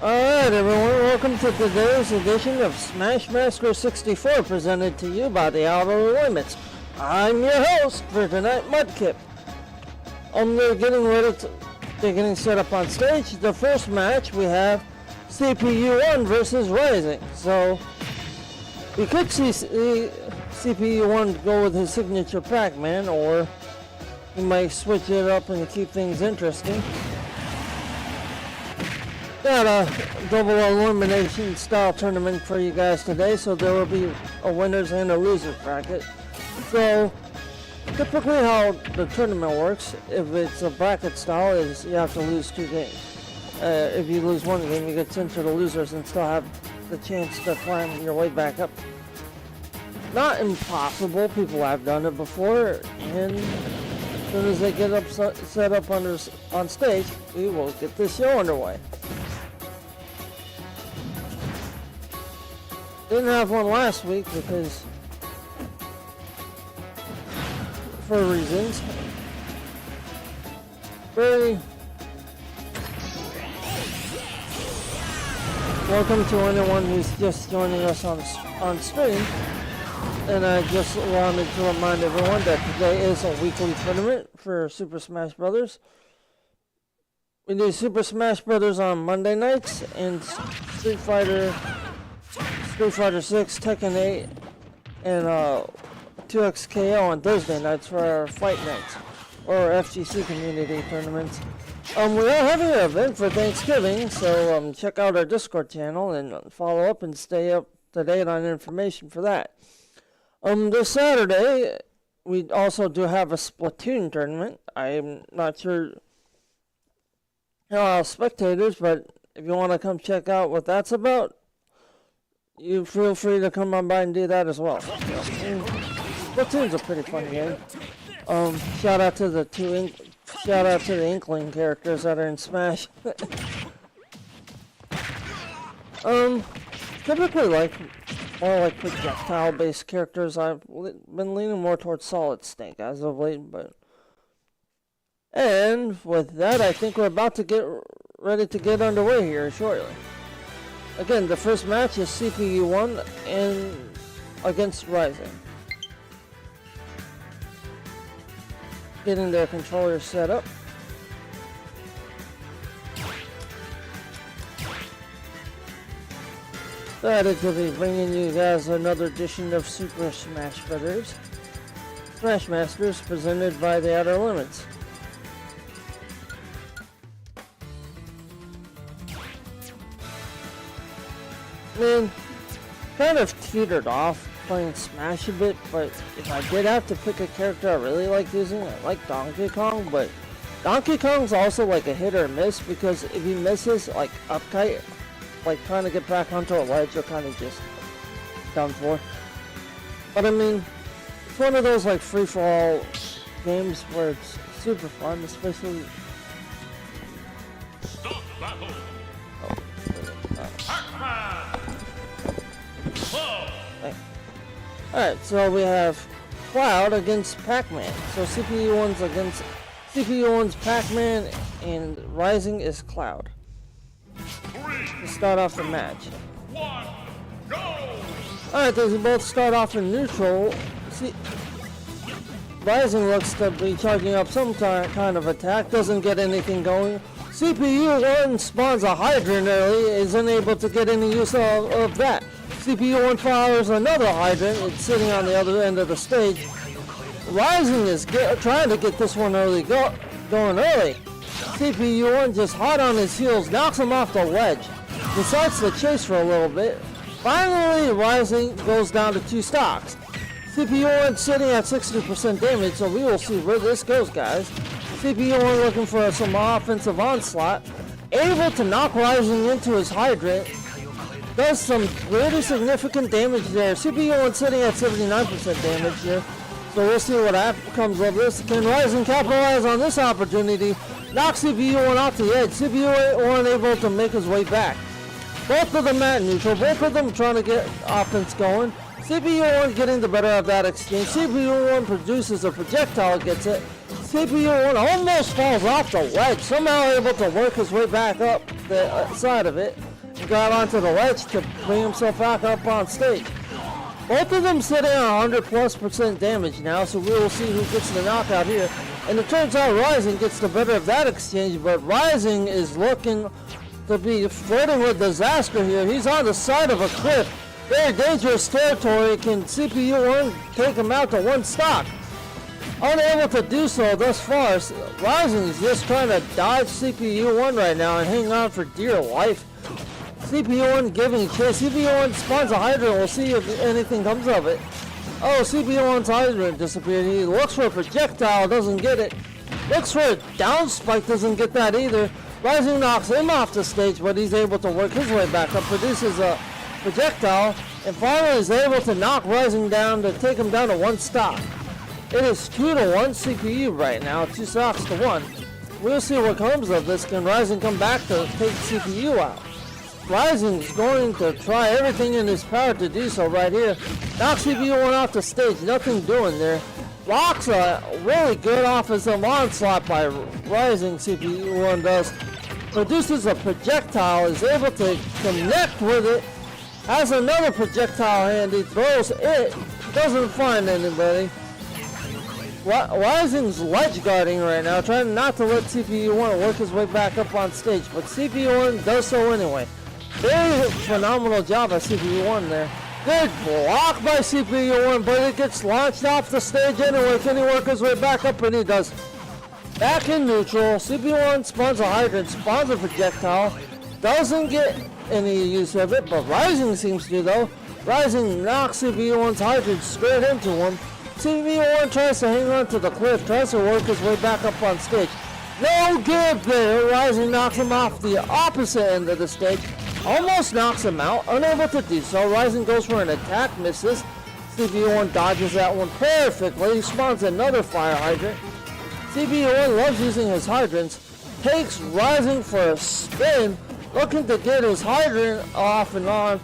Alright everyone, welcome to today's edition of Smash Master 64 presented to you by the Outer Limits. I'm your host for tonight, Mudkip. They're getting ready to, they're getting set up on stage. The first match we have CPU1 versus Rising. So we could see CPU1 go with his signature Pac-Man, or he might switch it up and keep things interesting. Got a double elimination style tournament for you guys today, so there will be a winners and a losers bracket. So typically how the tournament works, if it's a bracket style, is you have to lose 2 games. If you lose 1 game, you get sent to the losers and still have the chance to climb your way back up. Not impossible, people have done it before, and as soon as they get up set up on stage, we will get this show underway. Didn't have one last week because, for reasons. Welcome to anyone who's just joining us on stream. And I just wanted to remind everyone that today is a weekly tournament for Super Smash Brothers. We do Super Smash Brothers on Monday nights and Street Fighter 6, Tekken 8, and 2XKO on Thursday nights for our fight nights, or FGC community tournaments. We are having an event for Thanksgiving, so check out our Discord channel and follow up and stay up to date on information for that. This Saturday, we also do have a Splatoon tournament. I'm not sure how spectators, but if you want to come check out what that's about, you feel free to come on by and do that as well. Splatoon's a pretty fun game. Shout out to the Inkling characters that are in Smash. Typically more like projectile-based characters. I've been leaning more towards Solid Snake as of late, and with that, I think we're about to get ready to get underway here shortly. Again, the first match is CPU1 against Rising. Getting their controllers set up. Excited to be bringing you guys another edition of Super Smash Brothers. Smash Masters presented by the Outer Limits. Kind of teetered off playing Smash a bit, but if I did have to pick a character I really like using, I like Donkey Kong, but Donkey Kong's also like a hit or miss, because if he misses like upkite, like trying to get back onto a ledge, you're kind of just done for. But I mean, it's one of those like free-for-all games where it's super fun, especially. Stop battle. Alright, so we have Cloud against Pac-Man. So CPU1's Pac-Man and Rising is Cloud. To start off the match. 1, go! Alright, they both start off in neutral. Rising looks to be charging up some kind of attack, doesn't get anything going. CPU1 spawns a hydrant early, is unable to get any use of that. CPU1 fires another hydrant, it's sitting on the other end of the stage. Rising is trying to get this one going early. CPU1 just hot on his heels, knocks him off the ledge. Decides to chase for a little bit. Finally, Rising goes down to 2 stocks. CPU1 sitting at 60% damage, so we will see where this goes, guys. CPU1 looking for some offensive onslaught. Able to knock Rising into his hydrant. Does some pretty significant damage there. CPU1 sitting at 79% damage here. So we'll see what comes of this. Can Rising capitalize on this opportunity? Knocks CPU1 off the edge. CPU1 able to make his way back. Both of them at neutral. Both of them trying to get offense going. CPU1 getting the better of that exchange. CPU1 produces a projectile, gets it. CPU1 almost falls off the ledge. Somehow able to work his way back up the side of it. grab onto the ledge to bring himself back up on stage. Both of them sitting on 100+% damage now, so we will see who gets the knockout here. And it turns out Rising gets the better of that exchange, but Rising is looking to be flirting with disaster here. He's on the side of a cliff. Very dangerous territory. Can CPU1 take him out to one stock? Unable to do so thus far. Rising is just trying to dodge CPU1 right now and hang on for dear life. CPU1 giving chase. CPU1 spawns a hydrant. We'll see if anything comes of it. Oh, CPU1's hydrant disappeared. He looks for a projectile, doesn't get it. Looks for a down spike, doesn't get that either. Rising knocks him off the stage, but he's able to work his way back up, produces a projectile, and finally is able to knock Rising down to take him down to one stock. It is 2-1 CPU right now, 2 stocks to 1. We'll see what comes of this. Can Rising come back to take CPU out? Rising's going to try everything in his power to do so right here. Knocks CPU1 off the stage, nothing doing there. Blocks a really good offensive onslaught by Rising, CPU1 does. Produces a projectile, is able to connect with it. Has another projectile handy, throws it, doesn't find anybody. Rising's ledge guarding right now, trying not to let CPU1 work his way back up on stage, but CPU1 does so anyway. Very phenomenal job by CPU1 there. Good block by CPU1, but it gets launched off the stage anyway. Can he work his way back up? And he does. Back in neutral, CPU1 spawns a hydrant, spawns a projectile. Doesn't get any use of it, but Rising seems to though. Rising knocks CPU1's hydrant straight into him. CPU1 tries to hang on to the cliff, tries to work his way back up on stage. No give there. Rising knocks him off the opposite end of the stage. Almost knocks him out, unable to do so. Rising goes for an attack, misses. CPU1 dodges that one perfectly. He spawns another fire hydrant. CPU1 loves using his hydrants. Takes Rising for a spin, looking to get his hydrant off and on.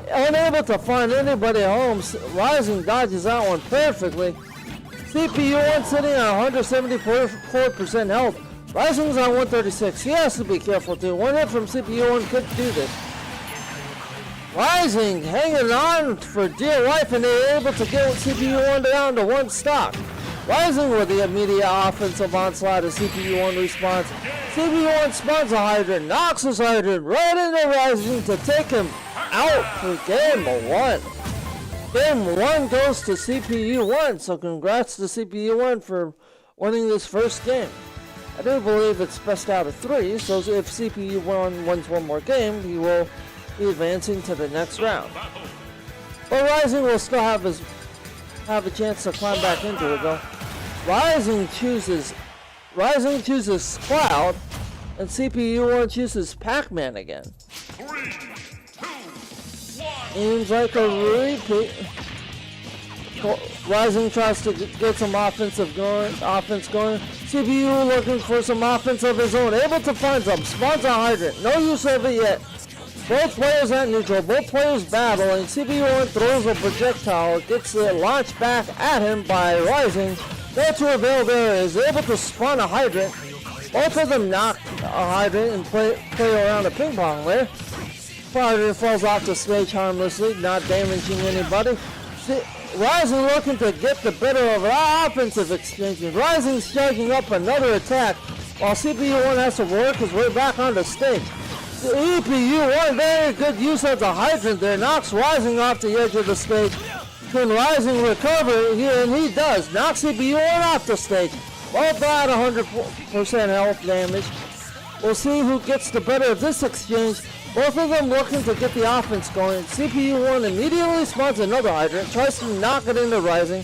Unable to find anybody home, Rising dodges that one perfectly. CPU1 sitting at 174% health. Rising's on 136. He has to be careful too. One hit from CPU1 could do this. Rising hanging on for dear life, and they're able to get CPU1 down to one stock. Rising with the immediate offensive onslaught as CPU1 responds. CPU1 spawns a hydrant, knocks his hydrant right into Rising to take him out for game 1. Game 1 goes to CPU1, so congrats to CPU1 for winning this first game. I do believe it's best out of 3, so if CPU1 wins one more game, he will be advancing to the next round. But Rising will still have a chance to climb back into it though. Rising chooses Cloud, and CPU1 chooses Pac-Man again. 3, 2, 1. Seems like a repeat. Rising tries to get some offense going. CPU looking for some offense of his own. Able to find some. Spawns a hydrant. No use of it yet. Both players at neutral. Both players battling. CPU1 throws a projectile. Gets it launched back at him by Rising. No to avail there. Is able to spawn a hydrant. Both of them knock a hydrant and play around a ping pong there. Hydrant falls off the stage harmlessly, not damaging anybody. Rising looking to get the better of an offensive exchange. Rising's charging up another attack while CPU1 has to work his way back on the stage. CPU1, very good use of the hydrant there, knocks Rising off the edge of the stage. Can Rising recover here? And he does. Knocks CPU1 off the stage. Both at 100% health damage. We'll see who gets the better of this exchange. Both of them looking to get the offense going. CPU1 immediately spawns another hydrant, tries to knock it into Rising.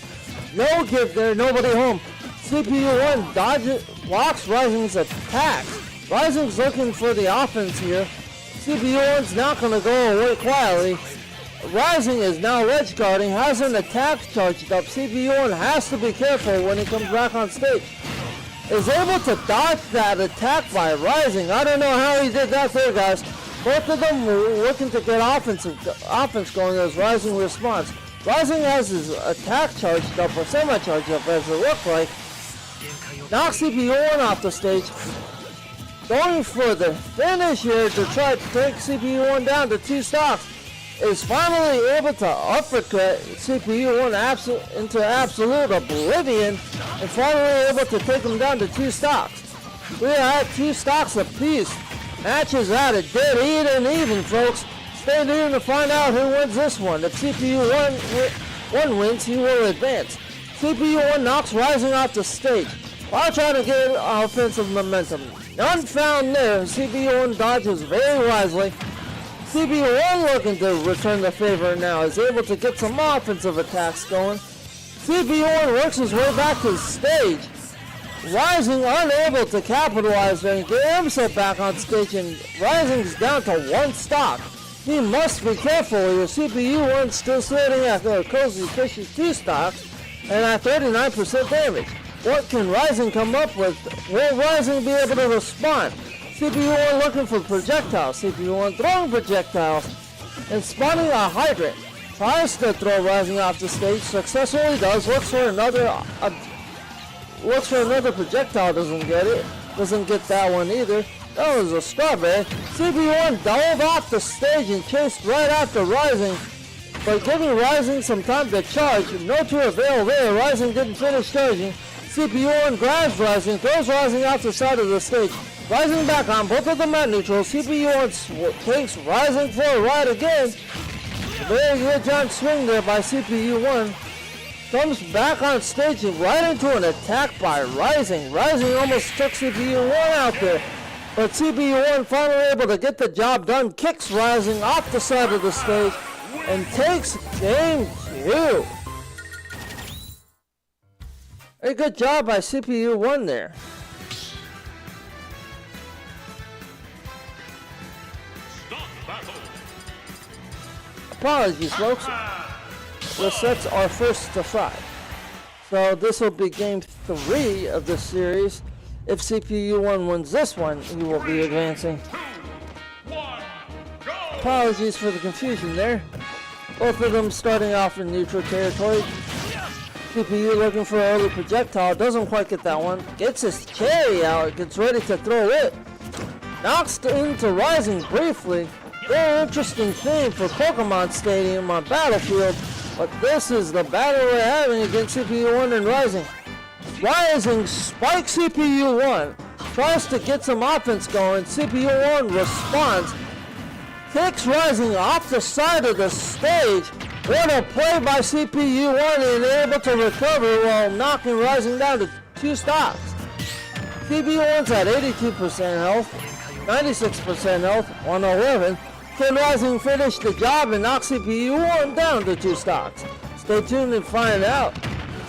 No give there, nobody home. CPU1 dodges, blocks Rising's attack. Rising's looking for the offense here. CPU1's not going to go away quietly. Rising is now ledge guarding, has an attack charged up. CPU1 has to be careful when he comes back on stage. Is able to dodge that attack by Rising. I don't know how he did that there, guys. Both of them were looking to get offense going as Rising responds. Rising has his attack charged up, or semi-charged up as it looked like. Knocks CPU1 off the stage. going for the finish here to try to take CPU1 down to 2 stocks, is finally able to uppercut CPU1 into absolute oblivion and finally able to take him down to 2 stocks. We are at 2 stocks apiece. Match is at a dead even, folks. Stay tuned to find out who wins this one. If CPU1 wins, he will advance. CPU1 knocks Rising off the stage while trying to get offensive momentum. None found there. CPU1 dodges very wisely. CPU1 looking to return the favor now, is able to get some offensive attacks going. CPU1 works his way back to the stage. Rising unable to capitalize there and get himself back on stage, and Rising's down to 1 stock. He must be careful here. CPU1 still sitting at a cozy fishy 2 stocks and at 39% damage. What can Rising come up with? Will Rising be able to respond? CPU1 looking for projectiles. CPU1 throwing projectiles and spawning a hydrant. Tries to throw Rising off the stage. Successfully does. Looks for another projectile. Doesn't get it. Doesn't get that one either. That was a strawberry. CPU1 dove off the stage and chased right after Rising, but giving Rising some time to charge. No to avail there. Rising didn't finish charging. CPU1 grabs Rising, throws Rising off the side of the stage. Rising back on, both of them at neutral. CPU1 takes Rising for a ride again. Very good giant swing there by CPU1. Comes back on stage and right into an attack by Rising. Rising almost took CPU1 out there, but CPU1 finally able to get the job done. Kicks Rising off the side of the stage and takes game 2. A good job by CPU1 there. Apologies, folks. The sets are first to 5. So this will be game 3 of this series. If CPU1 wins this one, he will be advancing. Apologies for the confusion there. Both of them starting off in neutral territory. CPU looking for an early projectile, doesn't quite get that one. Gets his cherry out, gets ready to throw it. Knocks into Rising briefly. Very interesting theme for Pokemon Stadium on Battlefield, but this is the battle we're having against CPU1 and Rising. Rising spikes CPU1, tries to get some offense going. CPU1 responds, takes Rising off the side of the stage. What a play by CPU1 and able to recover while knocking Rising down to 2 stocks. CPU1's at 82% health, 96% health, 111. Can Rising finish the job and knock CPU1 down to 2 stocks? Stay tuned and find out.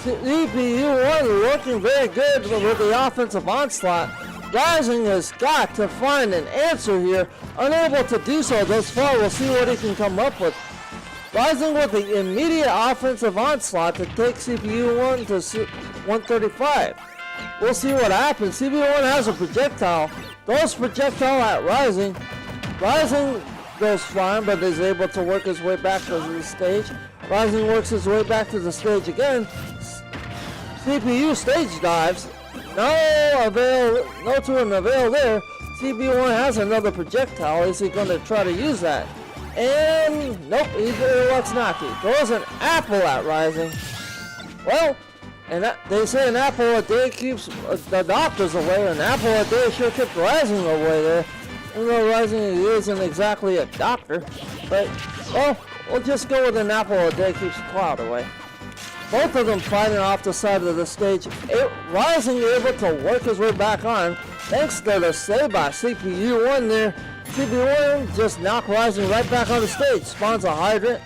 CPU1 looking very good with the offensive onslaught. Rising has got to find an answer here. Unable to do so thus far. We'll see what he can come up with. Rising with the immediate offensive onslaught to take CPU1 to 135. We'll see what happens. CPU1 has a projectile. Throws projectile at Rising. Rising goes flying, but is able to work his way back to the stage. Rising works his way back to the stage again. CPU stage dives. No to an avail there. CPU1 has another projectile. Is he going to try to use that? And nope, he looks not. He throws an apple at Rising. Well, and they say an apple a day keeps the doctors away. An apple a day sure kept Rising away there. Even though Rising isn't exactly a doctor, but well, we'll just go with an apple a day keeps the cloud away. Both of them fighting off the side of the stage. Rising able to work his way back on, thanks to the save by CPU1 there. CPU1 just knocked Rising right back on the stage. Spawns a hydrant.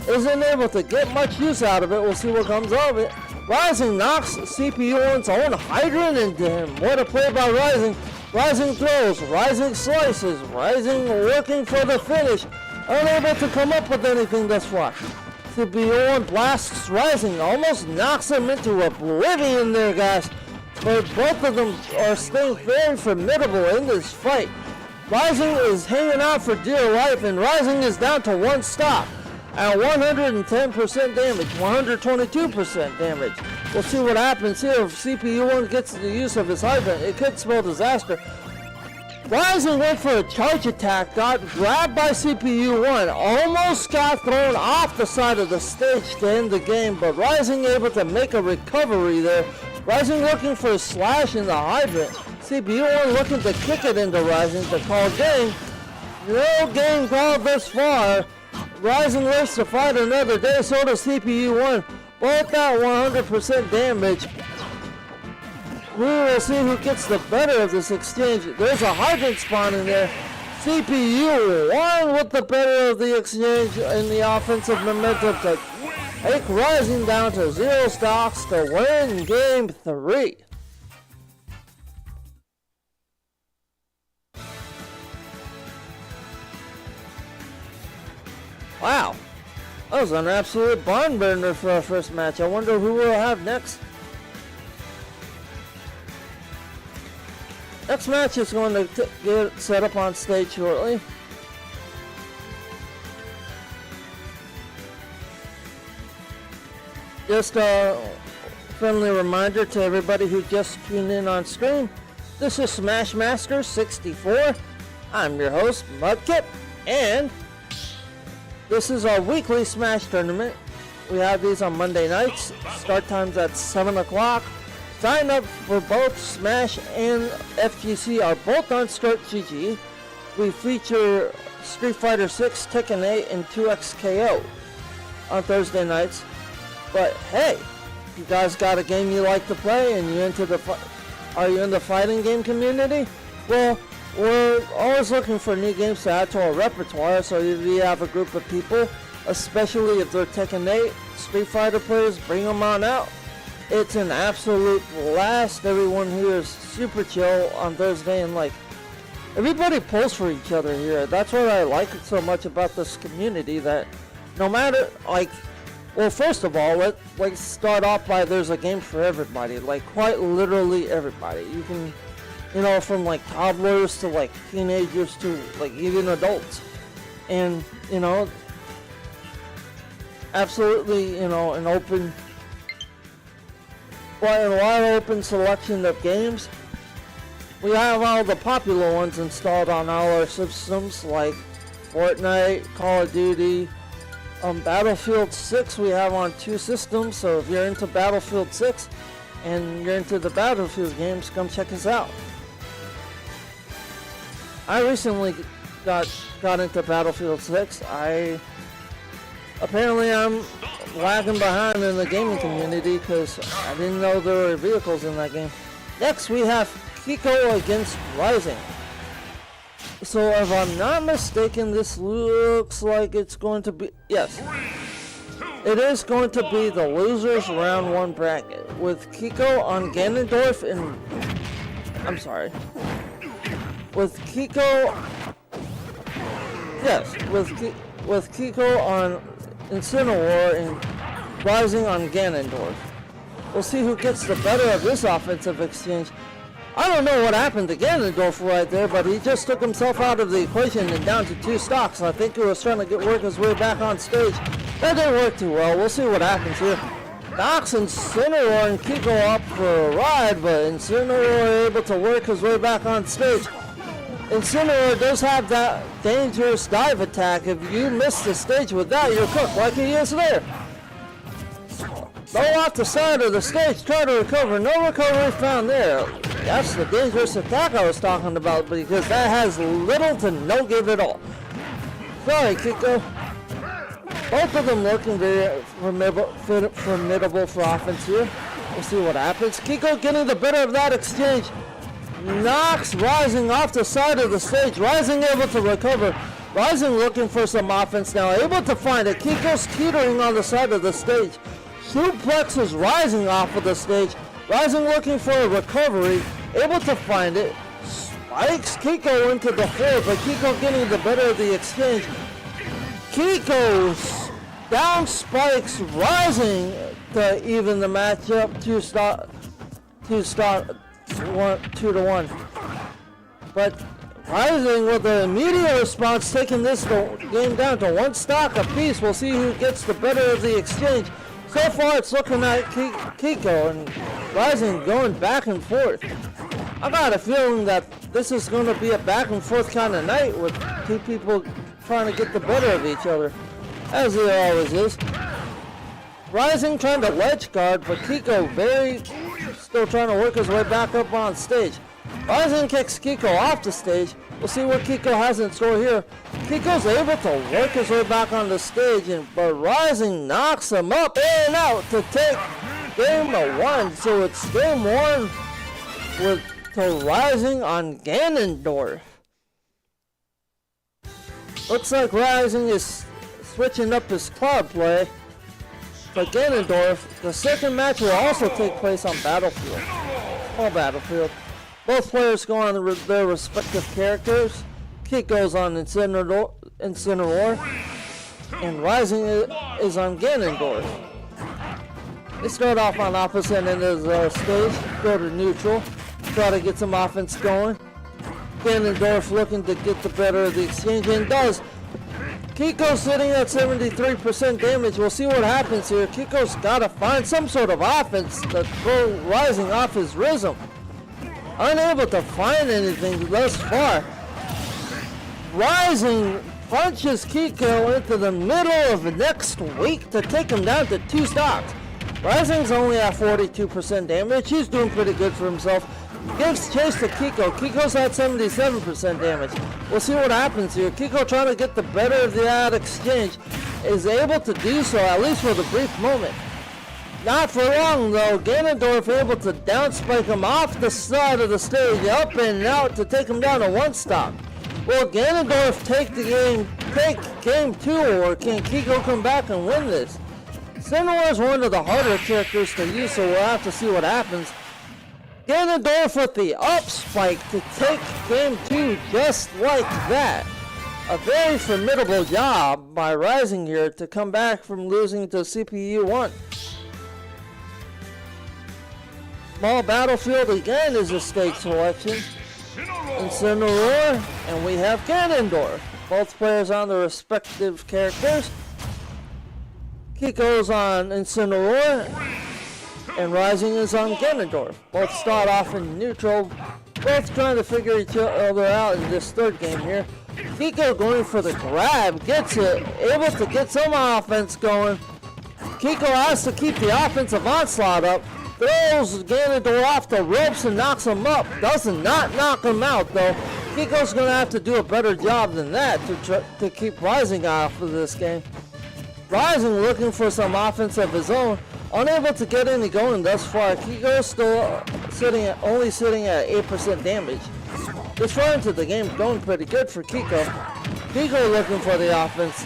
Isn't able to get much use out of it. We'll see what comes of it. Rising knocks CPU1's own hydrant into him. What a play by Rising. Rising throws. Rising slices. Rising working for the finish. Unable to come up with anything thus far. CPU1 blasts Rising. Almost knocks him into oblivion there, guys. But both of them are staying very formidable in this fight. Rising is hanging out for dear life, and Rising is down to 1 stock at 110% damage, 122% damage. We'll see what happens here if CPU1 gets the use of his hydrant. It could spell disaster. Rising went for a charge attack, got grabbed by CPU1, almost got thrown off the side of the stage to end the game, but Rising able to make a recovery there. Rising looking for a slash in the hydrant. CPU1 looking to kick it into Rising to call game. No game called this far. Rising lives to fight another day, so does CPU1. Both at 100% damage. We will see who gets the better of this exchange. There's a hydrant spawn in there. CPU1 with the better of the exchange in the offensive momentum to take Rising down to 0 stocks to win game 3. Wow, that was an absolute barn burner for our first match. I wonder who we'll have next. Next match is going to get set up on stage shortly. Just a friendly reminder to everybody who just tuned in on stream. This is Smash Master 64. I'm your host, Mudkip, and this is our weekly Smash tournament. We have these on Monday nights. Start times at 7 o'clock. Sign up for both Smash and FGC are both on StartGG. We feature Street Fighter 6, Tekken 8, and 2XKO on Thursday nights. But hey, if you guys got a game you like to play and are you in the fighting game community? Well, we're always looking for new games to add to our repertoire. So if you have a group of people, especially if they're Tekken 8, Street Fighter players, bring them on out. It's an absolute blast. Everyone here is super chill on Thursday, and like everybody pulls for each other here. That's what I like so much about this community, that no matter well, first of all, let's start off by there's a game for everybody, like quite literally everybody. You can, from like toddlers to like teenagers to like even adults, and absolutely, an open. Well, a wide open selection of games. We have all the popular ones installed on all our systems, like Fortnite, Call of Duty, Battlefield 6 we have on 2 systems, so if you're into Battlefield 6 and you're into the Battlefield games, come check us out. I recently got into Battlefield 6. Apparently I'm lagging behind in the gaming community because I didn't know there were vehicles in that game. Next we have Kiko against Rising. So if I'm not mistaken, this looks like it's going to be, yes, it is going to be the losers round 1 bracket with Kiko on Ganondorf and, with Kiko, yes, with Kiko on Incineroar and Rising on Ganondorf. We'll see who gets the better of this offensive exchange. I don't know what happened to Ganondorf right there, but he just took himself out of the equation and down to 2 stocks. I think he was trying to work his way back on stage. That didn't work too well. We'll see what happens here. Knocks Incineroar and Kiko up for a ride, but Incineroar able to work his way back on stage. Incineroar does have that dangerous dive attack. If you miss the stage with that, you're cooked like he is there. Go off the side of the stage, try to recover. No recovery found there. That's the dangerous attack I was talking about, because that has little to no give at all. Sorry, Kiko. Both of them looking very formidable for offense here. We'll see what happens. Kiko getting the better of that exchange. Knocks Rising off the side of the stage. Rising able to recover. Rising looking for some offense now. Able to find it. Kiko's teetering on the side of the stage. Suplexes Rising off of the stage. Rising looking for a recovery. Able to find it. Spikes Kiko into the floor, but Kiko getting the better of the exchange. Kiko down spikes Rising to even the matchup. 2-1. But Rising with an immediate response, taking this game down to 1 stock apiece. We'll see who gets the better of the exchange. So far it's looking at Kiko and Rising going back and forth. I got a feeling that this is going to be a back and forth kind of night with two people trying to get the better of each other, as it always is. Rising trying to ledge guard, but Kiko still trying to work his way back up on stage. Rising kicks Kiko off the stage. We'll see what Kiko has in store here. Kiko's able to work his way back on the stage, but Rising knocks him up and out to take game 1. So it's game 1 with to Rising on Ganondorf. Looks like Rising is switching up his cloud play. But Ganondorf, the second match will also take place on Battlefield. All Battlefield. Both players go on their respective characters. Kiko's on Incineroar, and Rising is on Ganondorf. They start off on opposite ends of the stage, go to neutral, try to get some offense going. Ganondorf looking to get the better of the exchange, and does. Kiko's sitting at 73% damage. We'll see what happens here. Kiko's got to find some sort of offense to throw Rising off his rhythm. Unable to find anything thus far. Rising punches Kiko into the middle of next week to take him down to 2 stocks. Rising's only at 42% damage. He's doing pretty good for himself. Gives chase to Kiko. Kiko's at 77% damage. We'll see what happens here. Kiko trying to get the better of the ad exchange. Is able to do so, at least for the brief moment. Not for long though. Ganondorf able to down spike him off the side of the stage, up and out to take him down to 1 stock. Will Ganondorf take game 2, or can Kiko come back and win this? Incineroar is one of the harder characters to use, so we'll have to see what happens. Ganondorf with the up spike to take game 2 just like that. A very formidable job by Rising here to come back from losing to CPU 1. Small Battlefield again is a stage selection. Incineroar, and we have Ganondorf. Both players on their respective characters. Kiko's on Incineroar, and Rising is on Ganondorf. Both start off in neutral, both trying to figure each other out in this third game here. Kiko going for the grab, gets it, able to get some offense going. Kiko has to keep the offensive onslaught up, throws Ganondorf off the ropes and knocks him up. Does not knock him out though. Kiko's going to have to do a better job than that to keep Rising off of this game. Rising looking for some offense of his own. Unable to get any going thus far. Kiko's still only sitting at 8% damage. This far into the game going pretty good for Kiko. Kiko looking for the offense.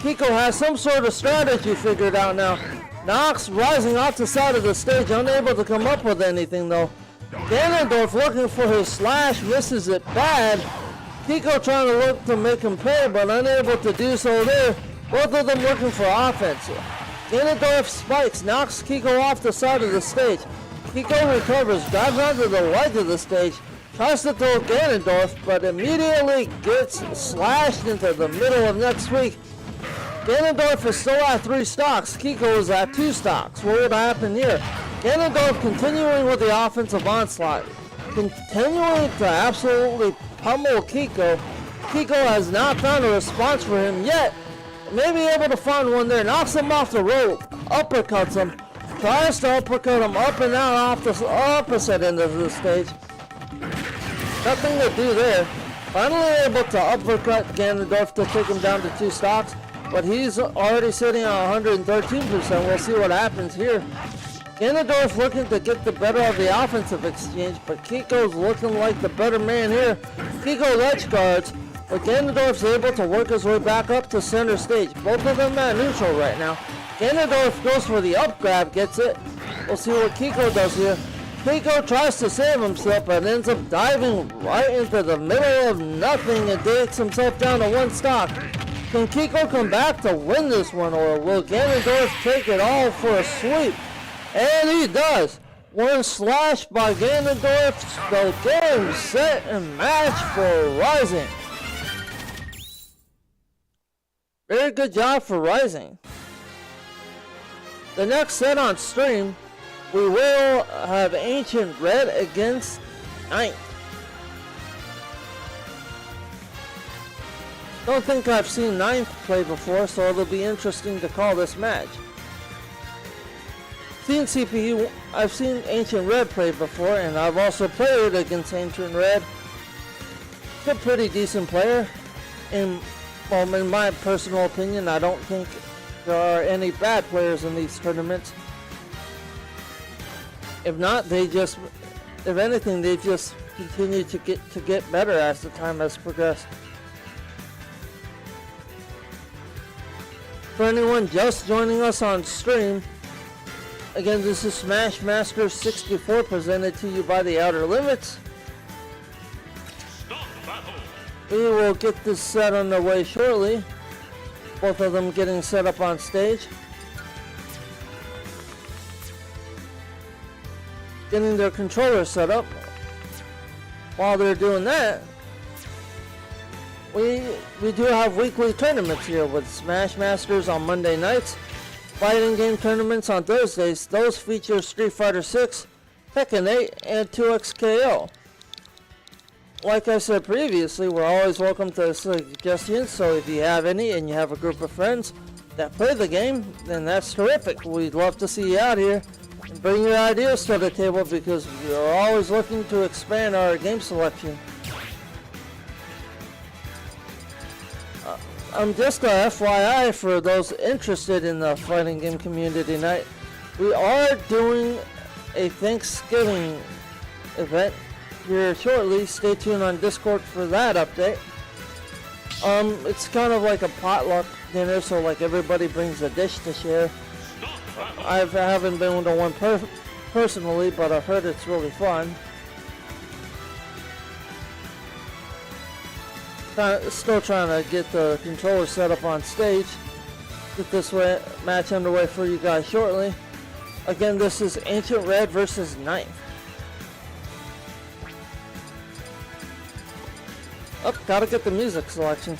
Kiko has some sort of strategy figured out now. Knocks Rising off the side of the stage, unable to come up with anything though. Ganondorf looking for his slash, misses it bad. Kiko trying to look to make him pay, but unable to do so there. Both of them looking for offense. Ganondorf spikes, knocks Kiko off the side of the stage. Kiko recovers, grabs onto the ledge of the stage, tries to throw Ganondorf, but immediately gets slashed into the middle of next week. Ganondorf is still at 3 stocks. Kiko is at 2 stocks. What would happen here? Ganondorf continuing with the offensive onslaught. Continuing to absolutely pummel Kiko. Kiko has not found a response for him yet. Maybe able to find one there. Knocks him off the rope. Uppercuts him. Tries to uppercut him up and out off the opposite end of the stage. Nothing to do there. Finally able to uppercut Ganondorf to take him down to 2 stocks. But he's already sitting at 113%. We'll see what happens here. Ganondorf looking to get the better of the offensive exchange, but Kiko's looking like the better man here. Kiko ledge guards, but Ganondorf's able to work his way back up to center stage. Both of them at neutral right now. Ganondorf goes for the up grab, gets it. We'll see what Kiko does here. Kiko tries to save himself, but ends up diving right into the middle of nothing and takes himself down to 1 stock. Can Kiko come back to win this one, or will Ganondorf take it all for a sweep? And he does. 1 slash by Ganondorf. The game, set, and match for Rising. Very good job for Rising. The next set on stream, we will have Ancient Red against Ninth. Don't think I've seen Ninth play before, so it'll be interesting to call this match. I've seen Ancient Red play before, and I've also played against Ancient Red. He's a pretty decent player. In my personal opinion, I don't think there are any bad players in these tournaments. If not, if anything, they just continue to get better as the time has progressed. For anyone just joining us on stream, again, this is Smash Masters 64 presented to you by the Outer Limits. We will get this set underway shortly. Both of them getting set up on stage. Getting their controllers set up. While they're doing that, we do have weekly tournaments here with Smash Masters on Monday nights, fighting game tournaments on Thursdays. Those feature Street Fighter 6, Tekken 8, and 2XKO. Like I said previously, we're always welcome to suggestions, so if you have any and you have a group of friends that play the game, then that's terrific. We'd love to see you out here and bring your ideas to the table, because we're always looking to expand our game selection. Just a FYI for those interested in the fighting game community night, we are doing a Thanksgiving event here shortly. Stay tuned on Discord for that update. It's kind of like a potluck dinner, so like everybody brings a dish to share. I haven't been to one personally, but I've heard it's really fun. Still trying to get the controller set up on stage. Get this match underway for you guys shortly. Again, this is Ancient Red versus Ninth. Oh, gotta get the music selection.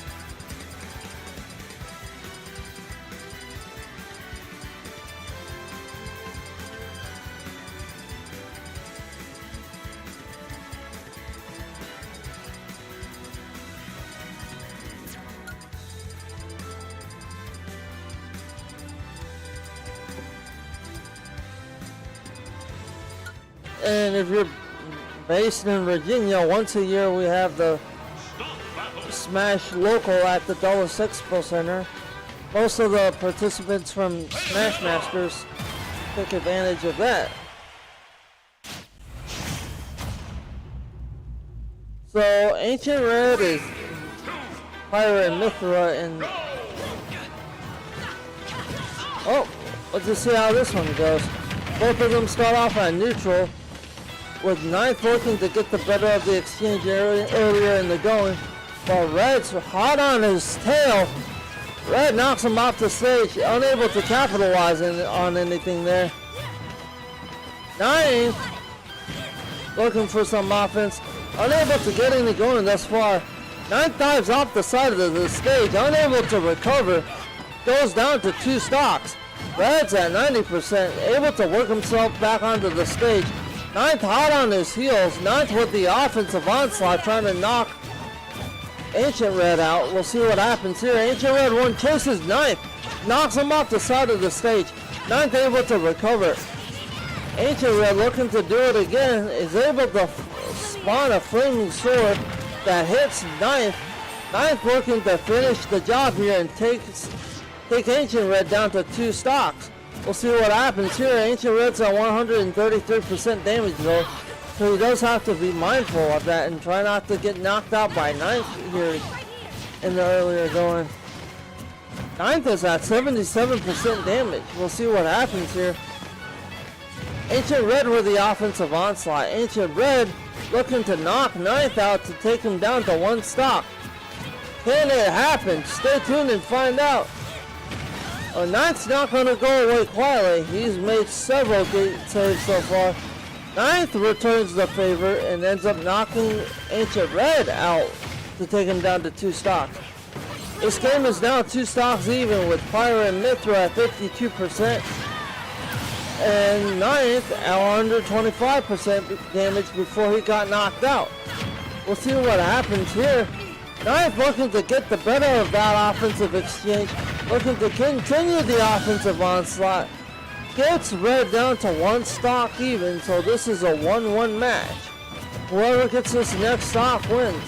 And if you're based in Virginia, once a year we have the Smash Local at the Dulles Expo Center. Most of the participants from Smash Masters take advantage of that. So Ancient Red is Pyra and Mithra, and oh, let's just see how this one goes. Both of them start off on neutral, with Ninth working to get the better of the exchange earlier in the going, while Red's hot on his tail. Red knocks him off the stage, unable to capitalize on anything there. Ninth looking for some offense, unable to get any going thus far. Ninth dives off the side of the stage, unable to recover, goes down to 2 stocks. Red's at 90%, able to work himself back onto the stage. Ninth hot on his heels. Ninth with the offensive onslaught, trying to knock Ancient Red out. We'll see what happens here. Ancient Red 1 chases Ninth, knocks him off the side of the stage. Ninth able to recover. Ancient Red looking to do it again, is able to spawn a flaming sword that hits Ninth. Ninth working to finish the job here and take Ancient Red down to 2 stocks. We'll see what happens here. Ancient Red's at 133% damage though, so he does have to be mindful of that and try not to get knocked out by Ninth here in the earlier going. Ninth is at 77% damage. We'll see what happens here. Ancient Red with the offensive onslaught. Ancient Red looking to knock Ninth out to take him down to 1 stock. Can it happen? Stay tuned and find out. Ninth's not going to go away quietly. He's made several gate saves so far. Ninth returns the favor and ends up knocking Ancient Red out to take him down to 2 stocks. This game is now 2 stocks even, with Pyra and Mithra at 52% and Ninth at 125% damage before he got knocked out. We'll see what happens here. Ninth looking to get the better of that offensive exchange, looking to continue the offensive onslaught. Gets red down to one stock even, so this is a 1-1 match. Whoever gets this next stock wins.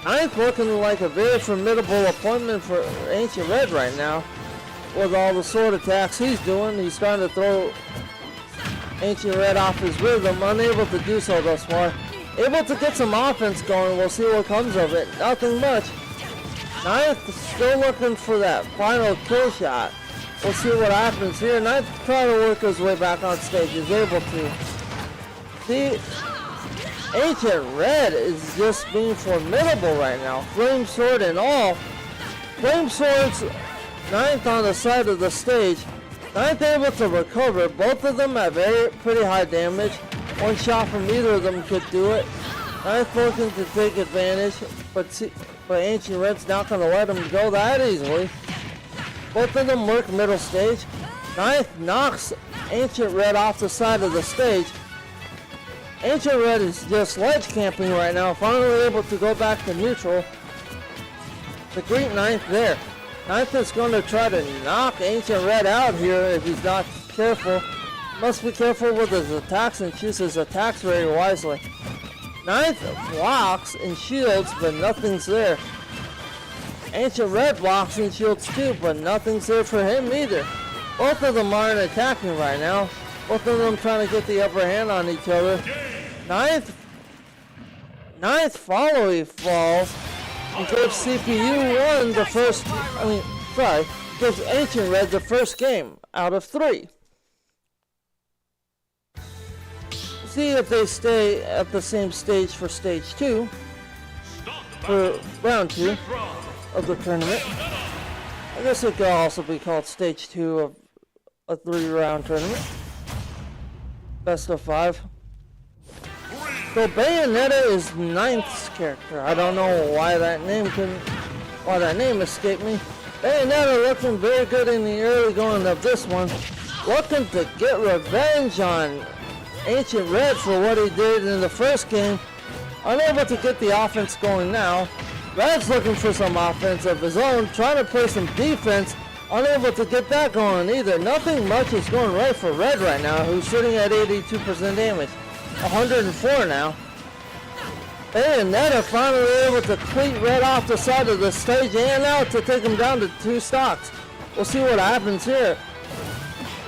Ninth looking like a very formidable opponent for Ancient Red right now. With all the sword attacks he's doing, he's trying to throw Ancient Red off his rhythm, unable to do so thus far. Able to get some offense going, we'll see what comes of it. Nothing much. Ninth still looking for that final kill shot. We'll see what happens here. Ninth trying to work his way back on stage. He's able to. See, Ancient Red is just being formidable right now. Flame Sword and all. Flame Swords, Ninth on the side of the stage. Ninth able to recover. Both of them have pretty high damage. One shot from either of them could do it. Ninth looking to take advantage, but Ancient Red's not going to let him go that easily. Both of them work middle stage. Ninth knocks Ancient Red off the side of the stage. Ancient Red is just ledge camping right now, finally able to go back to neutral. To greet Ninth there. Ninth is going to try to knock Ancient Red out here if he's not careful. Must be careful with his attacks and choose his attacks very wisely. Ninth blocks and shields, but nothing's there. Ancient Red blocks and shields too, but nothing's there for him either. Both of them aren't attacking right now. Both of them trying to get the upper hand on each other. Ninth follow falls and gives CPU1 the first, gives Ancient Red the first game out of 3. See if they stay at the same stage for stage 2, for round 2 of the tournament. I guess it could also be called stage 2 of a 3-round tournament. Best of 5. So Bayonetta is Ninth's character. I don't know why that name escaped me. Bayonetta looking very good in the early going of this one. Looking to get revenge on Ancient Red for what he did in the first game. Unable to get the offense going now. Red's looking for some offense of his own, trying to play some defense. Unable to get that going either. Nothing much is going right for Red right now, who's sitting at 82% damage. 104 now. Bayonetta finally able to cleat Red off the side of the stage and out to take him down to 2 stocks. We'll see what happens here.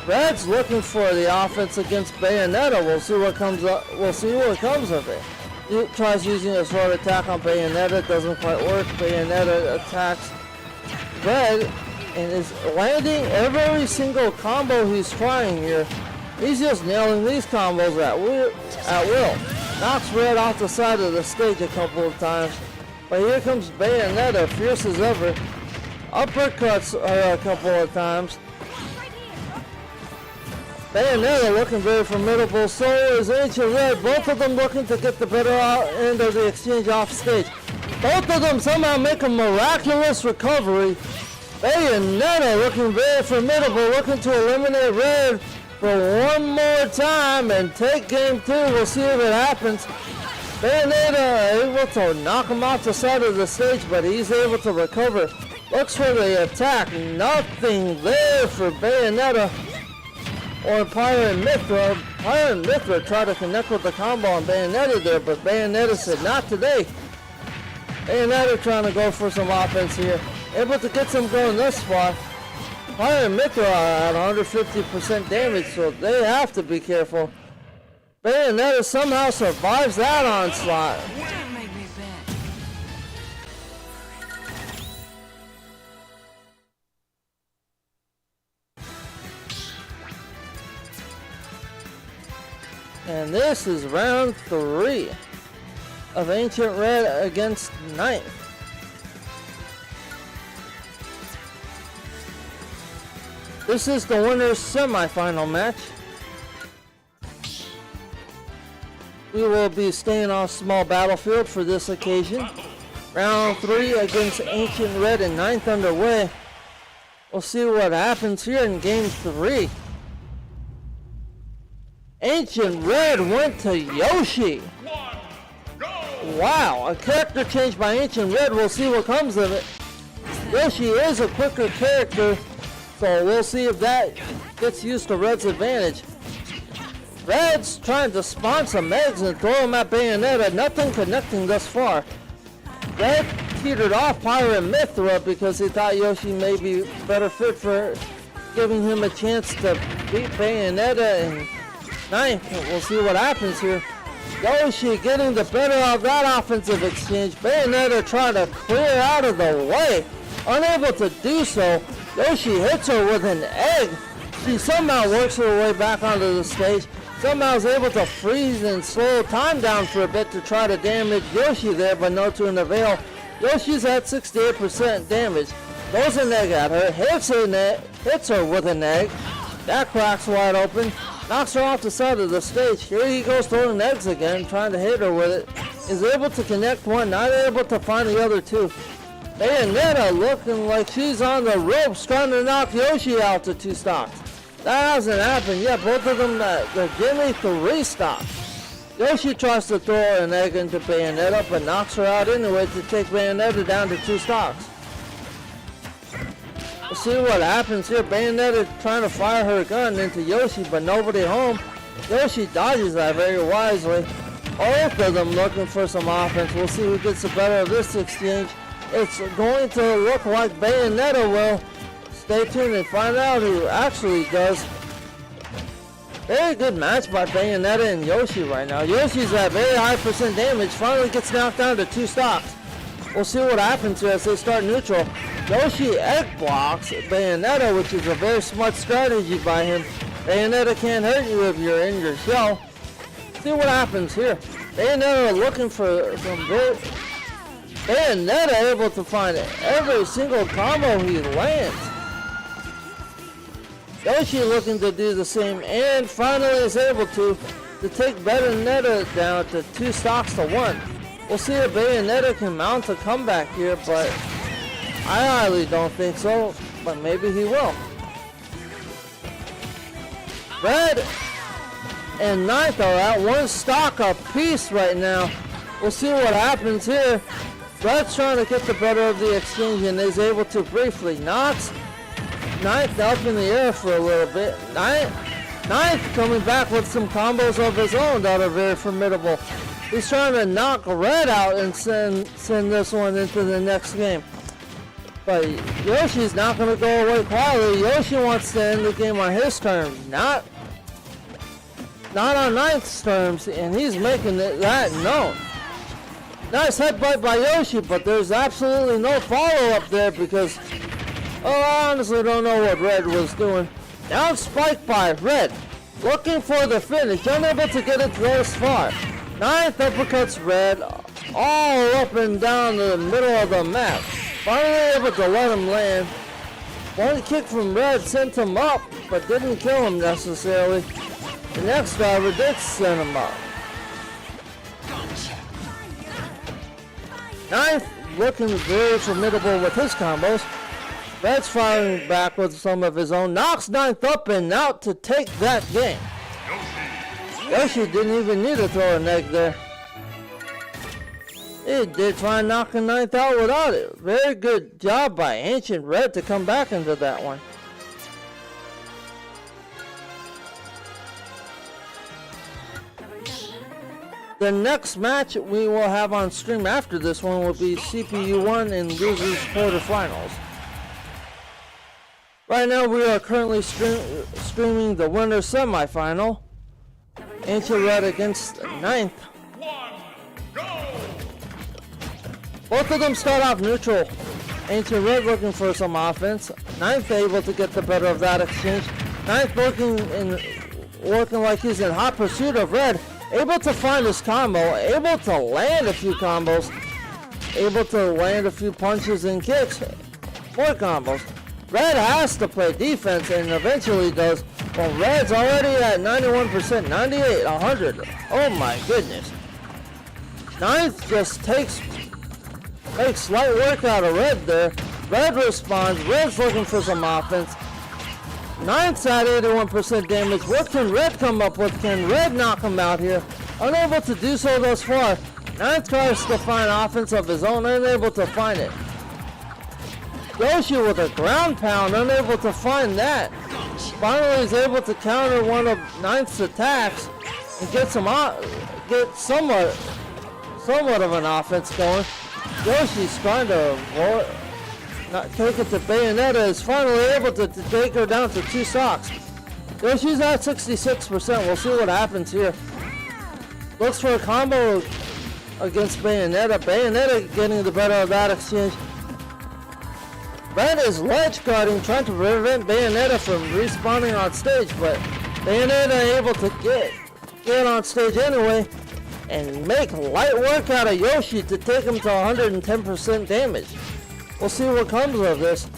Red's looking for the offense against Bayonetta. We'll see what comes up. We'll see what comes of it. He tries using a sword attack on Bayonetta. Doesn't quite work. Bayonetta attacks Red and is landing every single combo he's trying here. He's just nailing these combos at will. Knocks Red off the side of the stage a couple of times. But here comes Bayonetta, fierce as ever. Uppercuts her a couple of times. Bayonetta looking very formidable, so is Ancient Red. Both of them looking to get the better end of the exchange off stage. Both of them somehow make a miraculous recovery. Bayonetta looking very formidable, looking to eliminate Red for one more time and take game 2. We'll see if it happens. Bayonetta able to knock him off the side of the stage, but he's able to recover. Looks for the attack. Nothing there for Bayonetta or Pyre Mithra. Pyre Mithra tried to connect with the combo on Bayonetta there, but Bayonetta said not today. Bayonetta trying to go for some offense here. Able to get some going thus far. Pyre Mithra are at 150% damage, so they have to be careful. Bayonetta somehow survives that onslaught. Don't make me bet. And this is round 3 of Ancient Red against Ninth. This is the winner's semifinal match. We will be staying on small battlefield for this occasion. Round 3 against Ancient Red and Ninth underway. We'll see what happens here in game 3. Ancient Red went to Yoshi. Wow, a character change by Ancient Red. We'll see what comes of it. Yoshi is a quicker character, so we'll see if that gets used to Red's advantage. Red's trying to spawn some eggs and throw them at Bayonetta. Nothing connecting thus far. Red teetered off Pyra and Mithra because he thought Yoshi may be better fit for giving him a chance to beat Bayonetta in 9th. We'll see what happens here. Yoshi getting the better of that offensive exchange. Bayonetta trying to clear out of the way. Unable to do so, Yoshi hits her with an egg. She somehow works her way back onto the stage. Somehow is able to freeze and slow time down for a bit to try to damage Yoshi there, but no to an avail. Yoshi's at 68% damage. Throws an egg at her, hits her with an egg. That cracks wide open. Knocks her off the side of the stage. Here he goes throwing eggs again, trying to hit her with it. Is able to connect one, not able to find the other two. Bayonetta looking like she's on the ropes, trying to knock Yoshi out to 2 stocks. That hasn't happened yet. Both of them, they're giving 3 stocks. Yoshi tries to throw an egg into Bayonetta, but knocks her out anyway to take Bayonetta down to 2 stocks. We'll see what happens here. Bayonetta trying to fire her gun into Yoshi, but nobody home. Yoshi dodges that very wisely. Both of them looking for some offense. We'll see who gets the better of this exchange. It's going to look like Bayonetta will. Stay tuned and find out who actually does. Very good match by Bayonetta and Yoshi right now. Yoshi's at very high percent damage. Finally gets knocked down to 2 stocks. We'll see what happens here as they start neutral. Yoshi egg blocks Bayonetta, which is a very smart strategy by him. Bayonetta can't hurt you if you're in your shell. See what happens here. Bayonetta looking for some big. Bayonetta able to find every single combo he lands. Yoshi looking to do the same and finally is able to take Bayonetta down to 2 stocks to 1. We'll see if Bayonetta can mount a comeback here, but I highly don't think so, but maybe he will. Red and 9th are at 1 stock apiece right now. We'll see what happens here. Red's trying to get the better of the exchange and is able to briefly. Knocks 9th up in the air for a little bit. 9th coming back with some combos of his own that are very formidable. He's trying to knock Red out and send this one into the next game. But Yoshi's not going to go away quietly. Yoshi wants to end the game on his terms, not on 9th's terms, and he's making that known. Nice headbutt by Yoshi, but there's absolutely no follow-up there because I honestly don't know what Red was doing. Down spike by Red, looking for the finish, unable to get it this far. 9th uppercuts Red all up and down the middle of the map. Finally able to let him land. One kick from Red sent him up, but didn't kill him necessarily. The next driver did send him up. 9th looking very formidable with his combos. Red's firing back with some of his own. Knocks 9th up and out to take that game. Yoshi didn't even need to throw an egg there. He did try knocking 9th out without it. Very good job by Ancient Red to come back into that one. The next match we will have on stream after this one will be CPU 1 and Losers Quarterfinals. Right now we are currently streaming the winner semifinal. Ancient Red against 9th. Both of them start off neutral. Ancient Red looking for some offense. 9th able to get the better of that exchange. 9th working like he's in hot pursuit of Red. Able to find his combo. Able to land a few combos. Able to land a few punches and kicks. More combos. Red has to play defense and eventually does. Well, Red's already at 91%, 98, 100. Oh my goodness. 9th just makes light work out of Red there. Red responds. Red's looking for some offense. 9th's at 81% damage. What can Red come up with? Can Red knock him out here? unable to do so thus far. Ninth tries to find offense of his own, unable to find it. Yoshi with a ground pound, unable to find that. Finally is able to counter one of Ninth's attacks and get somewhat of an offense going. Yoshi's trying to not take it to Bayonetta, is finally able to take her down to 2 stocks. Yoshi's at 66%. We'll see what happens here. Looks for a combo against Bayonetta. Bayonetta getting the better of that exchange. Red is ledge guarding, trying to prevent Bayonetta from respawning on stage, but Bayonetta able to get on stage anyway and make light work out of Yoshi to take him to 110% damage. We'll see what comes of this.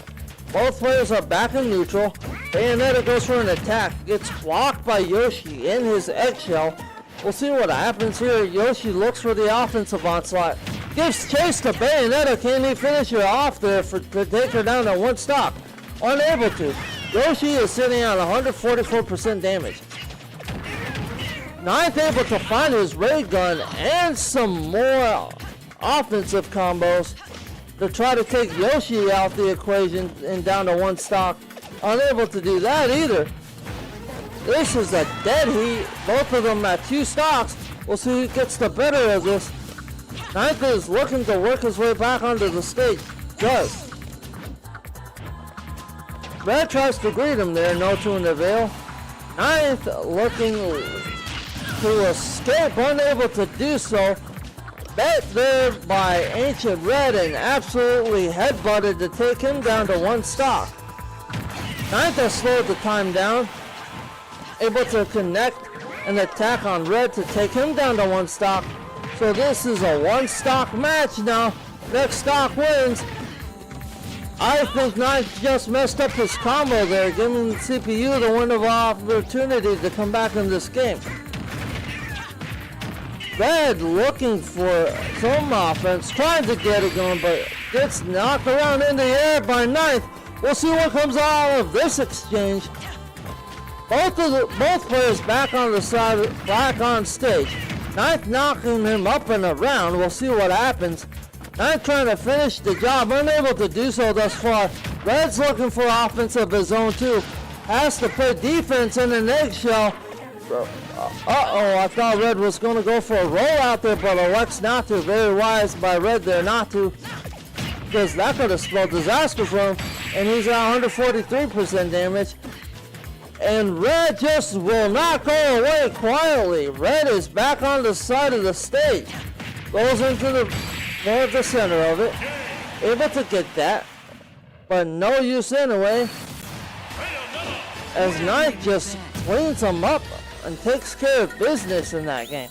Both players are back in neutral. Bayonetta goes for an attack, gets blocked by Yoshi in his eggshell. We'll see what happens here. Yoshi looks for the offensive onslaught. Gives chase to Bayonetta. Can he finish her off there to take her down to 1 stock? Unable to. Yoshi is sitting on 144% damage. Ninth able to find his ray gun and some more offensive combos to try to take Yoshi out the equation and down to 1 stock. Unable to do that either. This is a dead heat. Both of them at 2 stocks. We'll see who gets the better of this. Ninth is looking to work his way back onto the stage. Does. Red tries to greet him there, no to an avail. Ninth looking to escape, unable to do so. Bet there by Ancient Red and absolutely headbutted to take him down to 1 stock. Ninth has slowed the time down. Able to connect an attack on Red to take him down to 1 stock. So this is a 1 stock match now. Next stock wins. I think Ninth just messed up his combo there, giving CPU the window of opportunity to come back in this game. Red looking for some offense, trying to get it going, but gets knocked around in the air by Ninth. We'll see what comes out of this exchange. Both players back on the side, back on stage. Ninth knocking him up and around. We'll see what happens. Ninth trying to finish the job, unable to do so thus far. Red's looking for offense of his own too. Has to play defense in an eggshell. Uh-oh, I thought Red was going to go for a roll out there, but elects not to. Very wise by Red there not to, because that could have spelled disaster for him. And he's at 143% damage. And Red just will not go away quietly. Red is back on the side of the stage. Goes into the center of it. Able to get that, but no use anyway. As Ninth just cleans him up and takes care of business in that game.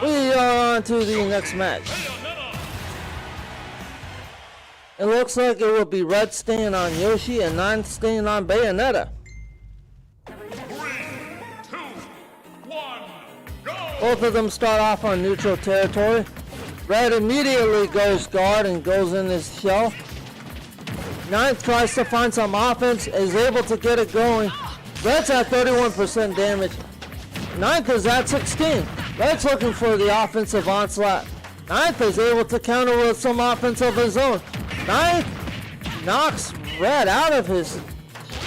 We are on to the next match. It looks like it will be Red staying on Yoshi and Ninth staying on Bayonetta. 3, 2, 1, go! Both of them start off on neutral territory. Red immediately goes guard and goes in his shell. Ninth tries to find some offense, is able to get it going. Red's at 31% damage. Ninth is at 16. Red's looking for the offensive onslaught. Ninth is able to counter with some offense of his own. Ninth knocks Red out of his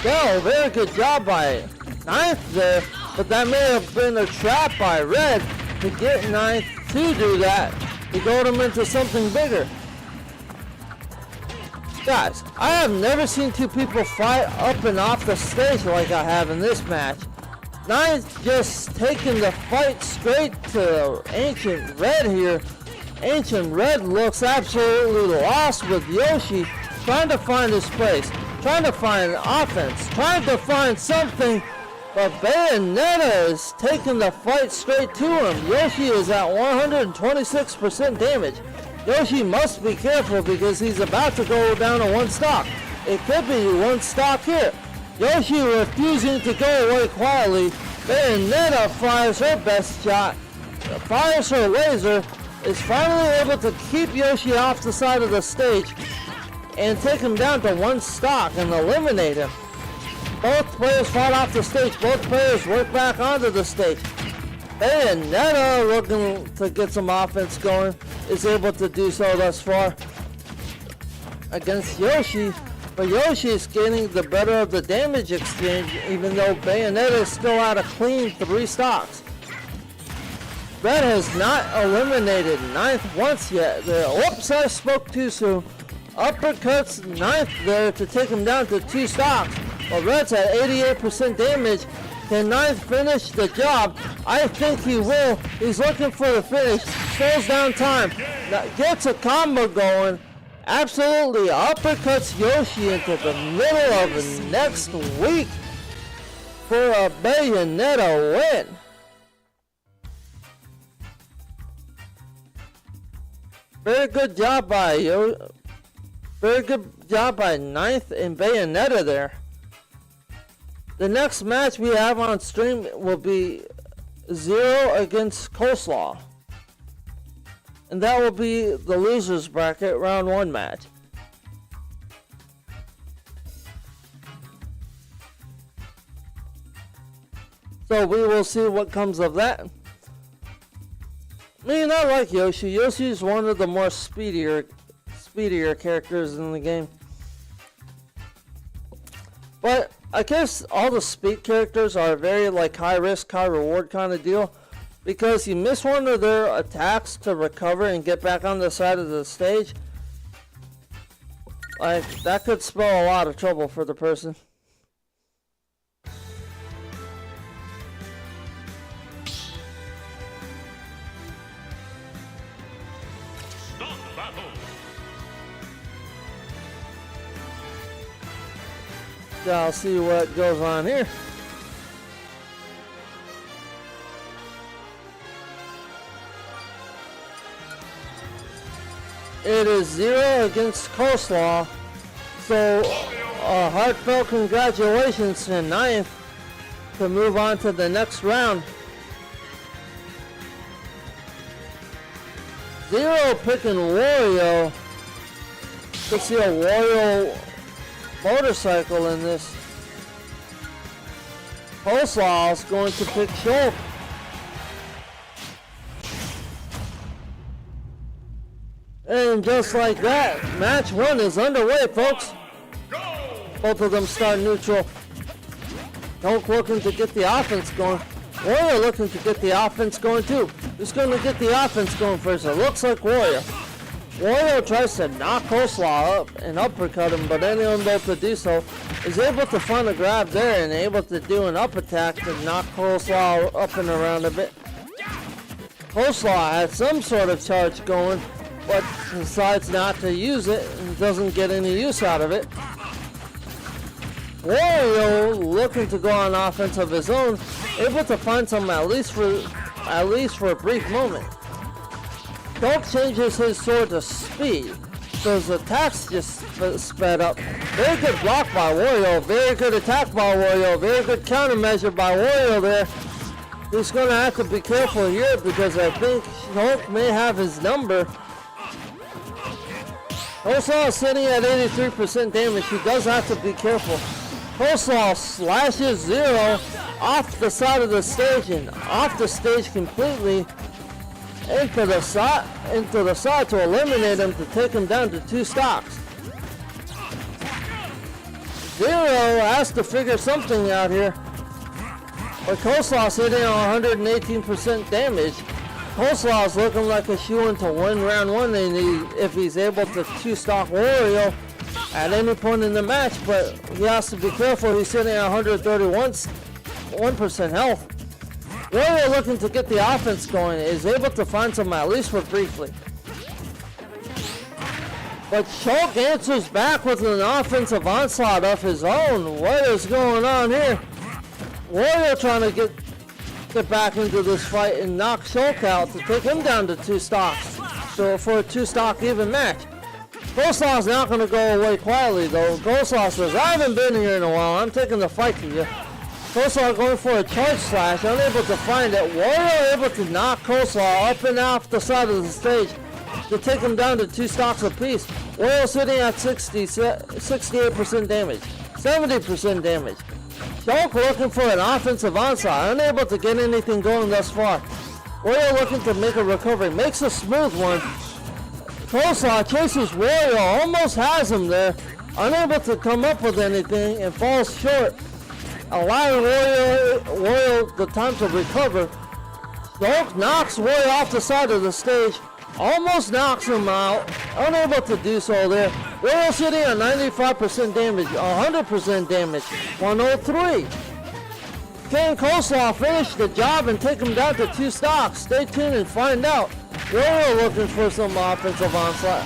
shell. Very good job by Ninth there, but that may have been a trap by Red to get Ninth to do that, to goad him into something bigger. Guys, I have never seen 2 people fight up and off the stage like I have in this match. Ninth just taking the fight straight to Ancient Red here. Ancient Red looks absolutely lost with Yoshi, trying to find his place, trying to find offense, trying to find something, but Bayonetta is taking the fight straight to him. Yoshi is at 126% damage. Yoshi must be careful because he's about to go down to 1 stock. It could be 1 stock here. Yoshi refusing to go away quietly. Bayonetta fires her best shot, fires her laser, is finally able to keep Yoshi off the side of the stage. and take him down to 1 stock and eliminate him. Both players fall off the stage. Both players work back onto the stage. Bayonetta, looking to get some offense going, is able to do so thus far against Yoshi. But Yoshi is getting the better of the damage exchange, even though Bayonetta is still at a clean 3 stocks. Red has not eliminated 9th once yet. Whoops, I spoke too soon. Uppercuts 9th there to take him down to 2 stocks. But Red's at 88% damage. Can 9th finish the job? I think he will. He's looking for the finish. Slows down time. Gets a combo going. Absolutely uppercuts Yoshi into the middle of next week for a Bayonetta win. Very good job by 9th and Bayonetta there. The next match we have on stream will be Zero against Coleslaw. And that will be the losers bracket round 1 match. So we will see what comes of that. I mean, I like Yoshi. Yoshi is one of the more speedier characters in the game. But I guess all the speed characters are very like high risk, high reward kind of deal. Because you miss one of their attacks to recover and get back on the side of the stage, like that could spell a lot of trouble for the person. Stop battle. So I'll see what goes on here. It is Zero against Coleslaw. So heartfelt congratulations to 9th to move on to the next round. Zero picking Wario. Could see a Wario motorcycle in this. Coleslaw is going to pick Shulk. And just like that, match 1 is underway, folks. Both of them start neutral. Don't looking to get the offense going. Warrior looking to get the offense going too. Who's going to get the offense going first? It looks like Warrior. Warrior tries to knock Coleslaw up and uppercut him, but unable to do so. Is able to find a grab there and able to do an up attack to knock Coleslaw up and around a bit. Coleslaw has some sort of charge going, but decides not to use it and doesn't get any use out of it. Wario looking to go on offense of his own, able to find some at least for a brief moment. Shulk changes his sword to speed, so his attacks just sped up. Very good block by Wario, very good attack by Wario, very good countermeasure by Wario there. He's going to have to be careful here because I think Shulk may have his number. Coleslaw is sitting at 83% damage. He does have to be careful. Coleslaw slashes Zero off the side of the stage and off the stage completely into the side to eliminate him, to take him down to 2 stocks. Zero has to figure something out here. But Coleslaw sitting on 118% damage. Coleslaw is looking like a shoe-in to win round 1 if he's able to 2-stock Wario at any point in the match, but he has to be careful. He's sitting at 131% health. Wario looking to get the offense going, is able to find some at least for briefly. But Shulk answers back with an offensive onslaught of his own. What is going on here? Wario trying to get back into this fight and knock Shulk out to take him down to 2 stocks. So for a 2-stock even match. Coleslaw's not going to go away quietly though. Coleslaw says, I haven't been here in a while. I'm taking the fight to you. Coleslaw going for a charge slash, unable to find it. Wario able to knock Coleslaw up and off the side of the stage to take him down to 2 stocks apiece. Royal sitting at 68% damage, 70% damage. Shulk looking for an offensive onslaught, unable to get anything going thus far. Royal looking to make a recovery, makes a smooth one. Coleslaw chases Royal, almost has him there, unable to come up with anything and falls short, allowing Royal the time to recover. Shulk knocks Royal off the side of the stage, almost knocks him out, unable to do so there. Royal sitting at 95% damage, 100% damage, 103. Can Coleslaw finish the job and take him down to 2 stocks? Stay tuned and find out. Royal looking for some offensive onslaught.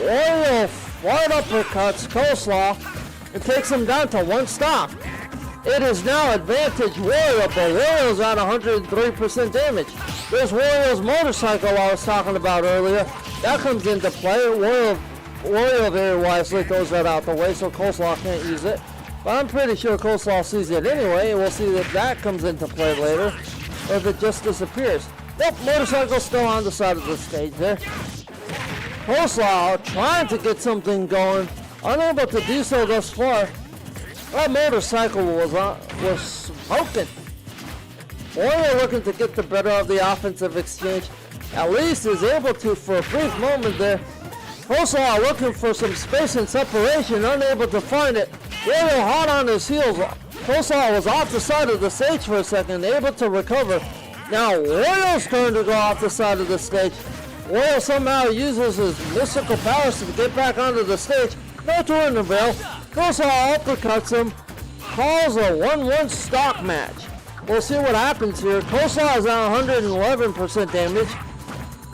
Royal wide uppercuts Coleslaw and takes him down to 1 stock. It is now advantage Royal, but Royal's at 103% damage. There's Royal's motorcycle I was talking about earlier. That comes into play. Royal very wisely throws that out the way so Coleslaw can't use it. But I'm pretty sure Coleslaw sees it anyway. We'll see if that comes into play later, or if it just disappears. Nope, motorcycle's still on the side of the stage there. Coleslaw trying to get something going, unable to do so thus far. That motorcycle was smoking. Royal looking to get the better of the offensive exchange. At least is able to for a brief moment there. Coleslaw looking for some space and separation, unable to find it. Royal hot on his heels. Coleslaw was off the side of the stage for a second, able to recover. Now Royal's turn to go off the side of the stage. Royal somehow uses his mystical powers to get back onto the stage. No turn to avail. Coleslaw uppercuts him, calls a 1-1 stock match. We'll see what happens here. Coleslaw is at 111% damage.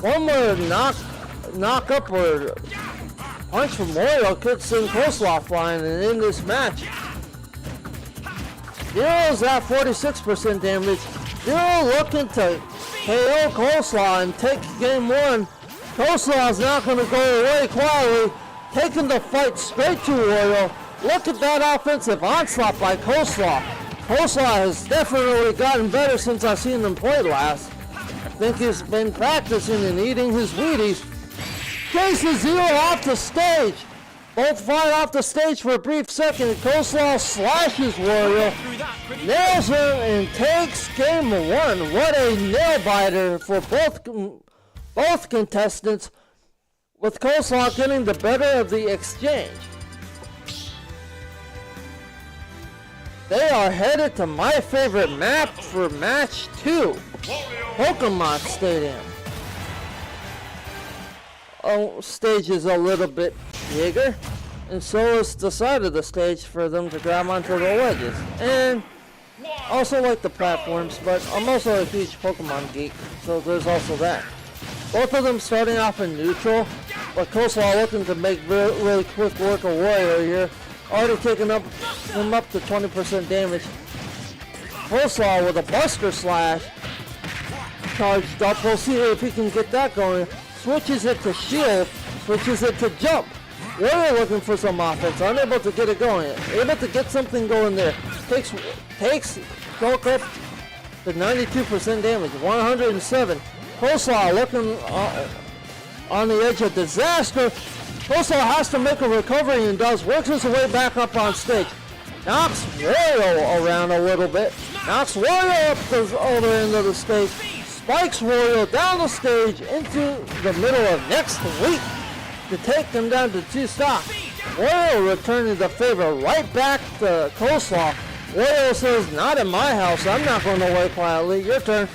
One more knock up or punch from Royal could send Coleslaw flying and end this match. Zero's at 46% damage. Zero looking to KO Coleslaw and take game 1. Coleslaw is not going to go away quietly, taking the fight straight to Royal. Look at that offensive onslaught by Coleslaw. Coleslaw has definitely gotten better since I've seen him play last. I think he's been practicing and eating his Wheaties. Chases Zero off the stage. Both fight off the stage for a brief second. Coleslaw slashes Royal, nails her, and takes game 1. What a nail biter for both contestants, with Coleslaw getting the better of the exchange. They are headed to my favorite map for match 2, Pokemon Stadium. Oh, stage is a little bit bigger, and so is the side of the stage for them to grab onto the ledges. And also like the platforms, but I'm also a huge Pokemon geek, so there's also that. Both of them starting off in neutral, but Coleslaw looking to make really quick work of Warrior here. Already taking him up to 20% damage. Coleslaw with a Buster Slash charged up. We'll see if he can get that going. Switches it to shield, switches it to jump. Warrior looking for some offense, unable to get it going. Able to get something going there. Takes Shulk up to 92% damage, 107. Coleslaw looking on the edge of disaster. Coleslaw has to make a recovery and does. Works his way back up on stage. Knocks Royal around a little bit. Knocks Royal up the other end of the stage. Spikes Royal down the stage into the middle of next week to take them down to 2 stocks. Royal returning the favor right back to Coleslaw. Royal says, not in my house. I'm not going away quietly. Your turn.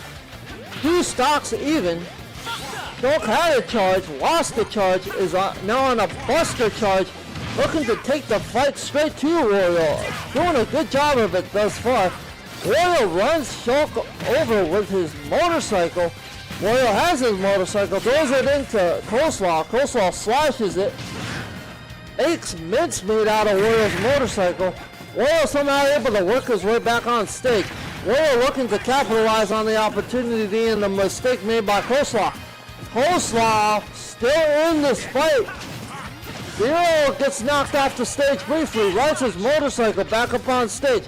2 stocks even. Shulk had a charge, lost the charge, is now on a Buster charge, looking to take the fight straight to Royal. Doing a good job of it thus far. Royal runs Shulk over with his motorcycle. Royal has his motorcycle, throws it into Coleslaw. Coleslaw slashes it, makes mincemeat out of Royal's motorcycle. Royal somehow able to work his way back on stage. Royal looking to capitalize on the opportunity and the mistake made by Coleslaw. Coleslaw still in this fight. Zero gets knocked off the stage briefly, rides his motorcycle back up on stage.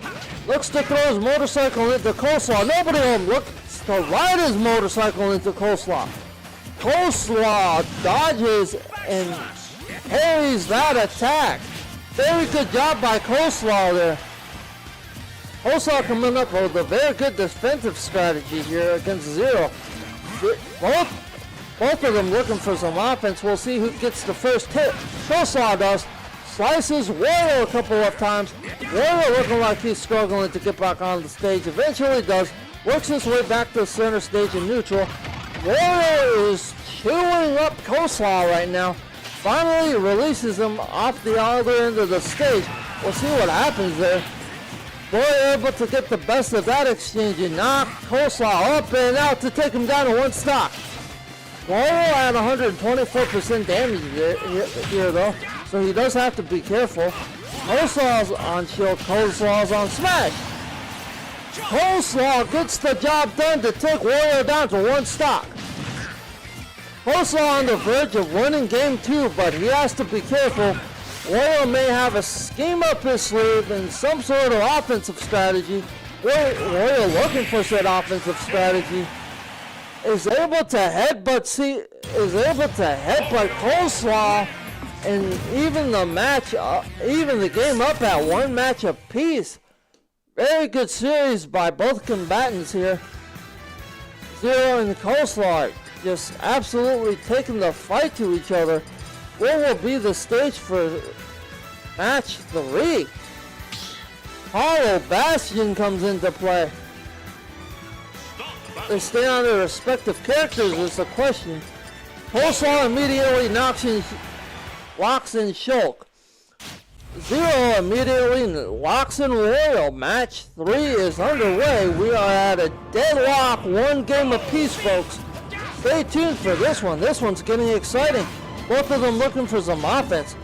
Looks to throw his motorcycle into Coleslaw. Nobody home looks to ride his motorcycle into Coleslaw. Coleslaw dodges and parries parries that attack. Very good job by Coleslaw there. Coleslaw coming up with a very good defensive strategy here against Zero. Both of them looking for some offense. We'll see who gets the first hit. Coleslaw does. Slices Wario a couple of times. Wario looking like he's struggling to get back on the stage. Eventually does. Works his way back to the center stage in neutral. Wario is chewing up Coleslaw right now. Finally releases him off the other end of the stage. We'll see what happens there. Wario able to get the best of that exchange and knock Coleslaw up and out to take him down to one stock. Wario at 124% damage here though, so he does have to be careful. Coleslaw's on shield, Coleslaw's on smash. Coleslaw gets the job done to take Wario down to one stock. Coleslaw on the verge of winning game 2, but he has to be careful. Wario may have a scheme up his sleeve and some sort of offensive strategy. Wario looking for said offensive strategy. Is able to headbutt Coleslaw and even the game up at one match apiece. Very good series by both combatants here. Zero and Coleslaw just absolutely taking the fight to each other. What will be the stage for match 3? Hollow Bastion comes into play. They stay on their respective characters is the question. Coleslaw immediately locks in Shulk. Zero immediately locks in Wario. Match 3 is underway. We are at a deadlock, one game apiece, folks. Stay tuned for this one. This one's getting exciting. Both of them looking for some offense.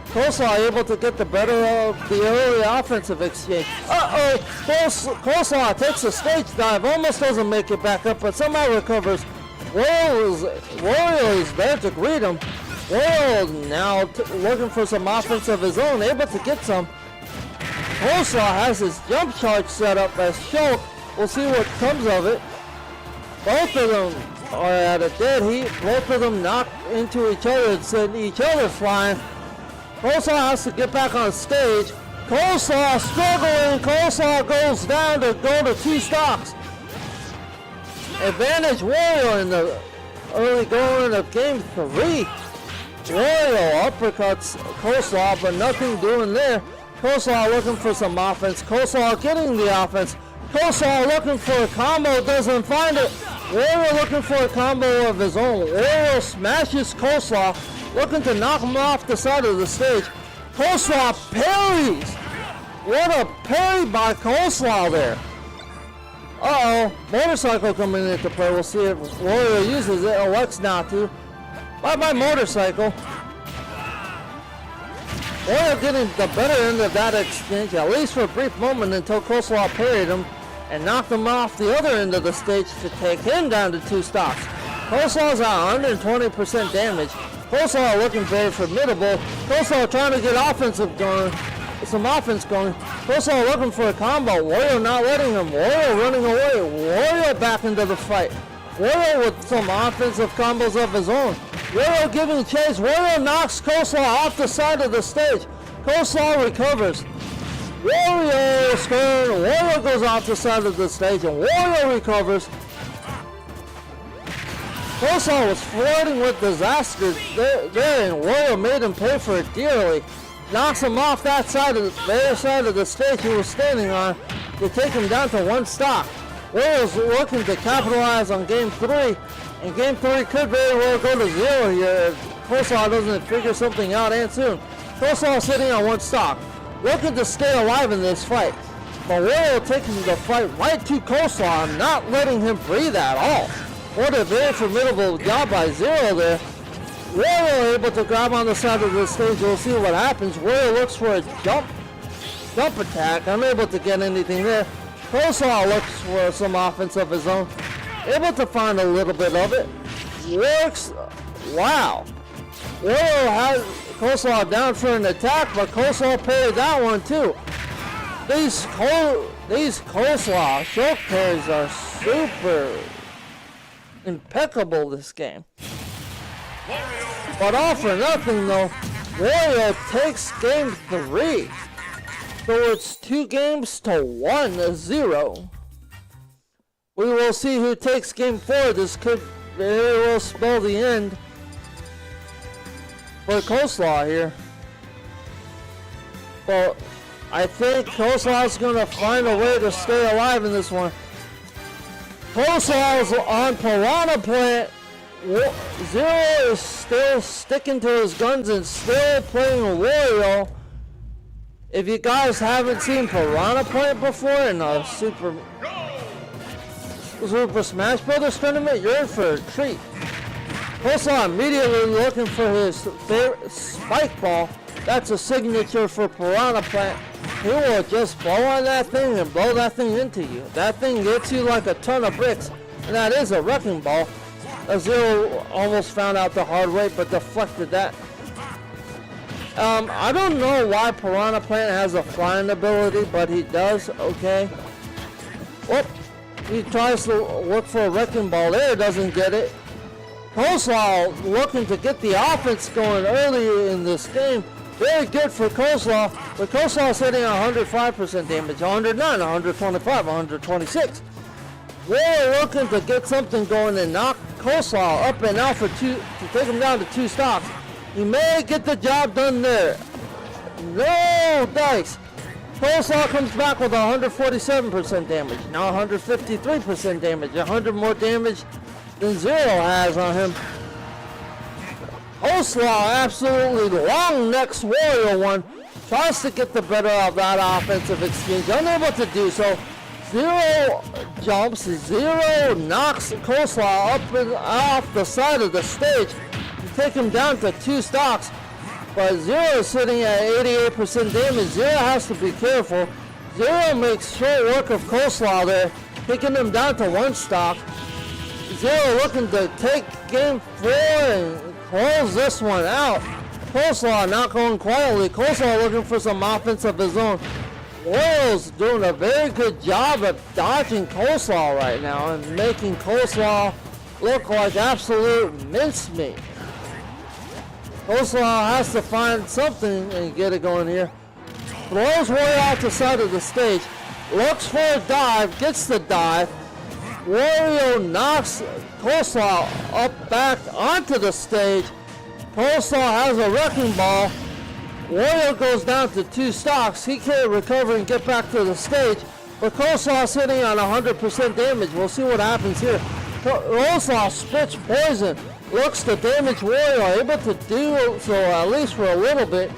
Coleslaw able to get the better of the early offensive exchange. Coleslaw takes a stage dive, almost doesn't make it back up, but somehow recovers. Wario is there to greet him. Wario now looking for some offense of his own, able to get some. Coleslaw has his jump charge set up as Shulk. We'll see what comes of it. Both of them are at a dead heat. Both of them knock into each other and send each other flying. Coleslaw has to get back on stage. Coleslaw struggling. Coleslaw goes down to go to 2 stocks. Advantage Wario in the early going of game 3. Wario uppercuts Coleslaw, but nothing doing there. Coleslaw looking for some offense. Coleslaw getting the offense. Coleslaw looking for a combo, doesn't find it. Wario looking for a combo of his own. Wario smashes Coleslaw, looking to knock him off the side of the stage. Coleslaw parries. What a parry by Coleslaw there. Motorcycle coming into play. We'll see if Wario uses it, elects not to. Bye-bye motorcycle. Wario getting the better end of that exchange, at least for a brief moment until Coleslaw parried him and knocked him off the other end of the stage to take him down to 2 stocks. Coleslaw's at 120% damage. Coleslaw looking very formidable. Coleslaw trying to get some offense going. Coleslaw looking for a combo. Wario not letting him. Wario running away. Wario back into the fight. Wario with some offensive combos of his own. Wario giving chase. Wario knocks Coleslaw off the side of the stage. Coleslaw recovers. Wario skirting. Wario goes off the side of the stage and Wario recovers. Coleslaw was flirting with disaster there and Wario made him pay for it dearly. Knocks him off that side of the other side of the stage he was standing on to take him down to 1 stock. Wario's looking to capitalize on game 3, and game 3 could very well go to 0 here if Coleslaw doesn't figure something out and soon. Coleslaw sitting on 1 stock, looking to stay alive in this fight. But Wario taking the fight right to Coleslaw, not letting him breathe at all. What a very formidable job by Zero there. Wario able to grab on the side of the stage. We'll see what happens. Wario looks for a jump attack. Unable to get anything there. Coleslaw looks for some offense of his own. Able to find a little bit of it. Works. Wow. Wario has Coleslaw down for an attack, but Coleslaw parried that one too. These Coleslaw choke parries are super impeccable this game. But all for nothing though, Wario takes game 3. So it's 2-0. We will see who takes game 4. This could very well spell the end for Coleslaw here. Well, I think Coleslaw's gonna find a way to stay alive in this one. Coleslaw's on Piranha Plant. Zero is still sticking to his guns and still playing Wario. If you guys haven't seen Piranha Plant before in a Super Smash Brothers tournament, you're in for a treat. Coleslaw immediately looking for his favorite spike ball. That's a signature for Piranha Plant. He will just blow on that thing and blow that thing into you. That thing gets you like a ton of bricks, and that is a wrecking ball. Zero almost found out the hard way, but deflected that. I don't know why Piranha Plant has a flying ability, but he does. Okay. Whoop. He tries to look for a wrecking ball there, doesn't get it. Coleslaw looking to get the offense going early in this game. Very good for Coleslaw, but Coleslaw's hitting 105% damage, 109, 125, 126. We're looking to get something going and knock Coleslaw up and out for 2 to take him down to 2 stocks. He may get the job done there. No dice. Coleslaw comes back with 147% damage, now 153% damage, 100 more damage than Zero has on him. Coleslaw absolutely long next Wario one, tries to get the better of that offensive exchange, unable to do so. Zero jumps, Zero knocks Coleslaw up and off the side of the stage to take him down to 2 stocks. But Zero is sitting at 88% damage. Zero has to be careful. Zero makes short work of Coleslaw there, taking him down to 1 stock. Zero looking to take game 4 and close this one out. Coleslaw not going quietly. Coleslaw looking for some offense of his own. Wario's doing a very good job of dodging Coleslaw right now and making Coleslaw look like absolute mincemeat. Coleslaw has to find something and get it going here. Throws Wario out the side of the stage. Looks for a dive, gets the dive. Wario knocks Coleslaw up back onto the stage. Coleslaw has a wrecking ball. Wario goes down to 2 stocks. He can't recover and get back to the stage. But Coleslaw sitting on 100% damage. We'll see what happens here. Coleslaw spits poison. Looks to damage Wario. Able to do so at least for a little bit.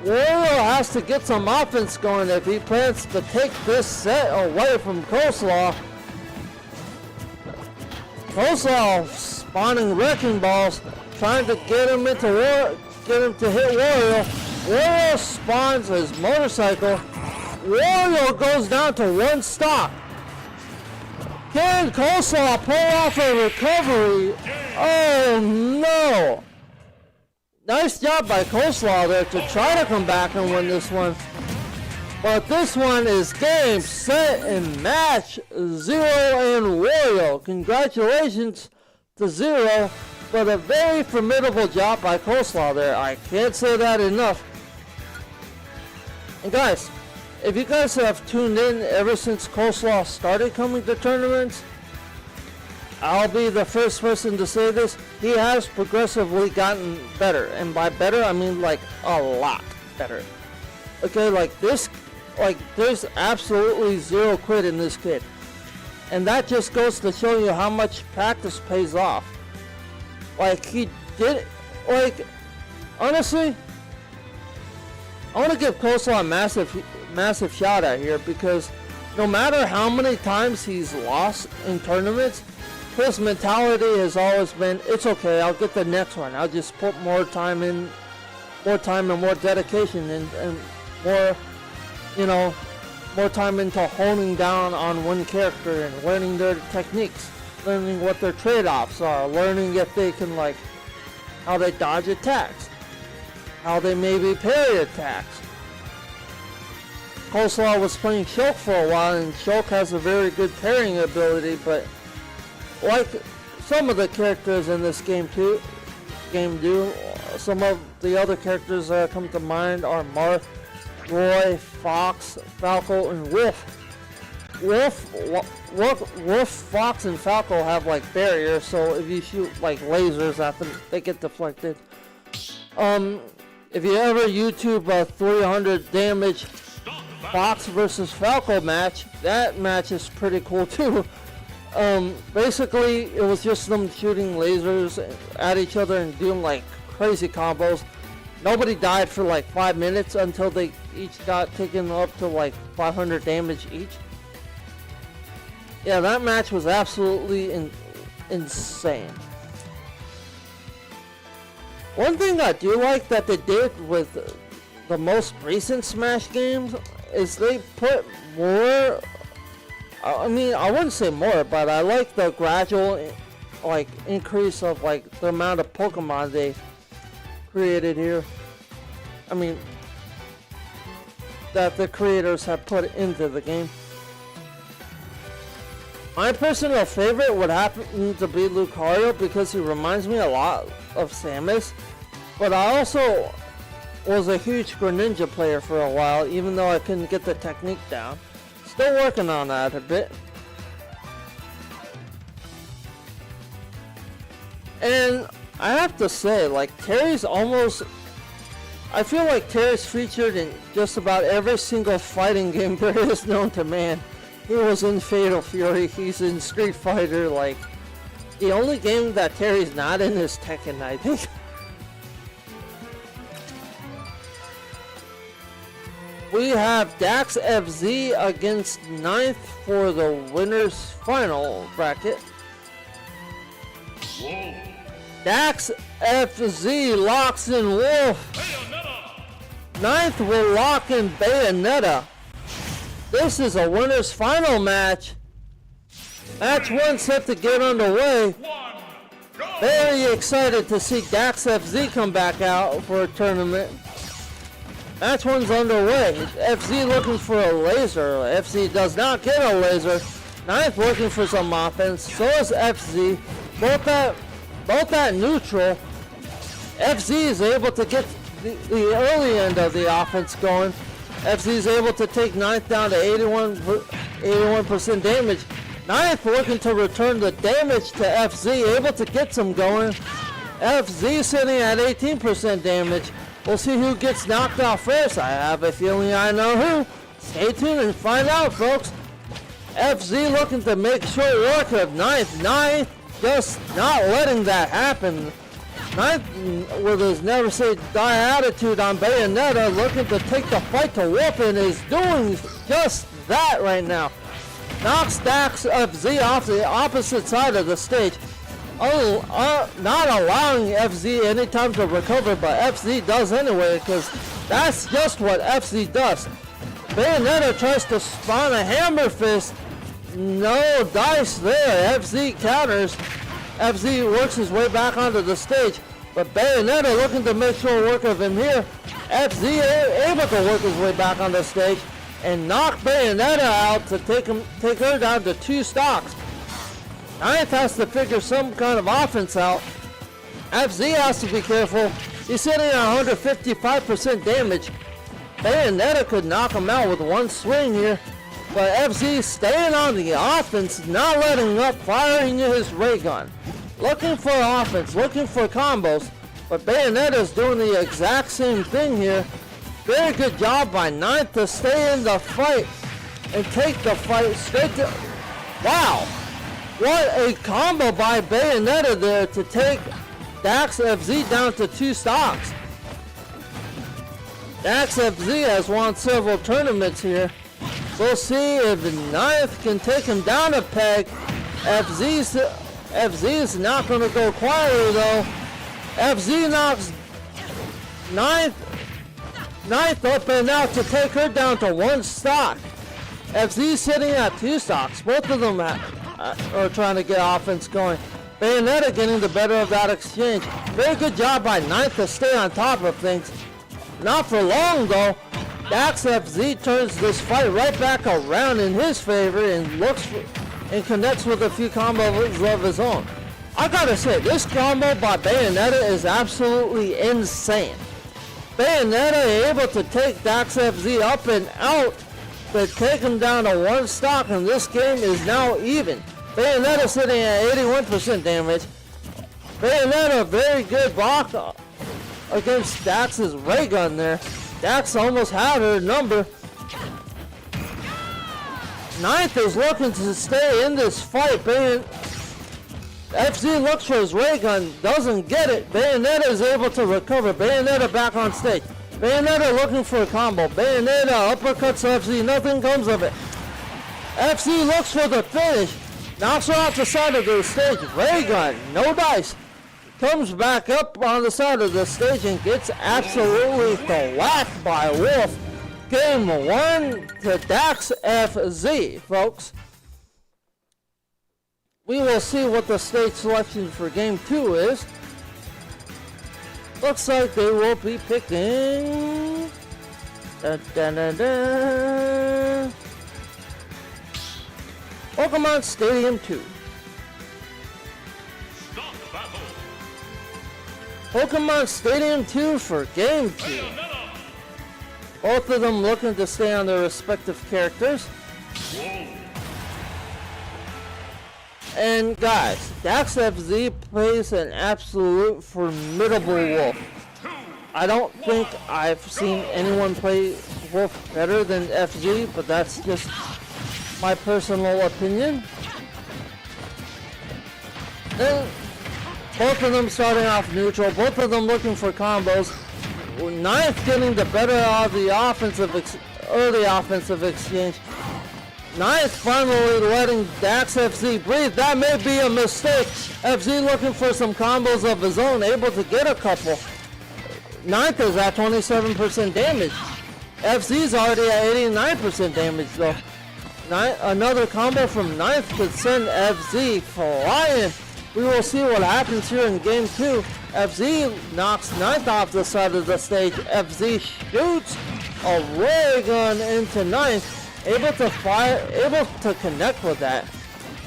Wario has to get some offense going if he plans to take this set away from Coleslaw. Coleslaw spawning wrecking balls, trying to get him to hit Wario. Wario spawns his motorcycle. Wario goes down to 1 stock. Can Coleslaw pull off a recovery? Oh no! Nice job by Coleslaw there to try to come back and win this one. But this one is game, set, and match. Zero and Wario. Congratulations to Zero, but a very formidable job by Coleslaw there. I can't say that enough. And guys, if you guys have tuned in ever since Coleslaw started coming to tournaments, I'll be the first person to say this. He has progressively gotten better. And by better, I mean like a lot better. Okay, like this, like there's absolutely zero quit in this kid. And that just goes to show you how much practice pays off. Like he did, like honestly, I want to give Coleslaw a massive shout out here, because no matter how many times he's lost in tournaments, his mentality has always been, it's okay, I'll get the next one. I'll just put more time and more dedication and more, more time into honing down on one character and learning their techniques, learning what their trade-offs are, learning if they can, like, how they dodge attacks, how they maybe parry attacks. Coleslaw was playing Shulk for a while, and Shulk has a very good parrying ability, but like some of the characters in this game do, some of the other characters that come to mind are Marth, Roy, Fox, Falco, and Wolf. Wolf, Fox, and Falco have like barriers, so if you shoot like lasers at them, they get deflected. If you ever YouTube a 300 damage Fox versus Falco match, that match is pretty cool too. Basically, it was just them shooting lasers at each other and doing like crazy combos. Nobody died for like 5 minutes until they each got taken up to like 500 damage each. Yeah, that match was absolutely insane. One thing I do like that they did with the most recent Smash games is they put more, I mean, I wouldn't say more, but I like the gradual like increase of like the amount of Pokemon they created here. I mean, that the creators have put into the game. My personal favorite would happen to be Lucario because he reminds me a lot of Samus, but I also was a huge Greninja player for a while, even though I couldn't get the technique down. Still working on that a bit. And I have to say, like, Terry's almost... I feel like Terry's featured in just about every single fighting game there is known to man. He was in Fatal Fury, he's in Street Fighter, like... The only game that Terry's not in is Tekken, I think. We have Dax FZ against 9th for the winner's final bracket. Whoa. Dax FZ locks in Wolf. 9th will lock in Bayonetta. This is a winner's final match. Match 1 set to get underway. Very excited to see Dax FZ come back out for a tournament. Match 1's underway. FZ looking for a laser. FZ does not get a laser. 9th looking for some offense. So is FZ. Both at neutral. FZ is able to get the early end of the offense going. FZ is able to take 9th down to 81% damage. 9th looking to return the damage to FZ, able to get some going. FZ sitting at 18% damage. We'll see who gets knocked out first. I have a feeling I know who. Stay tuned and find out, folks. FZ looking to make short work of 9th. 9th just not letting that happen. 9th with his never say die attitude on Bayonetta, looking to take the fight to Wolf, and is doing just that right now. Knocks Dax FZ off the opposite side of the stage. Not allowing FZ any time to recover, but FZ does anyway, because that's just what FZ does. Bayonetta tries to spawn a hammer fist. No dice there. FZ counters. FZ works his way back onto the stage, but Bayonetta looking to make short work of him here. FZ able to work his way back on the stage and knock Bayonetta out to take her down to 2 stocks. 9th has to figure some kind of offense out. FZ has to be careful. He's sitting at 155% damage. Bayonetta could knock him out with one swing here, but FZ staying on the offense, not letting up, firing his ray gun. Looking for offense, looking for combos, but Bayonetta's doing the exact same thing here. Very good job by 9th to stay in the fight and take the fight straight to... Wow! What a combo by Bayonetta there to take Dax FZ down to 2 stocks. Dax FZ has won several tournaments here. We'll see if 9th can take him down a peg. FZ is not going to go quietly though. FZ knocks 9th up and out to take her down to 1 stock. FZ sitting at 2 stocks. Both of them are trying to get offense going. Bayonetta getting the better of that exchange. Very good job by 9th to stay on top of things. Not for long though. Dax FZ turns this fight right back around in his favor and connects with a few combos of his own. I gotta say, this combo by Bayonetta is absolutely insane. Bayonetta able to take Dax FZ up and out, but take him down to one stock, and this game is now even. Bayonetta sitting at 81% damage. Bayonetta, very good block against Dax's ray gun there. Dax almost had her number. Ninth is looking to stay in this fight. FZ looks for his ray gun, doesn't get it. Bayonetta is able to recover. Bayonetta back on stage. Bayonetta looking for a combo. Bayonetta uppercuts FZ, nothing comes of it. FZ looks for the finish. Knocks her off the side of the stage. Ray gun, no dice. Comes back up on the side of the stage and gets absolutely whacked by Wolf. Game 1 to Dax FZ, folks. We will see what the stage selection for game 2 is. Looks like they will be picking... Pokemon Stadium 2. Stop battle. Pokemon Stadium 2 for game 2. Bayonetta. Both of them looking to stay on their respective characters. Whoa. And guys, Dax FZ plays an absolute formidable Wolf. I don't think I've seen anyone play Wolf better than FZ, but that's just my personal opinion. And both of them starting off neutral, both of them looking for combos. Ninth getting the better of the early offensive exchange. Ninth finally letting Dax FZ breathe. That may be a mistake. FZ looking for some combos of his own, able to get a couple. Ninth is at 27% damage. FZ's already at 89% damage though. Another combo from Ninth could send FZ flying. We will see what happens here in game 2. FZ knocks Ninth off the side of the stage. FZ shoots a ray gun into Ninth. Able to fire, able to connect with that.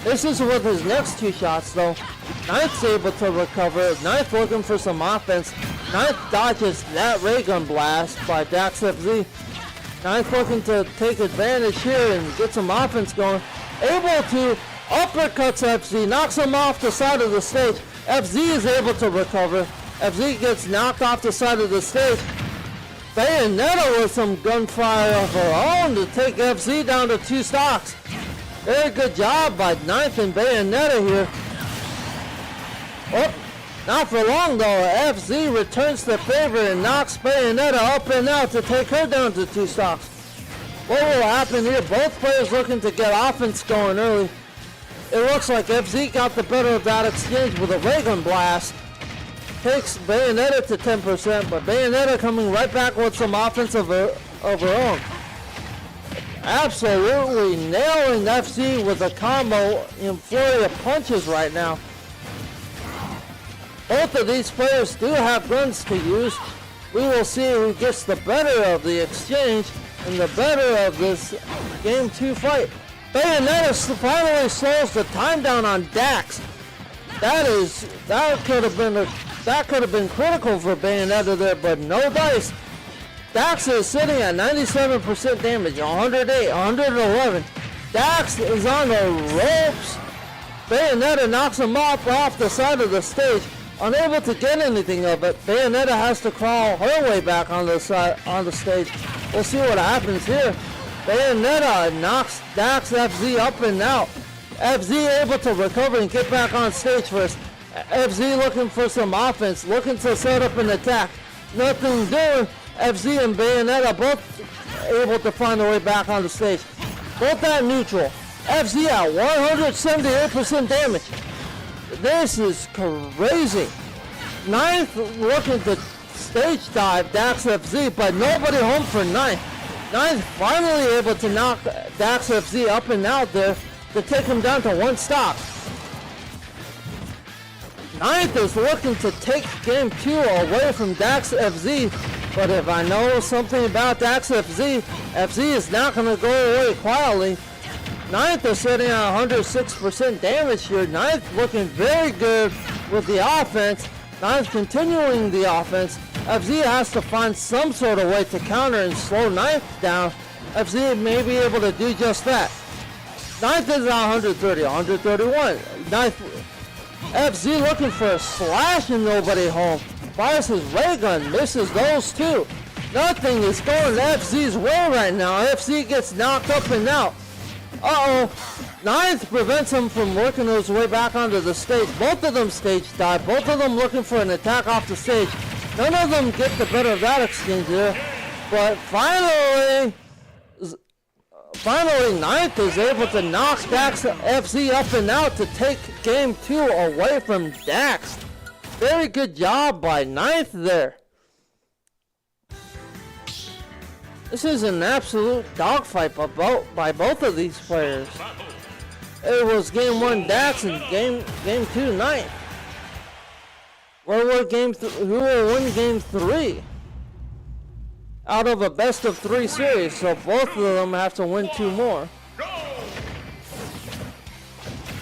This is with his next 2 shots though. Ninth's able to recover. Ninth looking for some offense. Ninth dodges that ray gun blast by Dax FZ. Ninth looking to take advantage here and get some offense going. Able to uppercuts FZ, knocks him off the side of the stage. FZ is able to recover. FZ gets knocked off the side of the stage. Bayonetta with some gunfire of her own to take FZ down to 2 stocks. Very good job by Ninth and Bayonetta here. Oh, not for long though. FZ returns the favor and knocks Bayonetta up and out to take her down to 2 stocks. What will happen here? Both players looking to get offense going early. It looks like FZ got the better of that exchange with a ray gun blast. Takes Bayonetta to 10%, but Bayonetta coming right back with some offense of her own. Absolutely nailing FZ with a combo in flurry of punches right now. Both of these players do have guns to use. We will see who gets the better of the exchange and the better of this game 2 fight. Bayonetta finally slows the time down on Dax. That could have been critical for Bayonetta there, but no dice. Dax is sitting at 97% damage, 108, 111. Dax is on the ropes. Bayonetta knocks him off the side of the stage, unable to get anything of it. Bayonetta has to crawl her way back on the stage. We'll see what happens here. Bayonetta knocks Dax FZ up and out. FZ able to recover and get back on stage first. FZ looking for some offense, looking to set up an attack. Nothing doing. FZ and Bayonetta both able to find their way back on the stage. Both at neutral. FZ at 178% damage. This is crazy. Ninth looking to stage dive Dax FZ, but nobody home for Ninth. Ninth finally able to knock Dax FZ up and out there to take him down to 1 stop. Ninth is looking to take game 2 away from Dax FZ, but if I know something about Dax FZ, FZ is not going to go away quietly. Ninth is sitting at 106% damage here. Ninth looking very good with the offense. Ninth continuing the offense. FZ has to find some sort of way to counter and slow Ninth down. FZ may be able to do just that. Ninth is at 130, 131. Ninth, FZ looking for a slash and nobody home. Fires his ray gun, misses those too. Nothing is going FZ's way right now. FZ gets knocked up and out. Uh-oh. Ninth prevents him from working his way back onto the stage. Both of them stage dive. Both of them looking for an attack off the stage. None of them get the better of that exchange here. But finally, Ninth is able to knock Dax FZ up and out to take game 2 away from Dax. Very good job by Ninth there. This is an absolute dogfight by both of these players. It was game 1 Dax and game 2 Ninth. Who will win game 3? Out of a best of 3 series, so both of them have to win 2 more.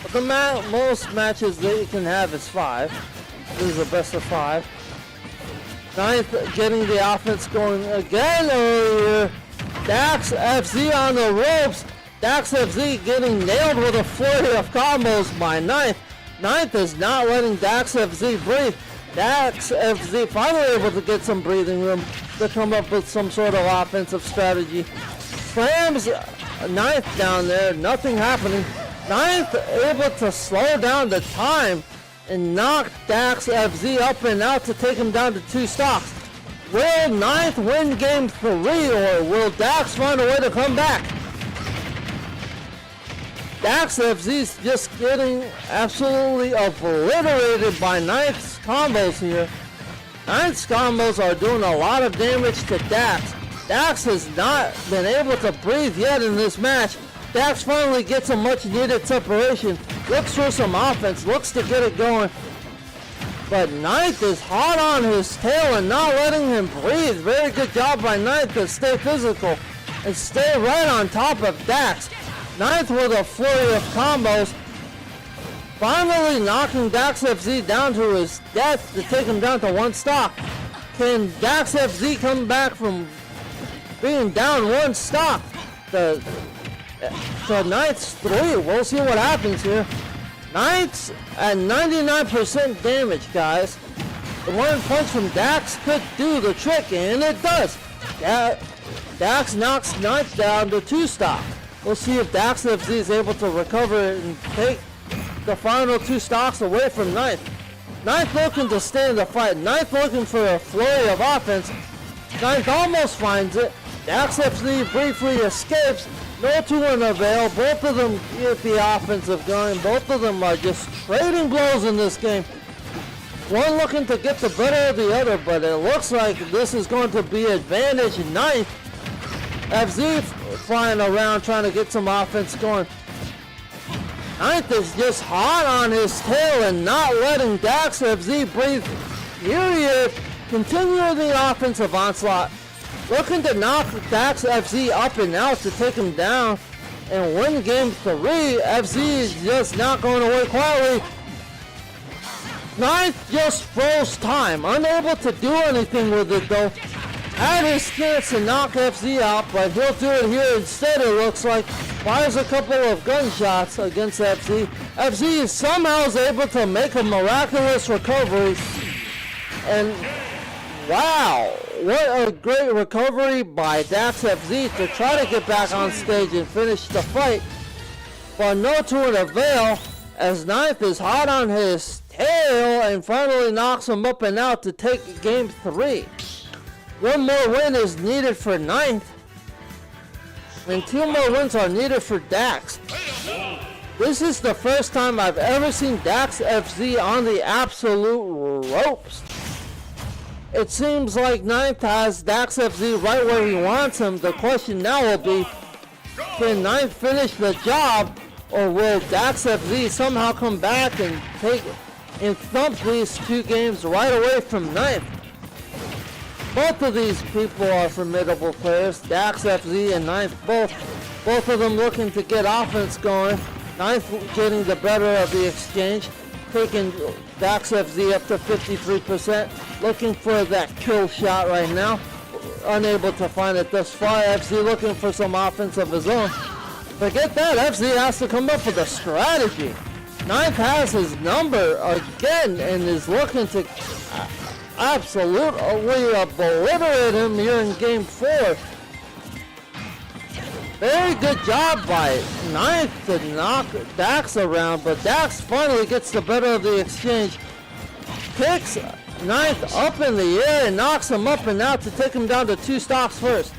But the most matches they can have is 5. This is a best of 5. Ninth getting the offense going again earlier. Dax FZ on the ropes. Dax FZ getting nailed with a flurry of combos by Ninth. Ninth is not letting Dax FZ breathe. Dax FZ finally able to get some breathing room to come up with some sort of offensive strategy. Slams Ninth down there, nothing happening. Ninth able to slow down the time and knock Dax FZ up and out to take him down to 2 stocks. Will Ninth win game 3 or will Dax find a way to come back? Dax FZ's just getting absolutely obliterated by Ninth's combos here. Ninth's combos are doing a lot of damage to Dax. Dax has not been able to breathe yet in this match. Dax finally gets a much needed separation. Looks for some offense, looks to get it going. But Ninth is hot on his tail and not letting him breathe. Very good job by Ninth to stay physical and stay right on top of Dax. Ninth with a flurry of combos. Finally knocking Dax FZ down to his death to take him down to 1 stock. Can Dax FZ come back from being down 1 stock to Ninth's 3? We'll see what happens here. Ninth's at 99% damage, guys. The 1 punch from Dax could do the trick, and it does. Dax knocks Ninth down to 2 stock. We'll see if Dax FZ is able to recover and take the final 2 stocks away from Ninth. Ninth looking to stay in the fight. Ninth looking for a flurry of offense. Ninth almost finds it. Dax FZ briefly escapes. No 2 in avail. Both of them get the offensive going. Both of them are just trading blows in this game. One looking to get the better of the other, but it looks like this is going to be advantage Ninth. FZ flying around trying to get some offense going. Ninth is just hot on his tail and not letting Dax FZ breathe. Period. Continue the offensive onslaught. Looking to knock Dax FZ up and out to take him down and win game 3. FZ is just not going away quietly. Ninth just froze time, unable to do anything with it though. Had his chance to knock FZ out, but he'll do it here instead, it looks like. Fires a couple of gunshots against FZ. FZ somehow is able to make a miraculous recovery. And wow, what a great recovery by Dax FZ to try to get back on stage and finish the fight. But no to an avail, as Ninth is hot on his tail and finally knocks him up and out to take game 3. 1 more win is needed for Ninth, and 2 more wins are needed for Dax. This is the first time I've ever seen Dax FZ on the absolute ropes. It seems like Ninth has Dax FZ right where he wants him. The question now will be, can Ninth finish the job, or will Dax FZ somehow come back and thump these 2 games right away from Ninth? Both of these people are formidable players. Dax FZ and Ninth both of them looking to get offense going. Ninth getting the better of the exchange, taking Dax FZ up to 53%, looking for that kill shot right now. Unable to find it thus far. FZ looking for some offense of his own. Forget that, FZ has to come up with a strategy. Ninth has his number again and is looking to absolutely obliterate him here in game 4. Very good job by Ninth to knock Dax around, but Dax finally gets the better of the exchange. Kicks Ninth up in the air and knocks him up and out to take him down to 2 stocks first.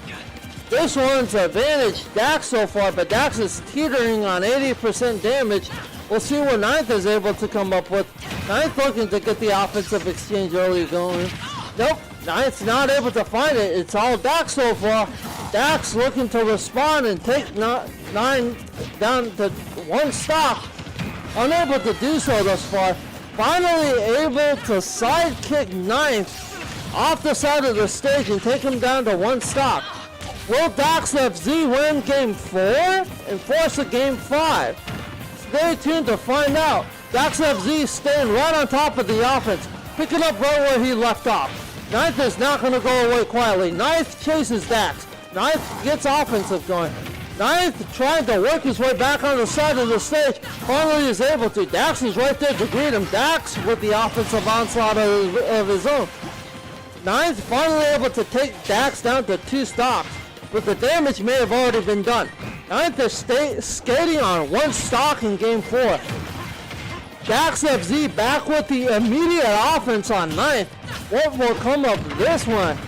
This one's advantage Dax so far, but Dax is teetering on 80% damage. We'll see what Ninth is able to come up with. Ninth looking to get the offensive exchange early going. Nope, Ninth's not able to find it. It's all Dax so far. Dax looking to respond and take 9 down to 1 stock. Unable to do so thus far. Finally able to sidekick Ninth off the side of the stage and take him down to 1 stock. Will Dax FZ win game 4 and force a game 5? Stay tuned to find out. Dax FZ staying right on top of the offense, picking up right where he left off. Ninth is not going to go away quietly. Ninth chases Dax. Ninth gets offensive going. Ninth trying to work his way back on the side of the stage. Finally is able to. Dax is right there to greet him. Dax with the offensive onslaught of his own. Ninth finally able to take Dax down to 2 stocks, but the damage may have already been done. Ninth is skating on 1 stock in game 4. Dax FZ back with the immediate offense on Ninth. What will come of this one?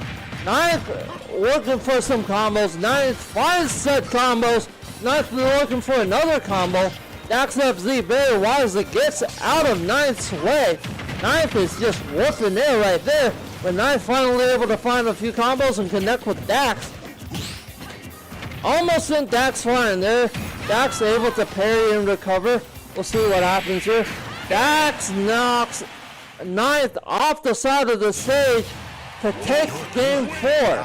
Ninth looking for some combos. Ninth finds said combos. Ninth looking for another combo. Dax FZ very wisely gets out of Ninth's way. Ninth is just whooping there right there. But Ninth finally able to find a few combos and connect with Dax. Almost sent Dax flying there. Dax able to parry and recover. We'll see what happens here. Dax knocks Ninth off the side of the stage to take game 4.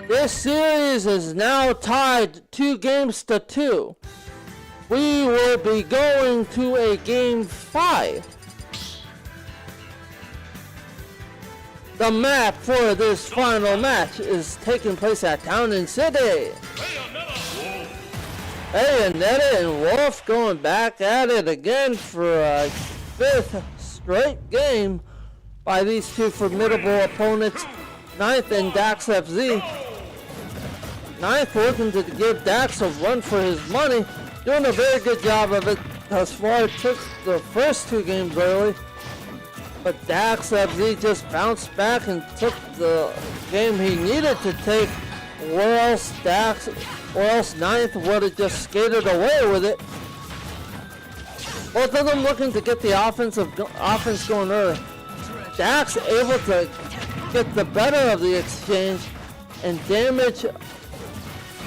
This series is now tied 2 games to 2. We will be going to a game 5. The map for this final match is taking place at Town and City. Bayonetta and Wolf going back at it again for a 5th straight game by these 2 formidable opponents, Ninth and Dax FZ. Ninth looking to give Dax a run for his money, doing a very good job of it thus far. Took the first 2 games early, but Dax FZ just bounced back and took the game he needed to take, or else Ninth would have just skated away with it. Both of them looking to get the offense going early. Dax able to get the better of the exchange and damage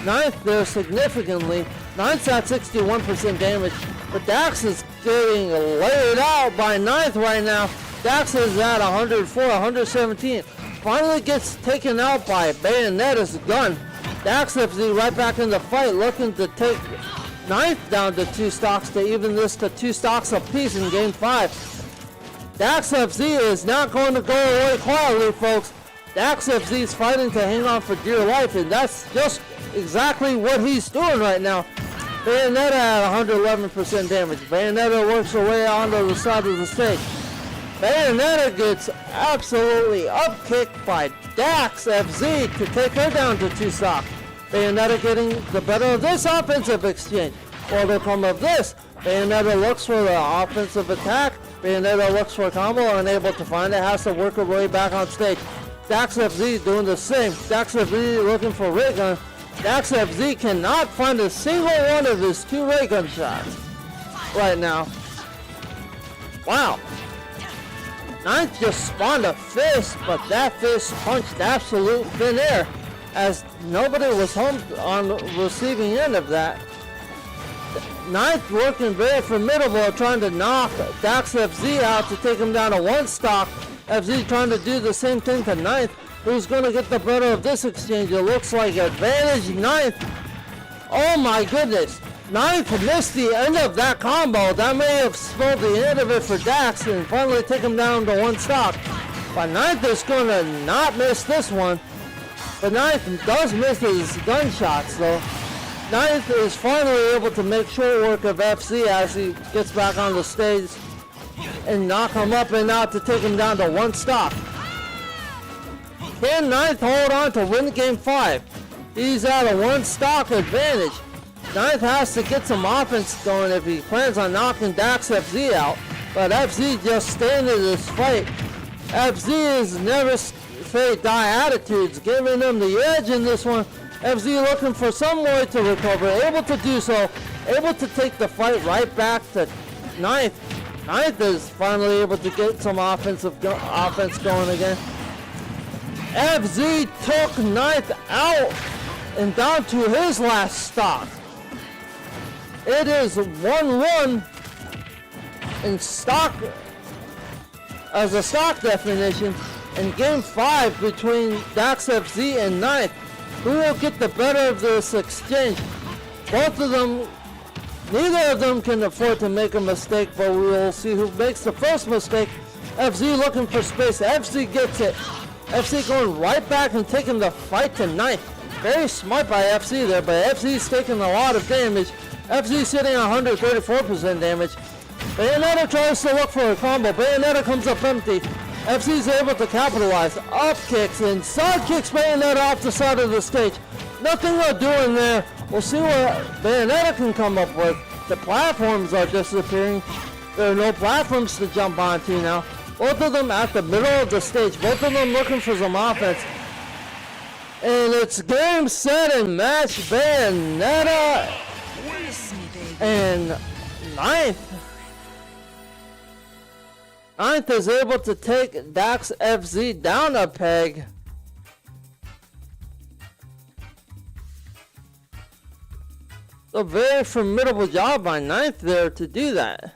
Ninth there significantly. Ninth's at 61% damage, but Dax is getting laid out by Ninth right now. Dax is at 104, 117. Finally gets taken out by Bayonetta's gun. Dax FZ right back in the fight, looking to take Ninth down to 2 stocks to even this to 2 stocks apiece in game 5. Dax FZ is not going to go away quietly, folks. Dax FZ is fighting to hang on for dear life, and that's just exactly what he's doing right now. Bayonetta at 111% damage. Bayonetta works her way onto the side of the stage. Bayonetta gets absolutely upkicked by Dax FZ to take her down to 2 stocks. Bayonetta getting the better of this offensive exchange. What will come of this? Bayonetta looks for the offensive attack. Bayonetta looks for a combo, unable to find it, has to work her way back on stage. Dax FZ doing the same. Dax FZ looking for ray gun. Dax FZ cannot find a single one of his 2 ray gun shots right now. Wow. Ninth just spawned a fist, but that fist punched absolute thin air as nobody was home on the receiving end of that. Ninth working very formidable, trying to knock Dax FZ out to take him down to 1 stock. FZ trying to do the same thing to Ninth. Who's going to get the better of this exchange? It looks like advantage Ninth. Oh my goodness. Ninth missed the end of that combo. That may have spelled the end of it for Dax and finally take him down to one stock. But Ninth is going to not miss this one. But Ninth does miss his gunshots though. Ninth is finally able to make short work of FC as he gets back on the stage and knock him up and out to take him down to one stock. Can Ninth hold on to win game 5? He's at a one stock advantage. Ninth has to get some offense going if he plans on knocking Dax FZ out. But FZ just staying in this fight. FZ is never say die attitudes, giving him the edge in this one. FZ looking for some way to recover, able to do so, able to take the fight right back to Ninth. Ninth is finally able to get some offense going again. FZ took Ninth out and down to his last stock. It is 1-1 in stock, as a stock definition, in game 5 between Dax FZ and Ninth. Who will get the better of this exchange? Both of them, neither of them can afford to make a mistake, but we will see who makes the first mistake. FZ looking for space. FC gets it. FC going right back and taking the fight to Ninth. Very smart by FC there, but FZ's taking a lot of damage. FC sitting 134% damage. Bayonetta tries to look for a combo. Bayonetta comes up empty. FC's able to capitalize. Up kicks and side kicks Bayonetta off the side of the stage. Nothing they're doing there. We'll see what Bayonetta can come up with. The platforms are disappearing. There are no platforms to jump onto now. Both of them at the middle of the stage. Both of them looking for some offense. And it's game, set, and match. Bayonetta and Ninth. Ninth is able to take Dax FZ down a peg. A very formidable job by Ninth there to do that.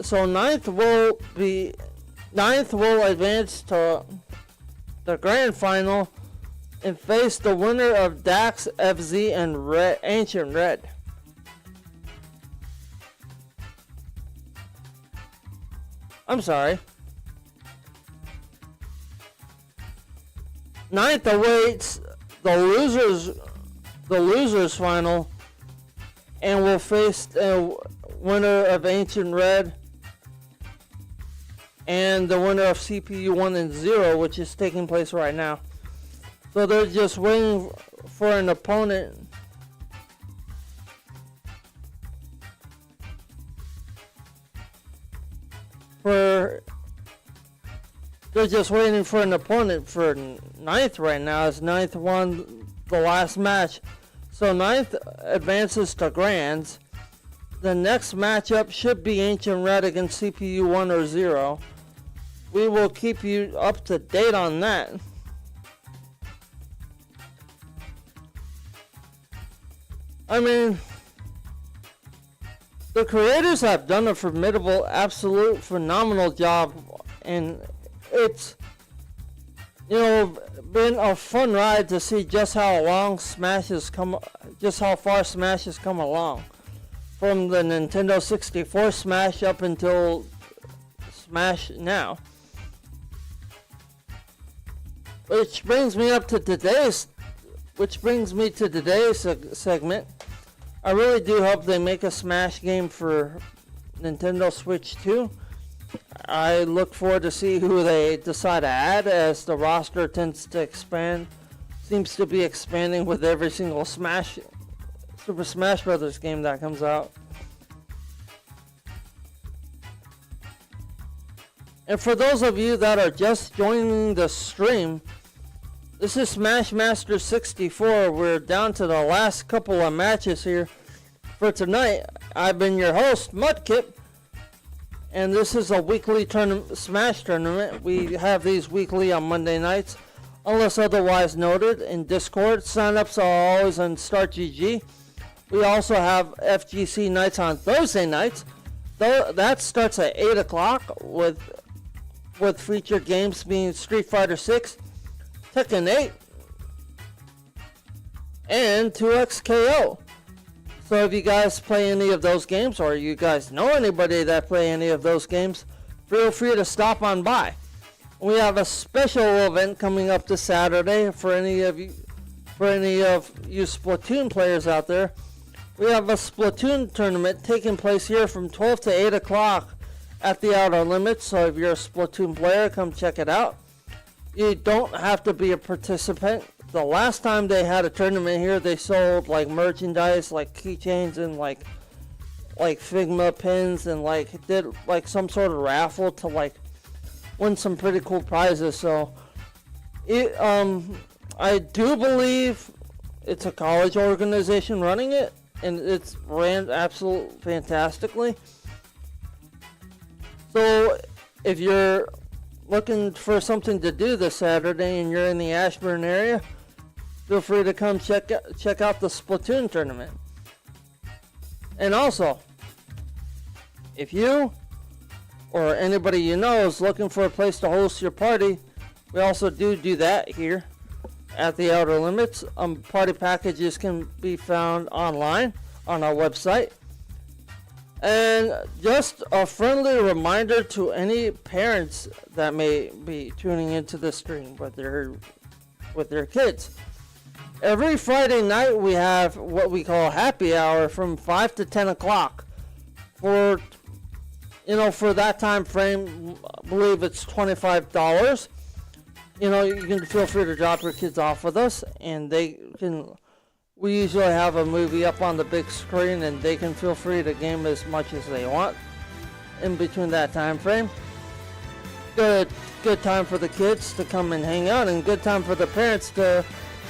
So Ninth will advance to the grand final and face the winner of Dax FZ and Ancient Red. I'm sorry. Ninth awaits the losers final and will face the winner of Ancient Red and the winner of CPU 1 and 0, which is taking place right now. So they're just waiting for an opponent. They're just waiting for an opponent for Ninth right now, as Ninth won the last match. So Ninth advances to Grands. The next matchup should be Ancient Red against CPU 1 or 0. We will keep you up to date on that. I mean, the creators have done a formidable, absolute, phenomenal job, and it's, been a fun ride to see just how far Smash has come along. From the Nintendo 64 Smash up until Smash now. Which brings me to today's segment. I really do hope they make a Smash game for Nintendo Switch 2. I look forward to see who they decide to add, as the roster tends to expand. Seems to be expanding with every single Super Smash Brothers game that comes out. And for those of you that are just joining the stream, this is Smash Master 64. We're down to the last couple of matches here for tonight. I've been your host, Mudkip, and this is a weekly Smash tournament. We have these weekly on Monday nights. unless otherwise noted in Discord. Signups are always on StartGG. We also have FGC nights on Thursday nights. That starts at 8 o'clock with featured games being Street Fighter 6, Tekken 8, and 2XKO. So if you guys play any of those games, or you guys know anybody that play any of those games, feel free to stop on by. We have a special event coming up this Saturday for any of you Splatoon players out there. We have a Splatoon tournament taking place here from 12 to 8 o'clock at the Outer Limits. So if you're a Splatoon player, come check it out. You don't have to be a participant. The last time they had a tournament here, they sold like merchandise, like keychains and like Figma pins, and like did like some sort of raffle to like win some pretty cool prizes. So I do believe it's a college organization running it, and it's ran absolutely fantastically. So if you're looking for something to do this Saturday and you're in the Ashburn area, feel free to come check out the Splatoon tournament. And also, if you or anybody you know is looking for a place to host your party, we also do that here at the Outer Limits. Party packages can be found online on our website. And just a friendly reminder to any parents that may be tuning into the stream with their kids. Every Friday night we have what we call happy hour from 5 to 10 o'clock. For that time frame, I believe it's $25. You can feel free to drop your kids off with us, and we usually have a movie up on the big screen, and they can feel free to game as much as they want in between that time frame. Good time for the kids to come and hang out, and good time for the parents to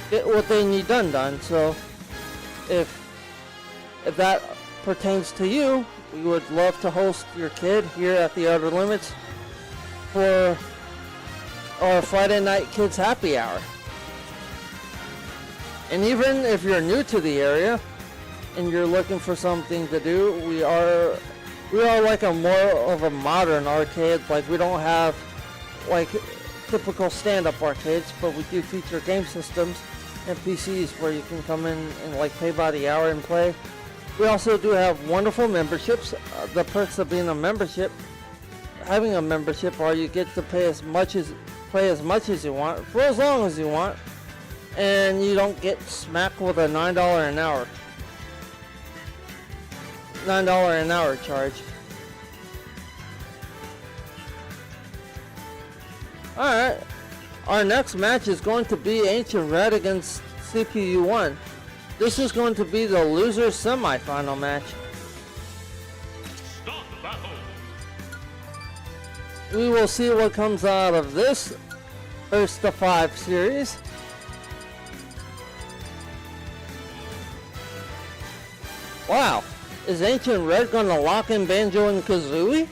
get what they need done. So if that pertains to you, we would love to host your kid here at the Outer Limits for our Friday night kids happy hour. And even if you're new to the area and you're looking for something to do, we are like a more of a modern arcade. Like, we don't have like typical stand-up arcades, but we do feature game systems and PCs where you can come in and like pay by the hour and play. We also do have wonderful memberships. The perks of having a membership are you get to play as much as you want for as long as you want, and you don't get smacked with a $9 an hour charge. Alright, our next match is going to be Ancient Red against CPU1. This is going to be the loser semi-final match. Start battle. We will see what comes out of this first to 5 series. Wow, is Ancient Red going to lock in Banjo and Kazooie?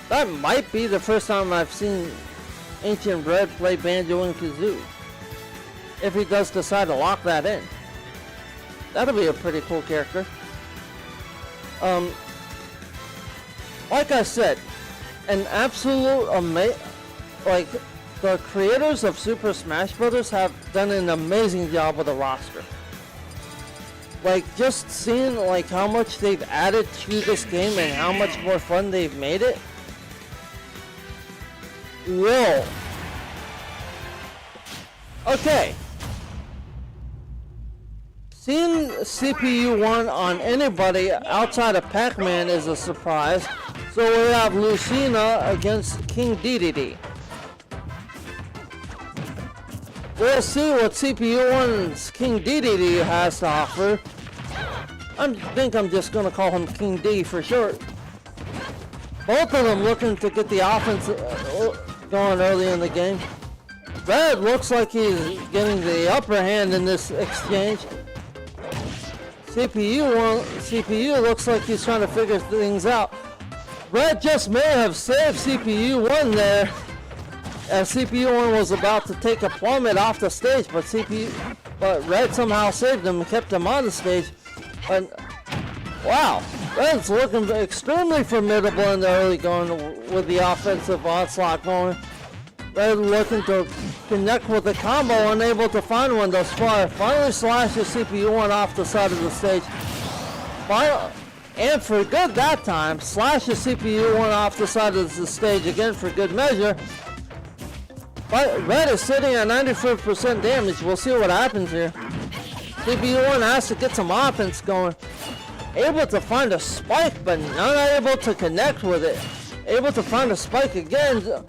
That might be the first time I've seen Ancient Red play Banjo and Kazooie. If he does decide to lock that in, that'll be a pretty cool character. Like I said, an absolute the creators of Super Smash Bros. Have done an amazing job with the roster. Like, just seeing like how much they've added to this game and how much more fun they've made it. Whoa. Okay. Seeing CPU1 on anybody outside of Pac-Man is a surprise. So we have Lucina against King Dedede. We'll see what CPU1's King Dedede has to offer. I think I'm just going to call him King D for short. Both of them looking to get the offense going early in the game. Red looks like he's getting the upper hand in this exchange. CPU looks like he's trying to figure things out. Red just may have saved CPU1 there, as CPU1 was about to take a plummet off the stage, but Red somehow saved him and kept him on the stage. And wow, Red's looking extremely formidable in the early going with the offensive onslaught going. Red looking to connect with the combo, unable to find one thus far. Finally slashes CPU1 off the side of the stage. And for good that time, slashes CPU1 off the side of the stage again for good measure. But Red is sitting at 94% damage. We'll see what happens here. CPU1 has to get some offense going. Able to find a spike, but not able to connect with it. Able to find a spike again.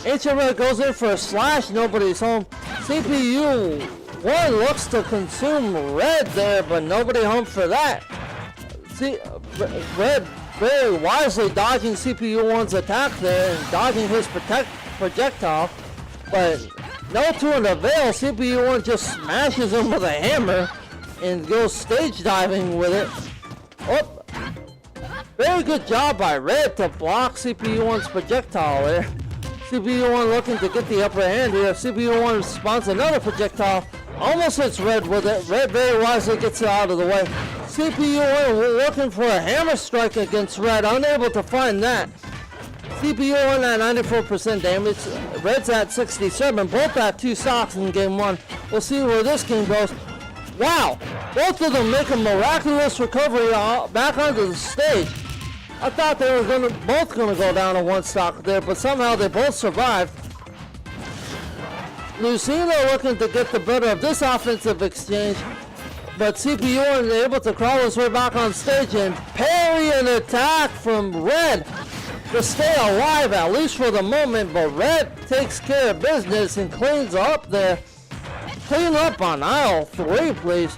Ancient Red goes in for a slash, nobody's home. CPU1 looks to consume Red there, but nobody home for that. See, Red very wisely dodging CPU1's attack there and dodging his projectile, but no to an avail. CPU1 just smashes him with a hammer and goes stage diving with it. Oh, very good job by Red to block CPU1's projectile there. CPU1 looking to get the upper hand here. CPU1 spawns another projectile. Almost hits Red with it. Red very wisely gets it out of the way. CPU1 looking for a hammer strike against Red. Unable to find that. CPU1 at 94% damage. Red's at 67. Both at 2 stocks in game 1. We'll see where this game goes. Wow. Both of them make a miraculous recovery back onto the stage. I thought they were both gonna go down to 1 stock there, but somehow they both survived. Lucina looking to get the better of this offensive exchange, but CPU is able to crawl his way back on stage and parry an attack from Red to stay alive, at least for the moment, but Red takes care of business and cleans up there. Clean up on aisle 3, please.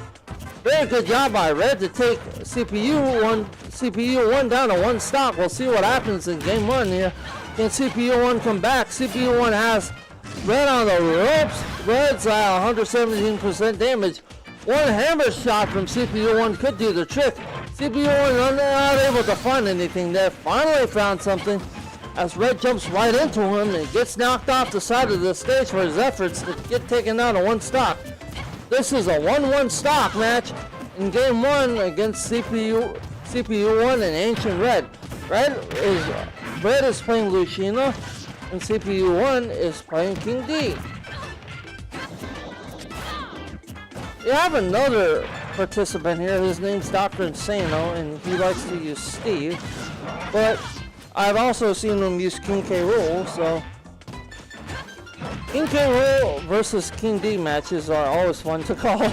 Very good job by Red to take CPU1 down to 1 stock. We'll see what happens in game 1 here. Can CPU1 come back? CPU1 has Red on the ropes. Red's at 117% damage. One hammer shot from CPU1 could do the trick. CPU1 not able to find anything there. Finally found something as Red jumps right into him and gets knocked off the side of the stage for his efforts to get taken down to 1 stock. This is a 1-1 stock match in game 1 against CPU1 and Ancient Red. Red is playing Lucina and CPU1 is playing King D. We have another participant here. His name's Dr. Insano and he likes to use Steve. But I've also seen him use King K. Rool, so King K. Rool versus King D matches are always fun to call.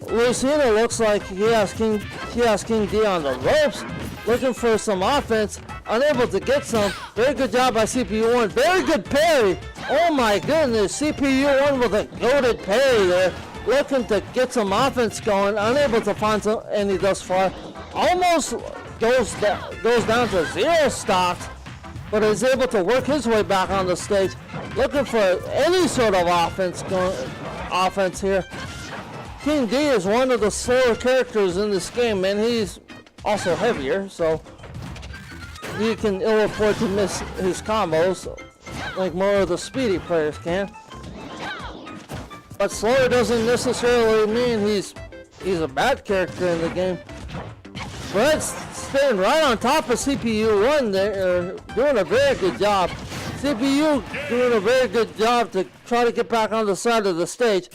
Lucina looks like he has King D on the ropes, looking for some offense, unable to get some. Very good job by CPU1. Very good parry. Oh my goodness, CPU1 with a goated parry there, looking to get some offense going, unable to find any thus far. Almost goes down to 0 stocks, but is able to work his way back on the stage, looking for any sort of offense here. King D is one of the slower characters in this game, and he's also heavier, so you can ill afford to miss his combos like more of the speedy players can. But slower doesn't necessarily mean he's a bad character in the game. Red's staying right on top of CPU1 there, doing a very good job. CPU doing a very good job to try to get back on the side of the stage,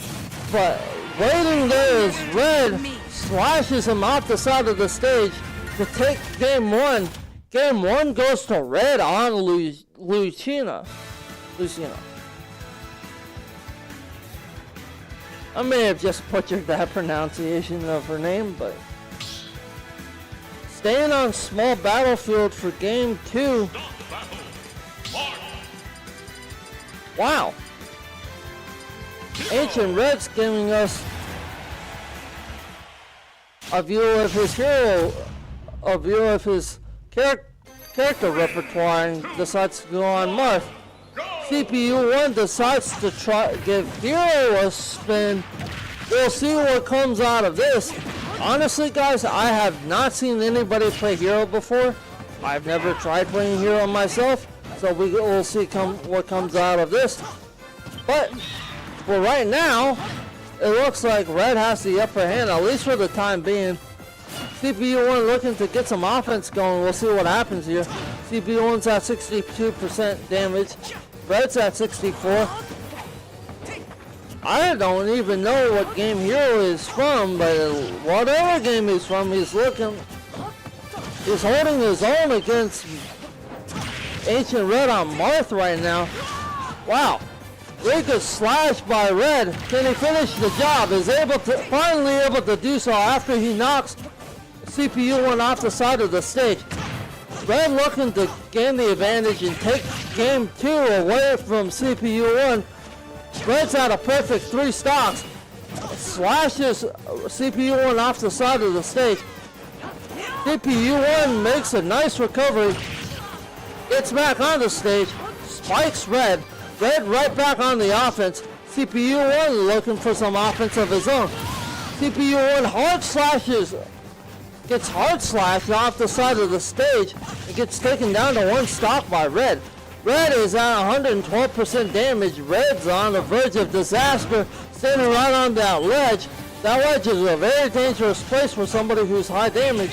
but waiting there is Red slashes him off the side of the stage to take game 1. Game 1 goes to Red on Lucina. I may have just butchered that pronunciation of her name, but staying on small battlefield for game 2. Wow. Ancient Red's giving us a view of his character repertoire, and decides to go on Marth. CPU1 decides to try give Hero a spin. We'll see what comes out of this. Honestly, guys, I have not seen anybody play Hero before. I've never tried playing Hero myself, so we will see what comes out of this. But for right now, it looks like Red has the upper hand, at least for the time being. CPU1 looking to get some offense going. We'll see what happens here. CPU1's at 62% damage. Red's at 64. I don't even know what game Hero is from, but whatever game he's from, he's holding his own against Ancient Red on Marth right now. Wow. Really good slash by Red. Can he finish the job? Is finally able to do so after he knocks CPU1 off the side of the stage. Red looking to gain the advantage and take game 2 away from CPU1. Red's at a perfect 3 stocks. Slashes CPU1 off the side of the stage. CPU1 makes a nice recovery. Gets back on the stage. Spikes Red. Red right back on the offense. CPU1 looking for some offense of his own. CPU1 hard slashes. Gets hard slashed off the side of the stage. It gets taken down to 1 stock by Red. Red is at 112% damage. Red's on the verge of disaster, standing right on that ledge. That ledge is a very dangerous place for somebody who's high damage.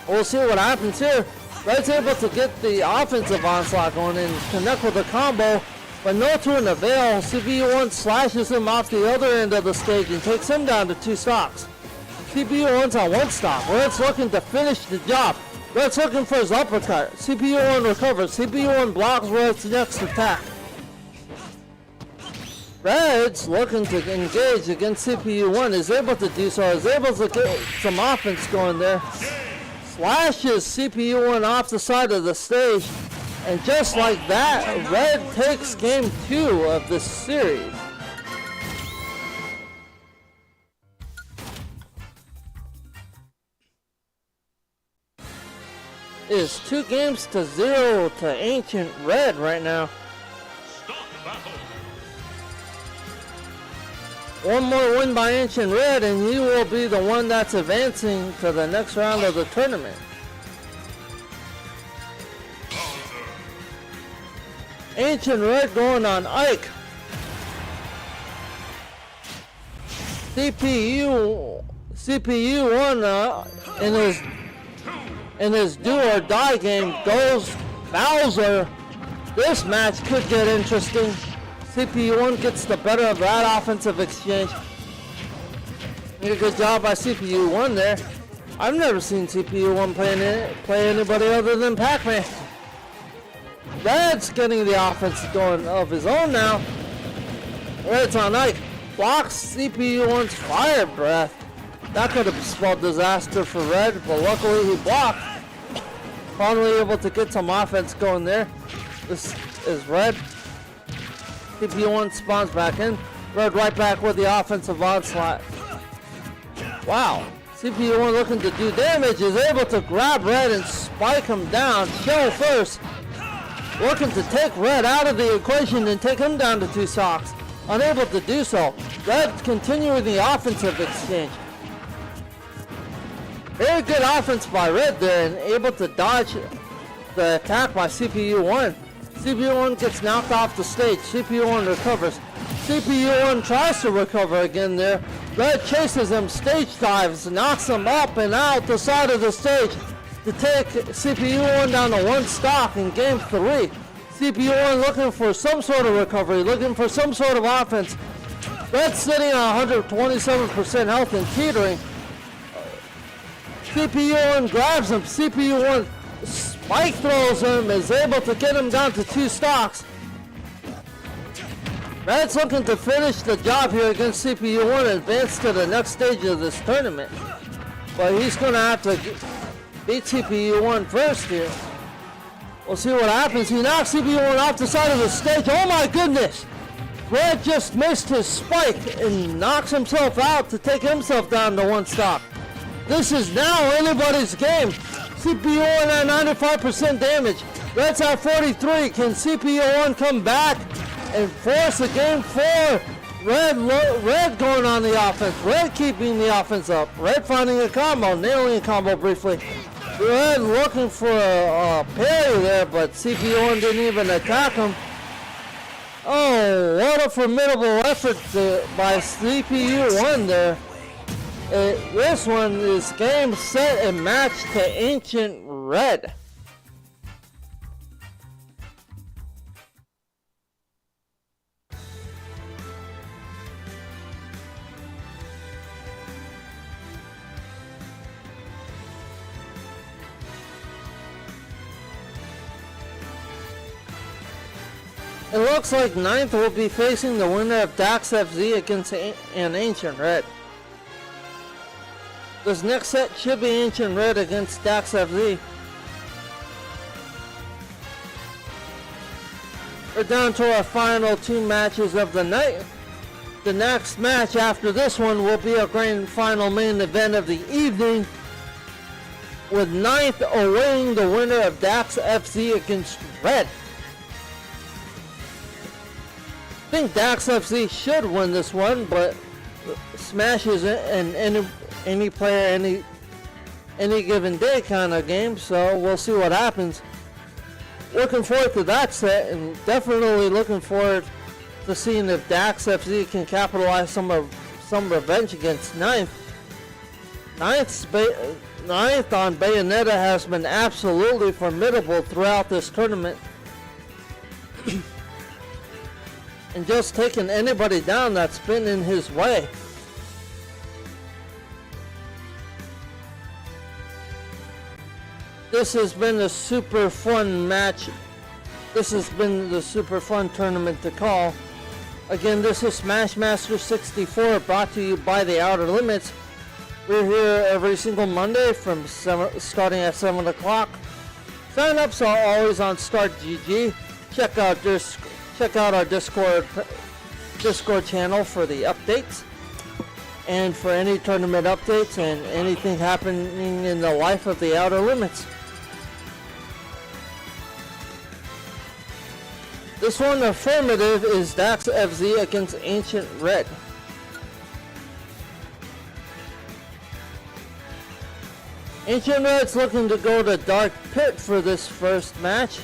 We'll see what happens here. Red's able to get the offensive onslaught going and connect with the combo, but no to an avail. CPU1 slashes him off the other end of the stage and takes him down to 2 stocks. CPU1's on 1 stock. Red's looking to finish the job. Red's looking for his uppercut. CPU1 recovers. CPU1 blocks Red's next attack. Red's looking to engage against CPU1. Is able to do so. Is able to get some offense going there. Slashes CPU1 off the side of the stage. And just like that, Red takes game 2 of this series. It is 2-0 to Ancient Red right now. Stop battle. One more win by Ancient Red and he will be the one that's advancing to the next round of the tournament. Ancient Red going on Ike. CPU won in his do or die game goes Bowser. This match could get interesting. CPU1 gets the better of that offensive exchange. Did a good job by CPU1 there. I've never seen CPU1 play anybody other than Pac-Man. Red's getting the offense going of his own now. Red's on Ike. Blocks CPU1's fire breath. That could have spelled disaster for Red, but luckily he blocked. Finally able to get some offense going there. This is Red. CPU1 spawns back in. Red right back with the offensive onslaught. Wow. CPU1 looking to do damage, is able to grab Red and spike him down. Shell first. Looking to take Red out of the equation and take him down to 2 stocks. Unable to do so. Red continuing the offensive exchange. Very good offense by Red there and able to dodge the attack by CPU1. CPU1 gets knocked off the stage. CPU1 recovers. CPU1 tries to recover again there. Red chases him, stage dives, knocks him up and out the side of the stage to take CPU1 down to 1 stock in game 3. CPU1 looking for some sort of recovery, looking for some sort of offense. Red's sitting on 127% health and teetering. CPU1 grabs him. CPU1 spike throws him, is able to get him down to 2 stocks. Red's looking to finish the job here against CPU1 and advance to the next stage of this tournament. But he's going to have to beat CPU1 first here. We'll see what happens. He knocks CPU1 off the side of the stage. Oh my goodness! Red just missed his spike and knocks himself out to take himself down to 1 stock. This is now anybody's game. CPU1 at 95% damage. Red's at 43. Can CPU1 come back and force a game 4? Red going on the offense. Red keeping the offense up. Red finding a combo, nailing a combo briefly. Red looking for a parry there, but CPU1 didn't even attack him. Oh, what a formidable effort by CPU1 there. This one is game, set, and match to Ancient Red. It looks like 9th will be facing the winner of Dax FZ against an Ancient Red. This next set should be Ancient Red against Dax FZ. We're down to our final 2 matches of the night. The next match after this one will be our grand final main event of the evening, with 9th awaiting the winner of Dax FC against Red. I think Dax FC should win this one, but Smash is an any player, any given day kind of game, so we'll see what happens. Looking forward to that set, and definitely looking forward to seeing if Dax FC can capitalize some revenge against 9th. 9th on Bayonetta has been absolutely formidable throughout this tournament. And just taking anybody down that's been in his way. This has been a super fun match. This has been the super fun tournament to call. Again, this is Smash Master 64, brought to you by the Outer Limits. We're here every single Monday from starting at 7 o'clock. Sign-ups are always on Start GG. Check out our Discord channel for the updates, and for any tournament updates and anything happening in the life of the Outer Limits. This one, affirmative, is Dax FZ against Ancient Red. Ancient Red's looking to go to Dark Pit for this first match.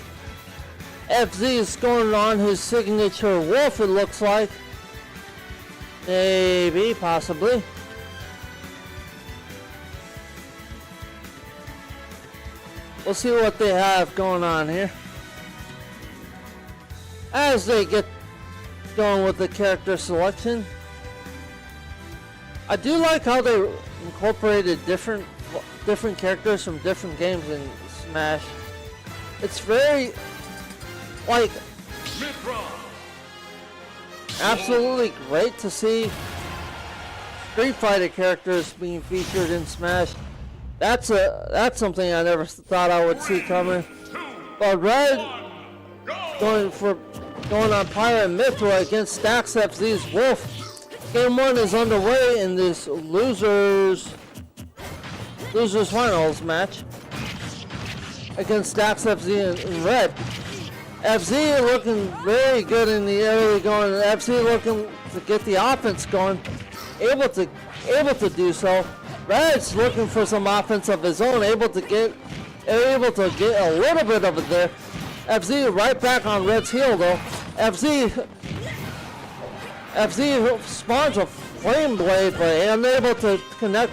FZ is going on his signature wolf, it looks like. Maybe, possibly. We'll see what they have going on here as they get going with the character selection. I do like how they incorporated different characters from different games in Smash. It's very, like, absolutely great to see Street Fighter characters being featured in Smash. That's something I never thought I would see coming. But Red going on Pyra and Mithra against Dax FZ's Wolf. Game 1 is underway in this losers finals match against Dax FZ and Red. FZ looking very good in the early going. FZ looking to get the offense going, able to do so. Red's looking for some offense of his own, able to get a little bit of it there. FZ right back on Red's heel though. FZ spawns a flame blade, but unable to connect.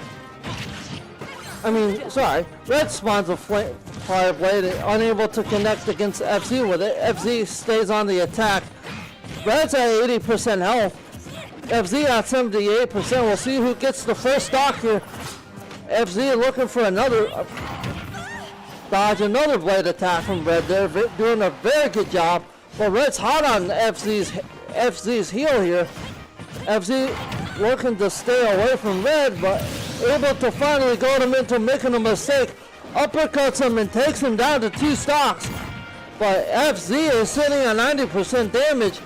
Red spawns a fire blade, unable to connect against FZ with it. FZ stays on the attack. Red's at 80% health. FZ at 78%. We'll see who gets the first stock here. FZ looking for another dodge, another blade attack from Red. They're doing a very good job. But Red's hot on FZ's heel here. FZ looking to stay away from Red, but able to finally goad him into making a mistake. Uppercuts him and takes him down to 2 stocks. But FZ is sitting at 90% damage.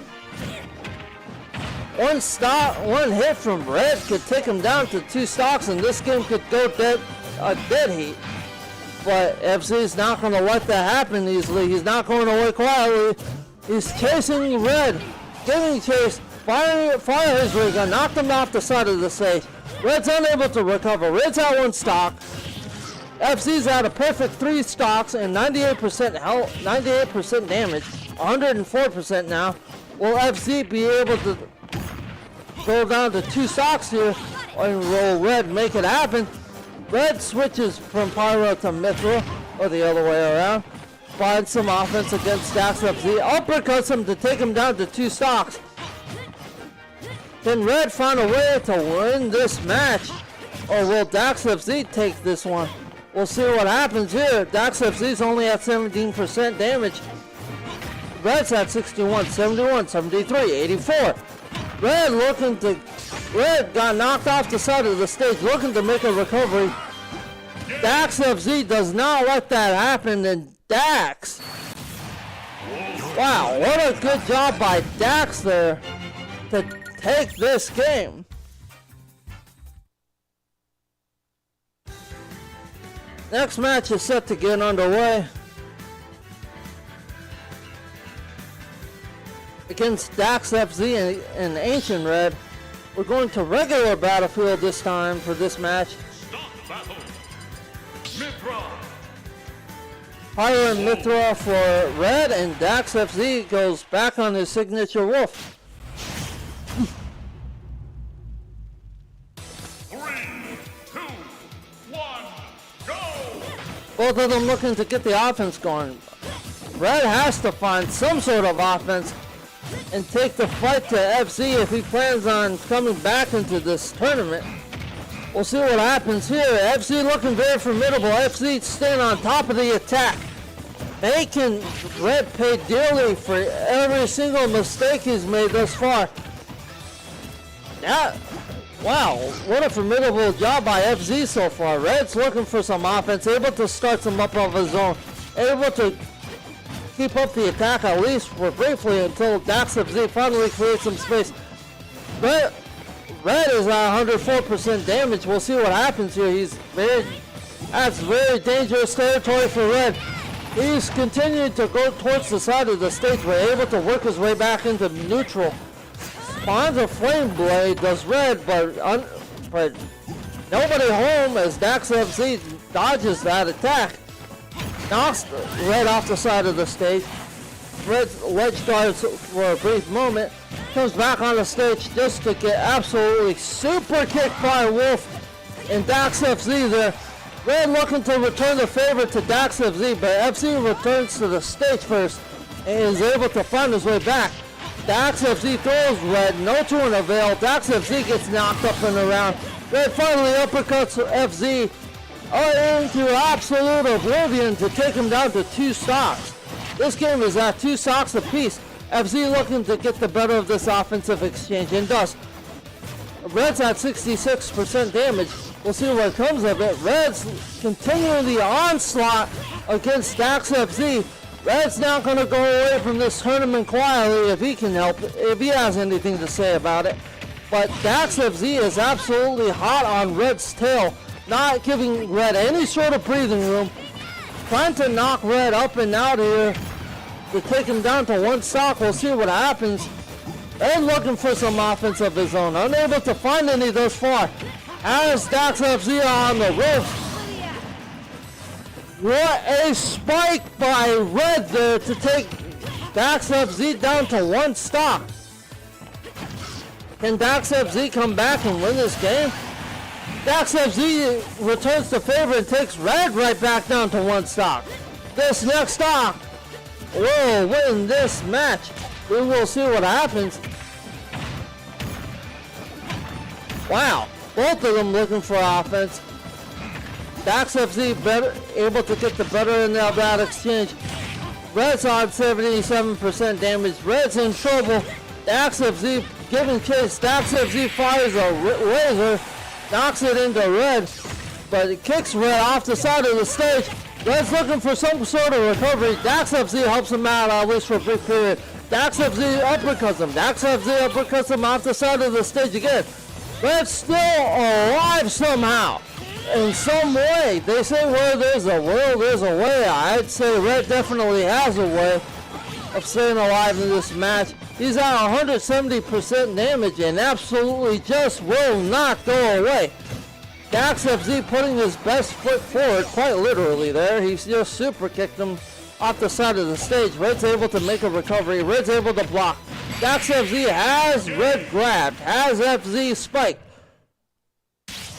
One hit from Red could take him down to 2 stocks, and this game could go dead heat. but FZ's not going to let that happen easily. He's not going away quietly. He's chasing Red, getting chased, fire his ray gun, knocked him off the side of the stage. Red's unable to recover. Red's at 1 stock. FZ's at a perfect 3 stocks and 98% health, 98% damage, 104% now. Will FZ be able to go down to 2 stocks here and roll Red, make it happen? Red switches from Pyro to Mithra, or the other way around. Finds some offense against Dax FZ. Uppercuts him to take him down to 2 stocks. Can Red find a way to win this match? Or will Dax FZ take this one? We'll see what happens here. Dax FZ's only at 17% damage. Red's at 61, 71, 73, 84. Red got knocked off the side of the stage, looking to make a recovery. Dax FZ does not let that happen, and Dax. Wow, what a good job by Dax there to take this game. Next match is set to get underway. Against Dax FZ and Ancient Red. We're going to regular Battlefield this time for this match. Stop battle. Mithra. Pyro and Mithra for Red, and Dax FZ goes back on his signature wolf. 3, 2, 1, go! Both of them looking to get the offense going. Red has to find some sort of offense and take the fight to FZ if he plans on coming back into this tournament. We'll see what happens here. FZ looking very formidable. FZ staying on top of the attack. Making Red pay dearly for every single mistake he's made thus far. Wow, what a formidable job by FZ so far. Red's looking for some offense, able to start some up of his own, able to keep up the attack at least for briefly until Dax FZ finally creates some space. Red is at 104% damage. We'll see what happens here. That's very dangerous territory for Red. He's continuing to go towards the side of the stage, but able to work his way back into neutral. Spawns a flame blade, does Red, but nobody home as Dax FZ dodges that attack. Knocks Red off the side of the stage. Red ledge guards for a brief moment. Comes back on the stage just to get absolutely super kicked by Wolf and Dax FZ there. Red looking to return the favor to Dax FZ, but FZ returns to the stage first and is able to find his way back. Dax FZ throws Red, no to an avail. Dax FZ gets knocked up and around. Red finally uppercuts FZ into absolute oblivion to take him down to 2 stocks. This game is at 2 stocks apiece. FZ looking to get the better of this offensive exchange and does. Red's at 66% damage. We'll see what comes of it. Red's continuing the onslaught against Dax FZ. Red's not going to go away from this tournament quietly if he can help, if he has anything to say about it. But Dax FZ is absolutely hot on Red's tail, not giving Red any sort of breathing room. Trying to knock Red up and out here to take him down to 1 stock. We'll see what happens. Red looking for some offense of his own. Unable to find any thus far. Has Dax FZ on the roof. What a spike by Red there to take Dax FZ down to 1 stock. Can Dax FZ come back and win this game? Dax FZ returns the favor and takes Red right back down to 1 stock. This next stock will win this match. We will see what happens. Wow, both of them looking for offense. Dax FZ able to get the better end of that exchange. Red's on 77% damage. Red's in trouble. Dax FZ giving chase. Dax FZ fires a laser, knocks it into Red, but it kicks Red off the side of the stage. Red's looking for some sort of recovery. Dax FZ helps him out at least for a brief period. Dax FZ uppercuts him. Dax FZ uppercuts him off the side of the stage again. Red's still alive somehow. in some way. They say where there's a will, there's a way. I'd say Red definitely has a way of staying alive in this match. He's at 170% damage and absolutely just will not go away. Dax FZ putting his best foot forward, quite literally there. He's just super kicked him off the side of the stage. Red's able to make a recovery. Red's able to block. Dax FZ has Red grabbed, has FZ spiked.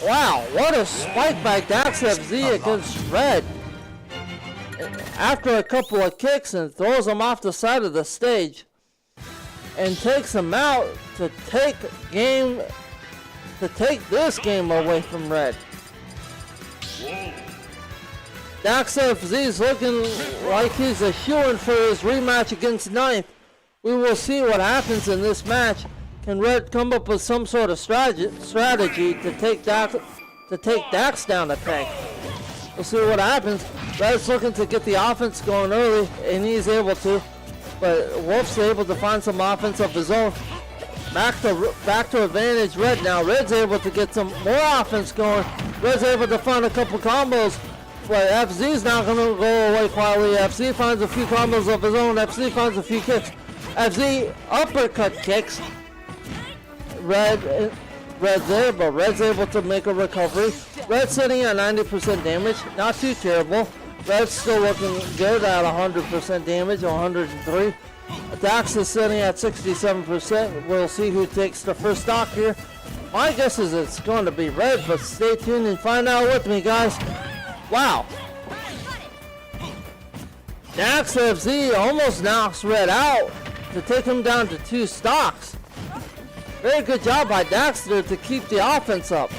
Wow, what a spike by Dax FZ against Red. After a couple of kicks and throws him off the side of the stage and takes him out to take this game away from Red. Dax FZ's looking like he's a shoo-in for his rematch against Ninth. We will see what happens in this match. Can Red come up with some sort of strategy to take Dax down a peg? We'll see what happens. Red's looking to get the offense going early, and he's able to. But Wolf's able to find some offense of his own. Back to advantage Red now. Red's able to get some more offense going. Red's able to find a couple combos. But FZ's not going to go away quietly. FZ finds a few combos of his own. FZ finds a few kicks. FZ uppercut kicks. Red there, but Red's able to make a recovery. Red's sitting at 90% damage. Not too terrible. Red's still looking good at 100% damage, 103. Dax is sitting at 67%. We'll see who takes the first stock here. My guess is it's going to be Red, but stay tuned and find out with me, guys. Wow. Dax FZ almost knocks Red out to take him down to 2 stocks. Very good job by Daxter to keep the offense up.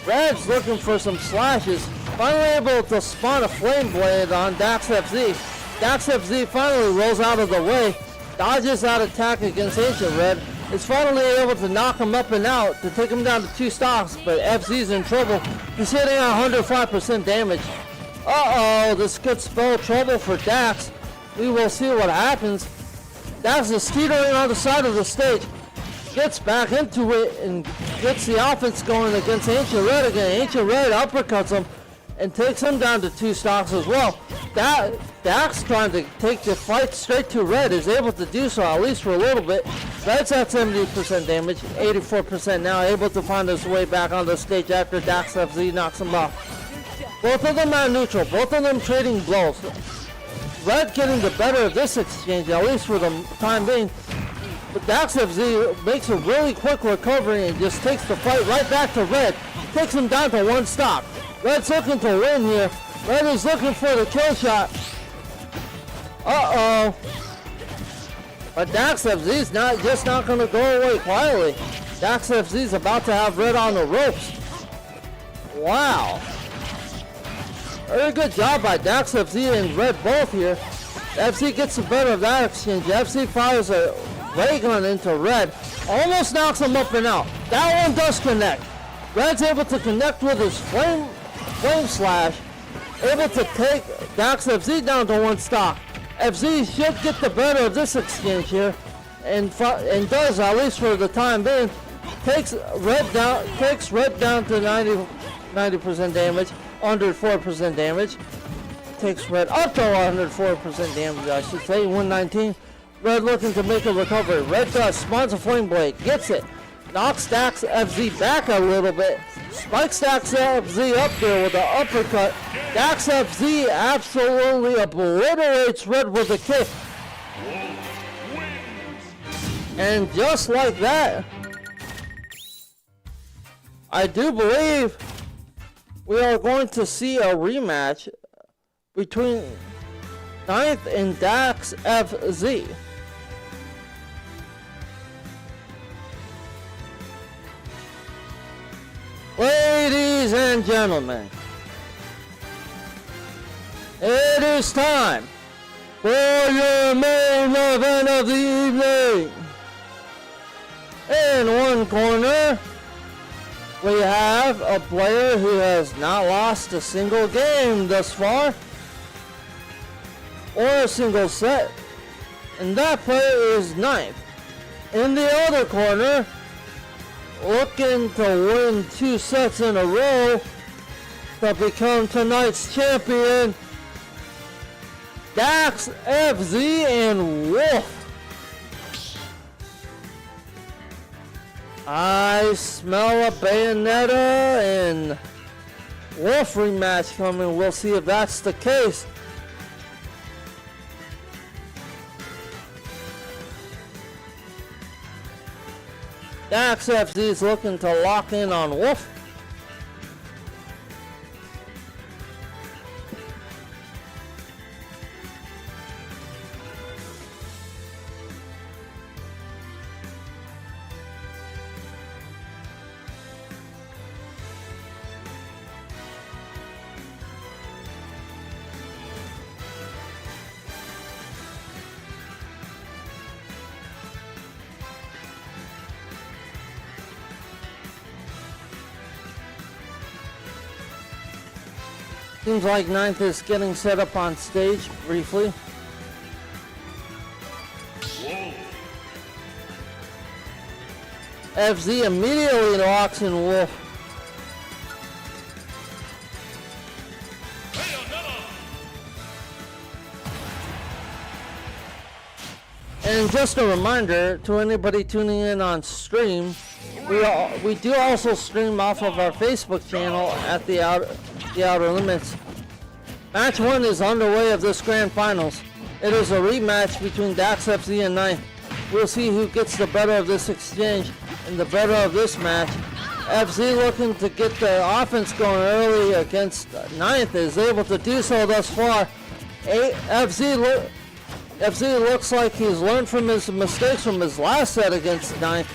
Red's looking for some slashes. Finally able to spawn a flame blade on Dax FZ. Dax FZ finally rolls out of the way. Dodges that attack against Ancient Red. Is finally able to knock him up and out to take him down to 2 stocks, but FZ's in trouble. He's hitting at 105% damage. Uh-oh, this could spell trouble for Dax. We will see what happens. Dax is teetering on the side of the stage. Gets back into it and gets the offense going against Ancient Red again. Ancient Red uppercuts him and takes him down to 2 stocks as well. Dax trying to take the fight straight to Red is able to do so, at least for a little bit. Red's at 70% damage, 84% now, able to find his way back on the stage after Dax FZ knocks him off. Both of them are neutral, both of them trading blows. Red getting the better of this exchange, at least for the time being. But Dax FZ makes a really quick recovery and just takes the fight right back to Red. Takes him down to 1 stock. Red's looking to win here. Red is looking for the kill shot. Uh-oh. But Dax FZ's not going to go away quietly. Dax FZ's about to have Red on the ropes. Wow. Very good job by Dax FZ and Red both here. FC gets the better of that exchange. FC fires a ray gun into Red. Almost knocks him up and out. That one does connect. Red's able to connect with his flame slash. Able to take Dax FZ down to 1 stock. FZ should get the better of this exchange here. And does, at least for the time being. Takes Red down to 90% damage. 104% damage. Takes Red up to 104% damage, I should say. 119. Red looking to make a recovery. Red does. Spawns a flame blade. Gets it. Knocks Dax FZ back a little bit. Spikes Dax FZ up there with an uppercut. Dax FZ absolutely obliterates Red with a kick. And just like that, I do believe we are going to see a rematch between Ninth and Dax FZ. Ladies and gentlemen, it is time for your main event of the evening. In one corner, we have a player who has not lost a single game thus far, or a single set, and that player is Ninth. In the other corner, looking to win 2 sets in a row, to become tonight's champion, Dax, FZ, and Wolf. I smell a Bayonetta and Wolf rematch coming. We'll see if that's the case. Dax FZ is looking to lock in on Wolf. Seems like Ninth is getting set up on stage briefly. Whoa. FZ immediately locks in Wolf. And just a reminder to anybody tuning in on stream, we do also stream off of our Facebook channel at the Outer Limits. Match 1 is underway of this grand finals. It is a rematch between Dax FZ and Ninth. We'll see who gets the better of this exchange and the better of this match. FZ looking to get the offense going early against Ninth, is able to do so thus far. FZ looks like he's learned from his mistakes from his last set against Ninth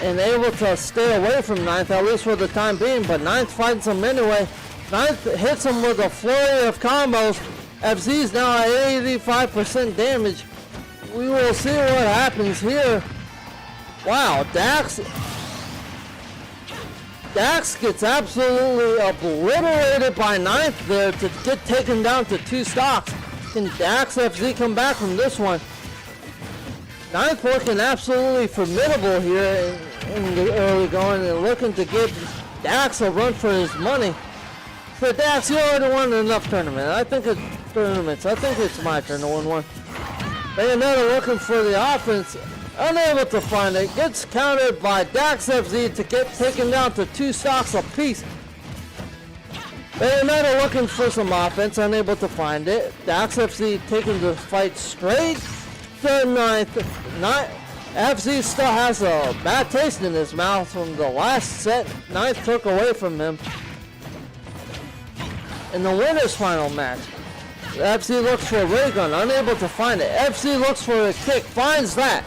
and able to stay away from Ninth, at least for the time being, but Ninth finds him anyway. Ninth hits him with a flurry of combos. FZ's now at 85% damage. We will see what happens here. Wow, Dax gets absolutely obliterated by Ninth there to get taken down to 2 stocks. Can Dax FZ come back from this one? Ninth looking absolutely formidable here in the early going and looking to give Dax a run for his money. So Dax, you already won enough tournaments. I think it's my turn to win one. Bayonetta looking for the offense, unable to find it. Gets countered by Dax FZ to get taken down to 2 stocks apiece. Bayonetta looking for some offense, unable to find it. Dax FC taking the fight straight to Ninth. FZ still has a bad taste in his mouth from the last set Ninth took away from him. In the winner's final match, FC looks for a ray gun, unable to find it. FC looks for a kick, finds that.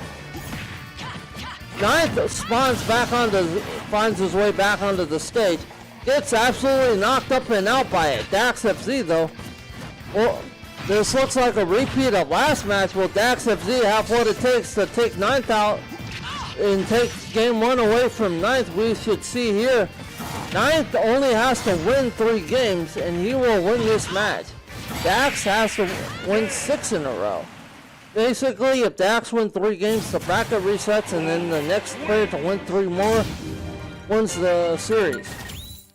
Ninth finds his way back onto the stage. Gets absolutely knocked up and out by it. Dax FZ though. Well, this looks like a repeat of last match. Will Dax FZ have what it takes to take Ninth out and take game 1 away from Ninth? We should see here. Ninth only has to win 3 games and he will win this match. Dax has to win 6 in a row. Basically, if Dax wins 3 games, the bracket resets and then the next player to win 3 more wins the series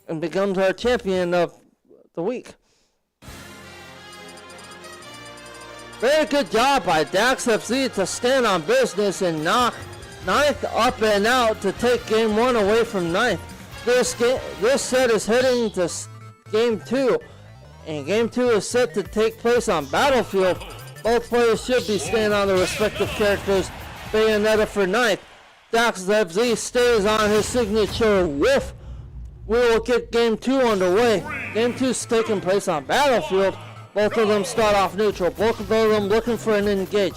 and becomes our champion of the week. Very good job by Dax FC to stand on business and knock Ninth up and out to take game 1 away from Ninth. This set is heading to game 2, and game 2 is set to take place on Battlefield. Both players should be staying on their respective characters. Bayonetta for Ninth. Dax FZ stays on his signature whiff. We will get game 2 underway. Game 2 is taking place on Battlefield. Both of them start off neutral. Both of them looking for an engage.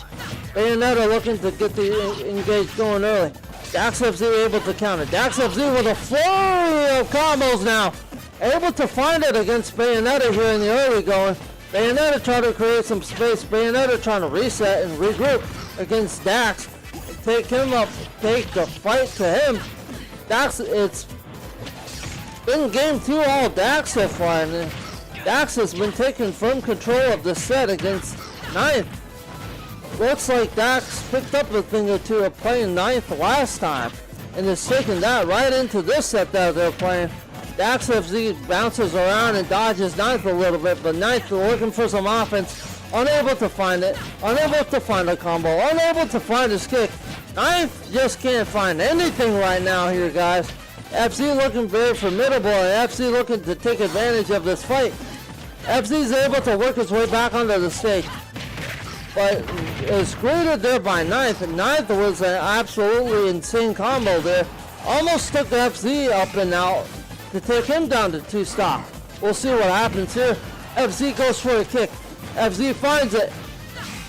Bayonetta looking to get the engage going early. Dax FZ able to counter. Dax FZ with a flurry of combos now. Able to find it against Bayonetta here in the early going. Bayonetta trying to create some space. Bayonetta trying to reset and regroup against Dax. Take him up, take the fight to him. Dax, it's been game 2 all Dax so far. And Dax has been taking firm control of the set against Ninth. Looks like Dax picked up a thing or 2 of playing Ninth last time and is taking that right into this set that they're playing. Dax FZ bounces around and dodges Ninth a little bit, but Ninth looking for some offense. Unable to find it. Unable to find a combo. Unable to find his kick. Ninth just can't find anything right now here, guys. FZ looking very formidable, and FZ looking to take advantage of this fight. FZ is able to work his way back onto the stage, but is greeted there by Ninth. And Ninth was an absolutely insane combo there. Almost took FZ up and out to take him down to 2 stock. We'll see what happens here. FZ goes for a kick. FZ finds it.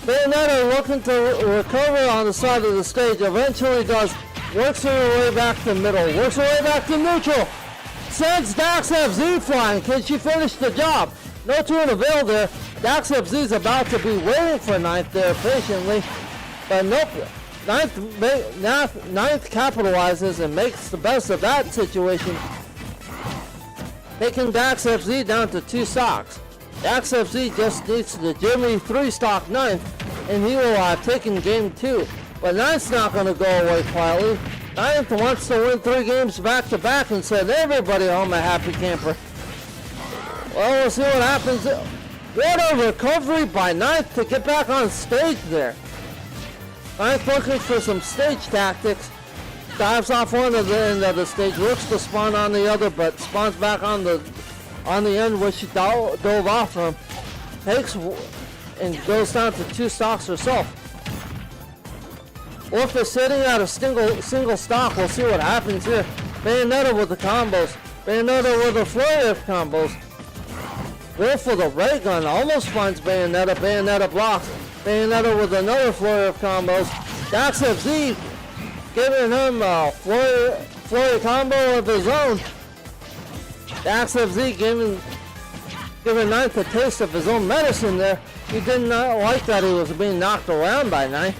Bayonetta looking to recover on the side of the stage. Eventually does. Works her way back to middle. Works her way back to neutral. Sends Dax FZ flying. Can she finish the job? No to an avail there. Dax FZ is about to be waiting for Ninth there patiently. But nope. Ninth capitalizes and makes the best of that situation. Taking Dax FZ down to 2 stocks. Dax FZ just needs to Jimmy 3 stock Ninth, and he will have taken game 2. But Ninth's not going to go away quietly. Ninth wants to win 3 games back to back and send everybody home a happy camper. Well, we'll see what happens. What a recovery by Ninth to get back on stage there. Ninth looking for some stage tactics. Dives off one of the end of the stage, looks to spawn on the other, but spawns back on the end where she dove off from. Takes and goes down to 2 stocks herself. Wolf is sitting at a single stock. We'll see what happens here. Bayonetta with the combos. Bayonetta with a flurry of combos. Wolf with a ray gun almost finds Bayonetta. Bayonetta blocks. Bayonetta with another flurry of combos. Dax FZ giving him a flurry combo of his own. Dax FZ giving Ninth a taste of his own medicine there. He did not like that he was being knocked around by Ninth.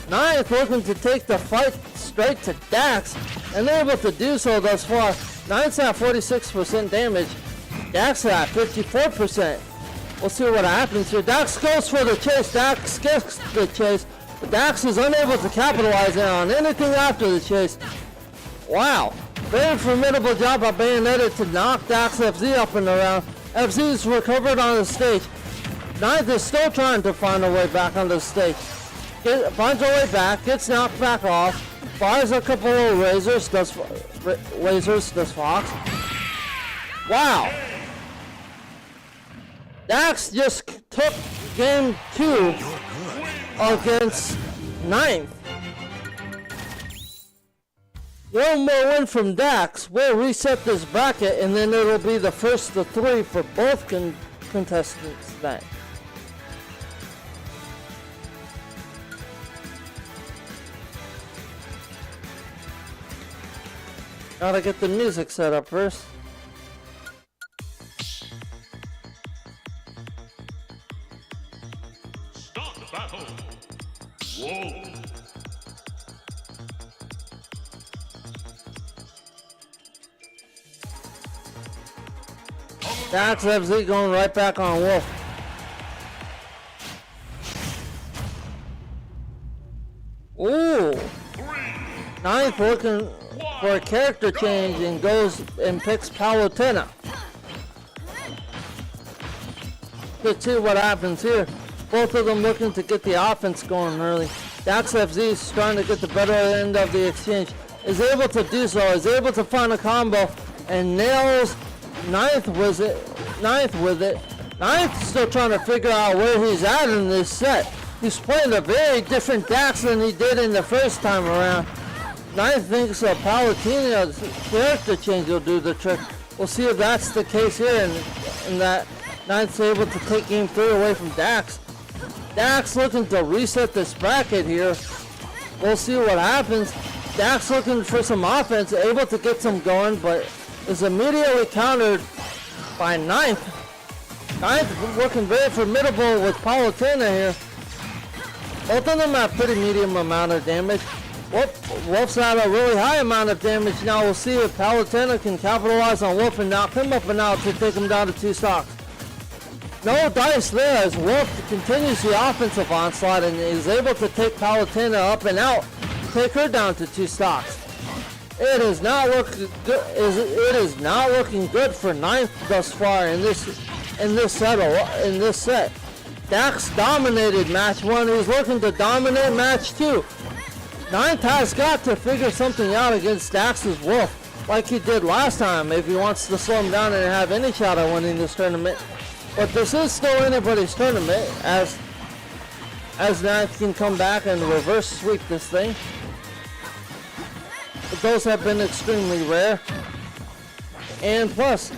Ninth looking to take the fight straight to Dax, and able to do so thus far. Ninth's at 46% damage. Dax at 54%. We'll see what happens here. Dax goes for the chase. Dax gets the chase. But Dax is unable to capitalize on anything after the chase. Wow. Very formidable job by Bayonetta to knock Dax FZ up and around. FZ's recovered on the stage. Ninth is still trying to find a way back on the stage. Finds her way back, gets knocked back off, fires a couple of lasers, does Fox. Wow. Dax just took game 2 against Ninth. One more win from Dax. We'll reset this bracket, and then it'll be the first of 3 for both contestants tonight. Gotta get the music set up first. Start the battle. Whoa. Dax FZ going right back on Wolf. Ooh. Ninth looking for a character change and goes and picks Palutena. Let's see what happens here. Both of them looking to get the offense going early. Dax FZ is trying to get the better end of the exchange. Is able to do so. Is able to find a combo and nails Ninth with it. Ninth still trying to figure out where he's at in this set. He's playing a very different Dax than he did in the first time around. Ninth thinks a Palutena's character change will do the trick. We'll see if that's the case here, and that Ninth's able to take game 3 away from Dax. Dax looking to reset this bracket here. We'll see what happens. Dax looking for some offense, able to get some going, but is immediately countered by Ninth. Ninth looking very formidable with Palutena here. Both of them have pretty medium amount of damage. Wolf's at a really high amount of damage. Now we'll see if Palutena can capitalize on Wolf and knock him up and out to take him down to 2 stocks. No dice there as Wolf continues the offensive onslaught and is able to take Palutena up and out, take her down to 2 stocks. It is not looking good. It is not looking good for Ninth thus far in this set. Dax dominated match 1. He's looking to dominate match 2. Ninth has got to figure something out against Dax's Wolf, like he did last time, if he wants to slow him down and have any shot at winning this tournament. But this is still anybody's tournament, as Ninth can come back and reverse sweep this thing. But those have been extremely rare. And plus,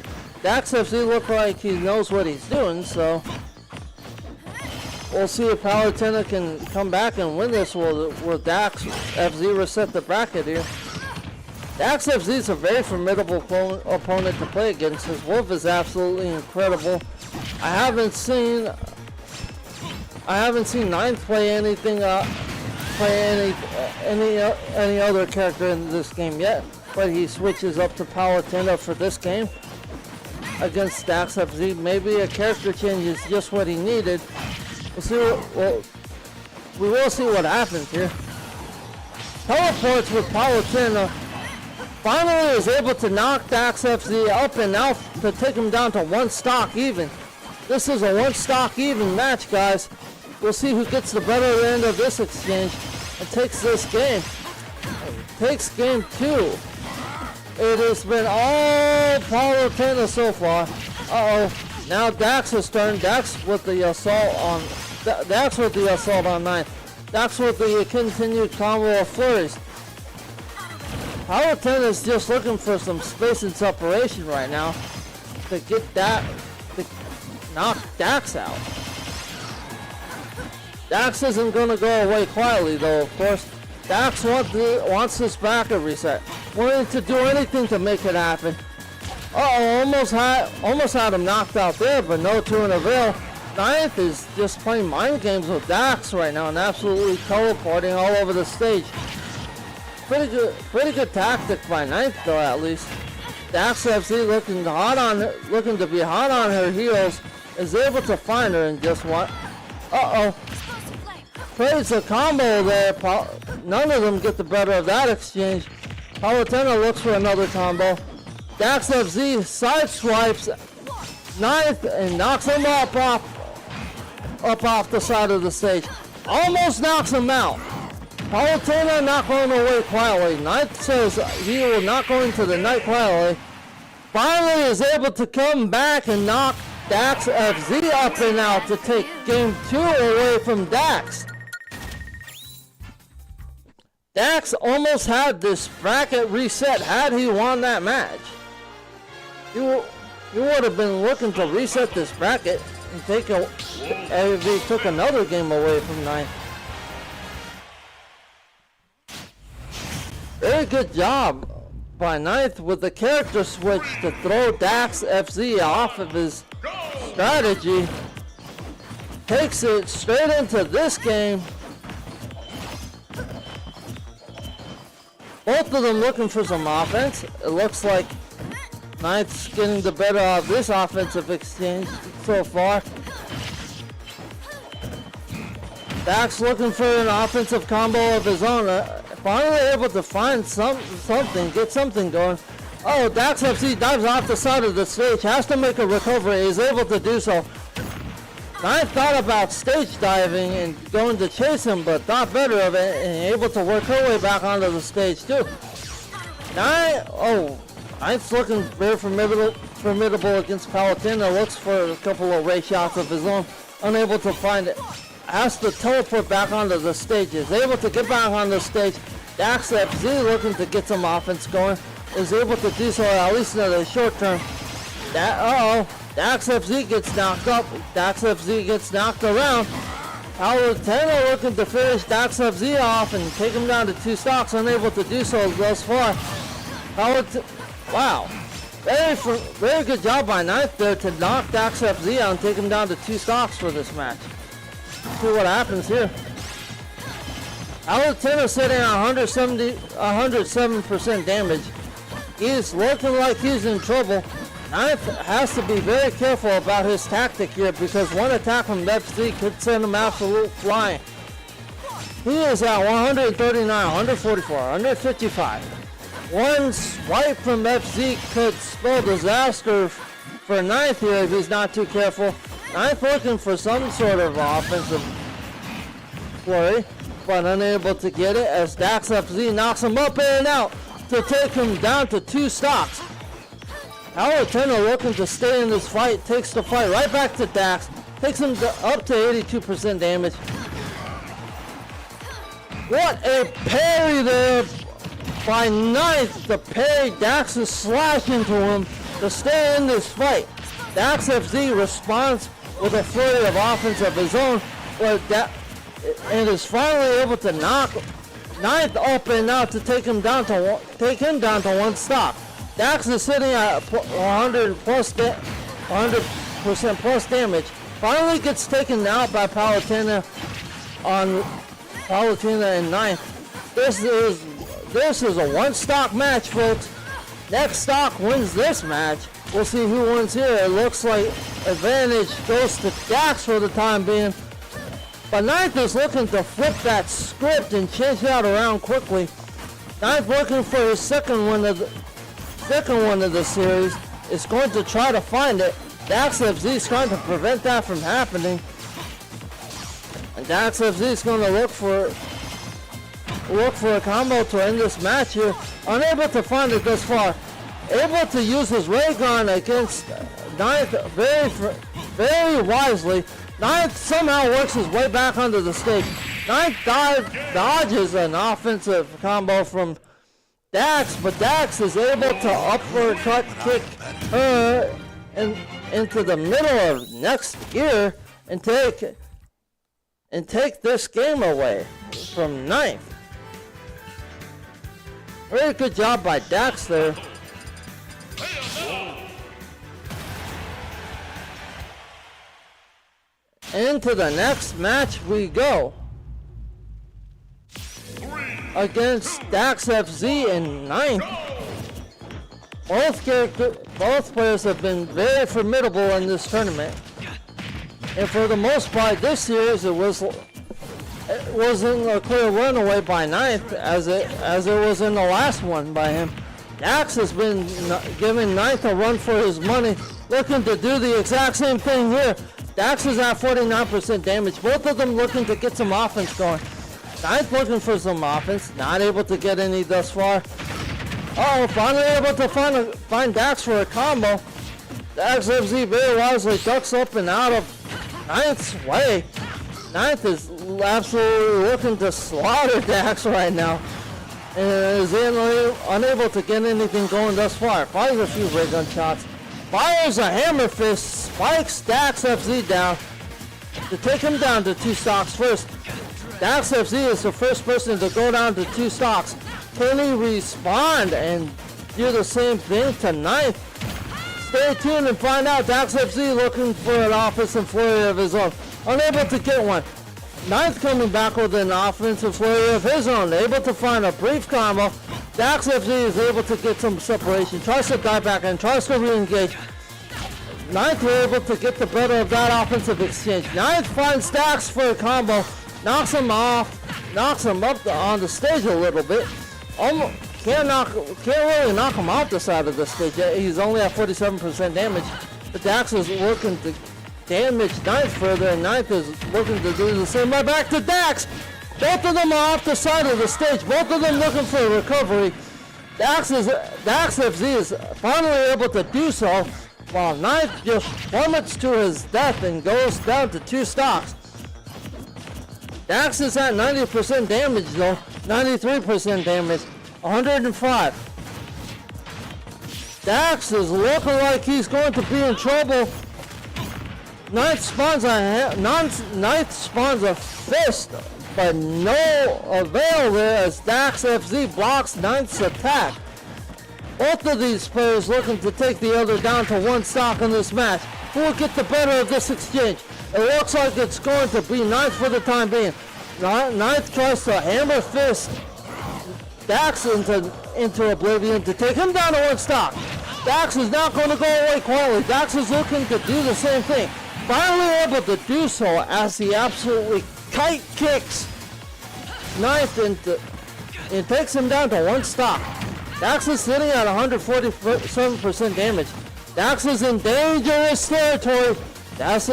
Dax FC looks like he knows what he's doing, so we'll see if Palutena can come back and win this. Will Dax FZ reset the bracket here? Dax FZ is a very formidable opponent to play against. His Wolf is absolutely incredible. I haven't seen Ninth play anything, any other character in this game yet, but he switches up to Palutena for this game against Dax FZ. Maybe a character change is just what he needed. We will see what happens here. Teleports with Palutena. Finally is able to knock Dax FZ up and out to take him down to 1 stock even. This is a 1 stock even match, guys. We'll see who gets the better end of this exchange and takes this game. Takes game 2. It has been all Palutena so far. Now Dax's turn. Dax with the assault on Ninth. Dax with the continued combo of flurries. Palutena is just looking for some space and separation right now to get that, to knock Dax out. Dax isn't going to go away quietly though, of course. Dax wants this bracket reset. Willing to do anything to make it happen. Almost had him knocked out there, but no to an avail. Ninth is just playing mind games with Dax right now and absolutely teleporting all over the stage. Pretty good tactic by Ninth though, at least. Dax FC looking to be hot on her heels, is able to find her and just what? Plays a combo there. None of them get the better of that exchange. Palutena looks for another combo. Dax FZ side swipes Ninth and knocks him up off the side of the stage. Almost knocks him out. Palutena not going away quietly. Ninth says he will not go into the night quietly. Finally is able to come back and knock Dax FZ up and out to take game 2 away from Dax. Dax almost had this bracket reset had he won that match. He would have been looking to reset this bracket and if he took another game away from Ninth. Very good job by Ninth with the character switch to throw Dax FZ off of his strategy. Takes it straight into this game. Both of them looking for some offense. It looks like Ninth's getting the better of this offensive exchange so far. Dax looking for an offensive combo of his own. Finally able to find something, get something going. Dax FC dives off the side of the stage, has to make a recovery, is able to do so. Ninth thought about stage diving and going to chase him, but thought better of it and able to work her way back onto the stage too. Ninth's looking very formidable against Palutena. Looks for a couple of ray shots of his own, unable to find it. Has to teleport back onto the stage, is able to get back on the stage. Dax FZ looking to get some offense going, is able to do so at least in the short term. Dax FZ gets knocked up. Dax FZ gets knocked around. Palutena looking to finish Dax FZ off and take him down to 2 stocks, unable to do so thus far. Wow. Very good job by Ninth there to knock Dax FZ out and take him down to 2 stocks for this match. See what happens here. Palutena sitting at 107% damage. He's looking like he's in trouble. Ninth has to be very careful about his tactic here because one attack from FC could send him absolute flying. He is at 139, 144, 155. One swipe from FZ could spell disaster for Ninth here if he's not too careful. Ninth looking for some sort of offensive flurry, but unable to get it as Dax FZ knocks him up in and out to take him down to 2 stocks. Howard Turner looking to stay in this fight, takes the fight right back to Dax, takes him up to 82% damage. What a parry there by Ninth. The parry, Dax is slashing to him to stay in this fight. Dax FZ responds with a flurry of offense of his own, and is finally able to knock Ninth up and out to take him down to 1 stock. Dax is sitting at 100% plus damage. Finally gets taken out by Palutena and Ninth. This is a 1 stock match, folks. Next stock wins this match. We'll see who wins here. It looks like advantage goes to Dax for the time being. But Ninth is looking to flip that script and change that around quickly. Ninth looking for his second one of the series. Is going to try to find it. Dax FZ is trying to prevent that from happening. And Dax FZ is going to look for a combo to end this match here. Unable to find it thus far. Able to use his ray gun against Ninth very wisely. Ninth somehow works his way back onto the stage. Ninth dodges an offensive combo from Dax, but Dax is able to uppercut kick her into the middle of next gear and take this game away from Ninth. Very good job by Dax there. Into the next match we go. Against Dax FZ and Ninth. Both players have been very formidable in this tournament. And for the most part this series it wasn't a clear runaway by Ninth as it was in the last one by him. Dax has been giving Ninth a run for his money, looking to do the exact same thing here. Dax is at 49% damage. Both of them looking to get some offense going. Ninth looking for some offense, not able to get any thus far. Finally able to find Dax for a combo. Dax FZ very wisely ducks up and out of Ninth's way. Ninth is absolutely looking to slaughter Dax right now. And is unable to get anything going thus far. Fires a few ray gun shots. Fires a hammer fist, spikes Dax FZ down to take him down to 2 stocks first. Dax FZ is the first person to go down to 2 stocks. Can he respond and do the same thing to Ninth? Stay tuned and find out. Dax FZ looking for an offensive flurry of his own. Unable to get one. Ninth coming back with an offensive flurry of his own. Able to find a brief combo. Dax FZ is able to get some separation. Tries to dive back and tries to re-engage. Ninth were able to get the better of that offensive exchange. Ninth finds Dax for a combo. Knocks him off. Knocks him up on the stage a little bit. Can't really knock him off the side of the stage yet. He's only at 47% damage. But Dax is looking to damage Ninth further, and Ninth is looking to do the same. Right back to Dax. Both of them are off the side of the stage. Both of them looking for a recovery. Dax FZ is finally able to do so, while Ninth just plummets to his death and goes down to 2 stocks. Dax is at 90% damage though, 93% damage, 105. Dax is looking like he's going to be in trouble. Ninth spawns a fist, but no avail there as Dax FZ blocks Ninth's attack. Both of these players looking to take the other down to 1 stock in this match. Who will get the better of this exchange? It looks like it's going to be Ninth for the time being. Ninth tries to hammer fist Dax into oblivion to take him down to 1 stock. Dax is not going to go away quietly. Dax is looking to do the same thing. Finally able to do so as he absolutely kite kicks Ninth and takes him down to 1 stock. Dax is sitting at 147% damage. Dax is in dangerous territory. Dax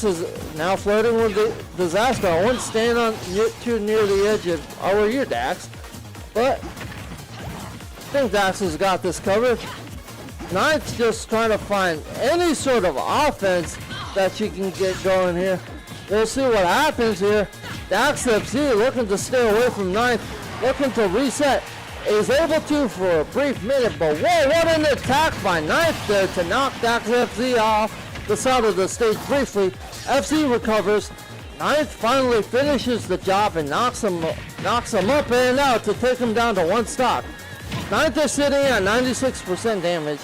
is now flirting with the disaster. I wouldn't stand too near the edge of our year, Dax. But I think Dax has got this covered. Ninth's just trying to find any sort of offense that you can get going here. We'll see what happens here. Dax FC looking to stay away from Ninth, looking to reset. Is able to for a brief minute, but whoa, what an attack by Ninth there to knock Dax FC off the side of the stage briefly. FC recovers. Ninth finally finishes the job and knocks him up and out to take him down to one stock. Ninth is sitting at 96% damage,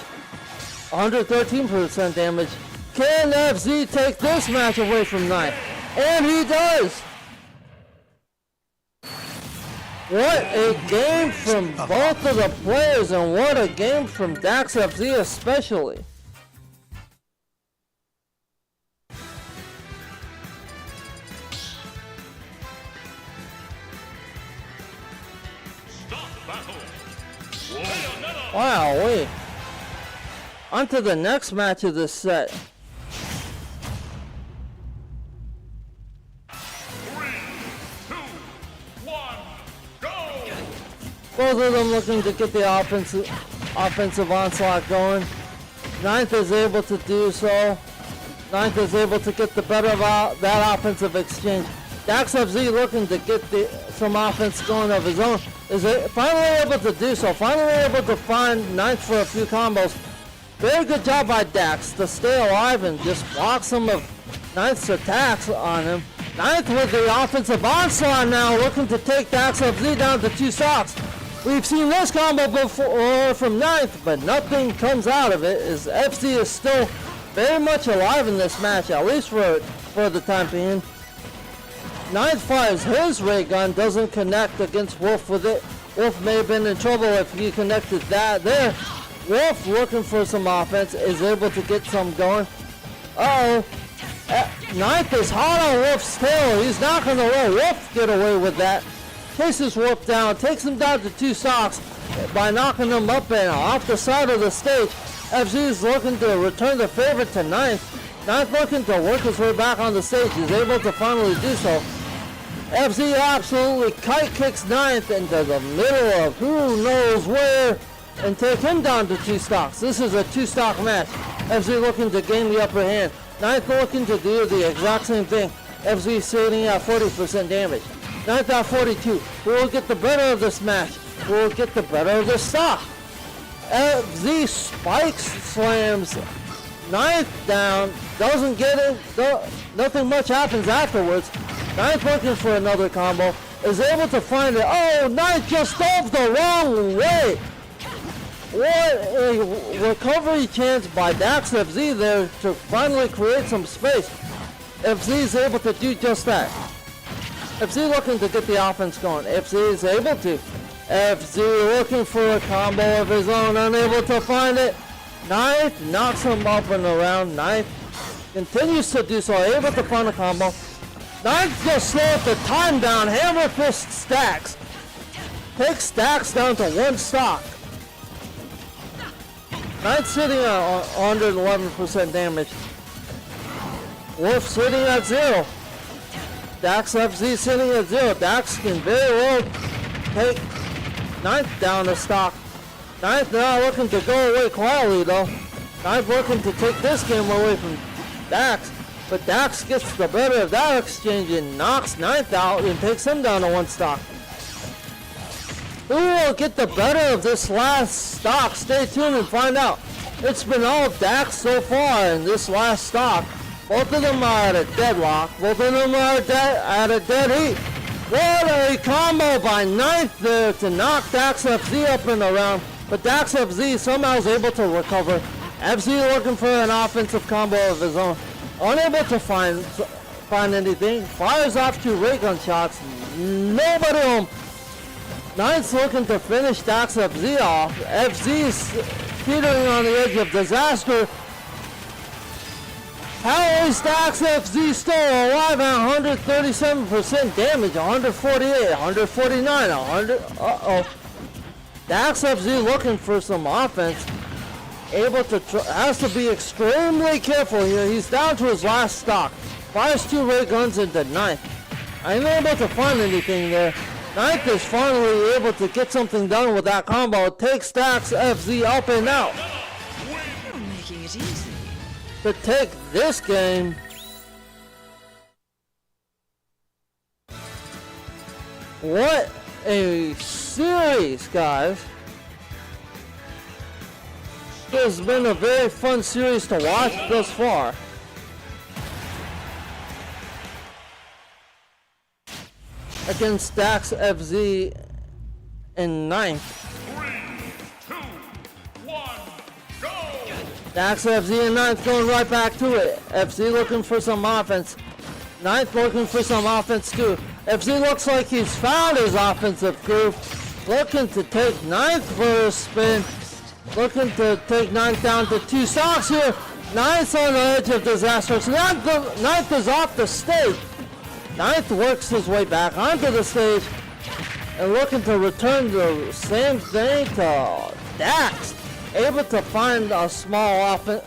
113% damage. Can FZ take this match away from Ninth? And he does! What a game from both of the players, and what a game from Dax FZ especially. Stop the battle. Wow, wait. On to the next match of this set. 3, 2, 1, go! Both of them looking to get the offensive onslaught going. Ninth is able to do so. Ninth is able to get the better of that offensive exchange. Dax FZ looking to get some offense going of his own. Is finally able to do so. Finally able to find Ninth for a few combos. Very good job by Dax to stay alive and just block some of Ninth's attacks on him. Ninth with the offensive onslaught now, looking to take Dax FZ down to 2 stocks. We've seen this combo before from Ninth, but nothing comes out of it, as FC is still very much alive in this match, at least for the time being. Ninth fires his ray gun, doesn't connect against Wolf with it. Wolf may have been in trouble if he connected that there. Wolf looking for some offense, is able to get some going. Uh-oh. Ninth is hot on Wolf's tail. He's not going to let Wolf get away with that. Chases Wolf down, takes him down to 2 stocks by knocking him up and off the side of the stage. FZ is looking to return the favor to Ninth. Ninth looking to work his way back on the stage. He's able to finally do so. FZ absolutely kite kicks Ninth into the middle of who knows where and take him down to 2 stocks. This is a 2-stock match. FZ looking to gain the upper hand. Ninth looking to do the exact same thing. FZ sitting at 40% damage. Ninth at 42. Who will get the better of this match? Who will get the better of this stock? FZ spikes, slams Ninth down, doesn't get it, nothing much happens afterwards. Ninth looking for another combo, is able to find it. Oh, Ninth just dove the wrong way. What a recovery chance by Dax FZ there to finally create some space. FZ is able to do just that. FZ looking to get the offense going. FZ is able to. FZ looking for a combo of his own, unable to find it. Ninth knocks him up and around. Ninth continues to do so, able to find a combo. Ninth just slows the time down. Hammer fist stacks. Takes Stacks down to 1 stock. Ninth sitting at 111% damage. Wolf sitting at 0. Dax FZ sitting at 0. Dax can very well take Ninth down a stock. Ninth now looking to go away quietly though. Ninth looking to take this game away from Dax. But Dax gets the better of that exchange and knocks Ninth out and takes him down to 1 stock. Who will get the better of this last stock? Stay tuned and find out. It's been all Dax so far in this last stock. Both of them are at a deadlock. Both of them are at a dead heat. What a combo by Ninth there to knock Dax FZ up and around. But Dax FZ somehow is able to recover. FZ looking for an offensive combo of his own. Unable to find anything. Fires off 2 ray gun shots. Nobody home. Ninth's looking to finish Dax FZ off. FZ is teetering on the edge of disaster. How is Dax FZ still alive at 137% damage, 148, 149, 100, uh-oh. Dax FZ looking for some offense. Able to, has to be extremely careful here. He's down to his last stock. Fires 2 ray guns into ninth. Unable to find anything there. Ninth is finally able to get something done with that combo. Takes Dax FZ up and out. You're making it easy. To take this game. What a series, guys. This has been a very fun series to watch thus far. Against Dax FZ in ninth. 3, 2, 1, go! Dax FZ in ninth going right back to it. FZ looking for some offense. Ninth looking for some offense too. FZ looks like he's found his offensive groove. Looking to take ninth for a spin. Looking to take ninth down to 2 stocks here. Ninth on the edge of disaster. So ninth is off the stage. Ninth works his way back onto the stage and looking to return the same thing to Dax. Able to find a small offense,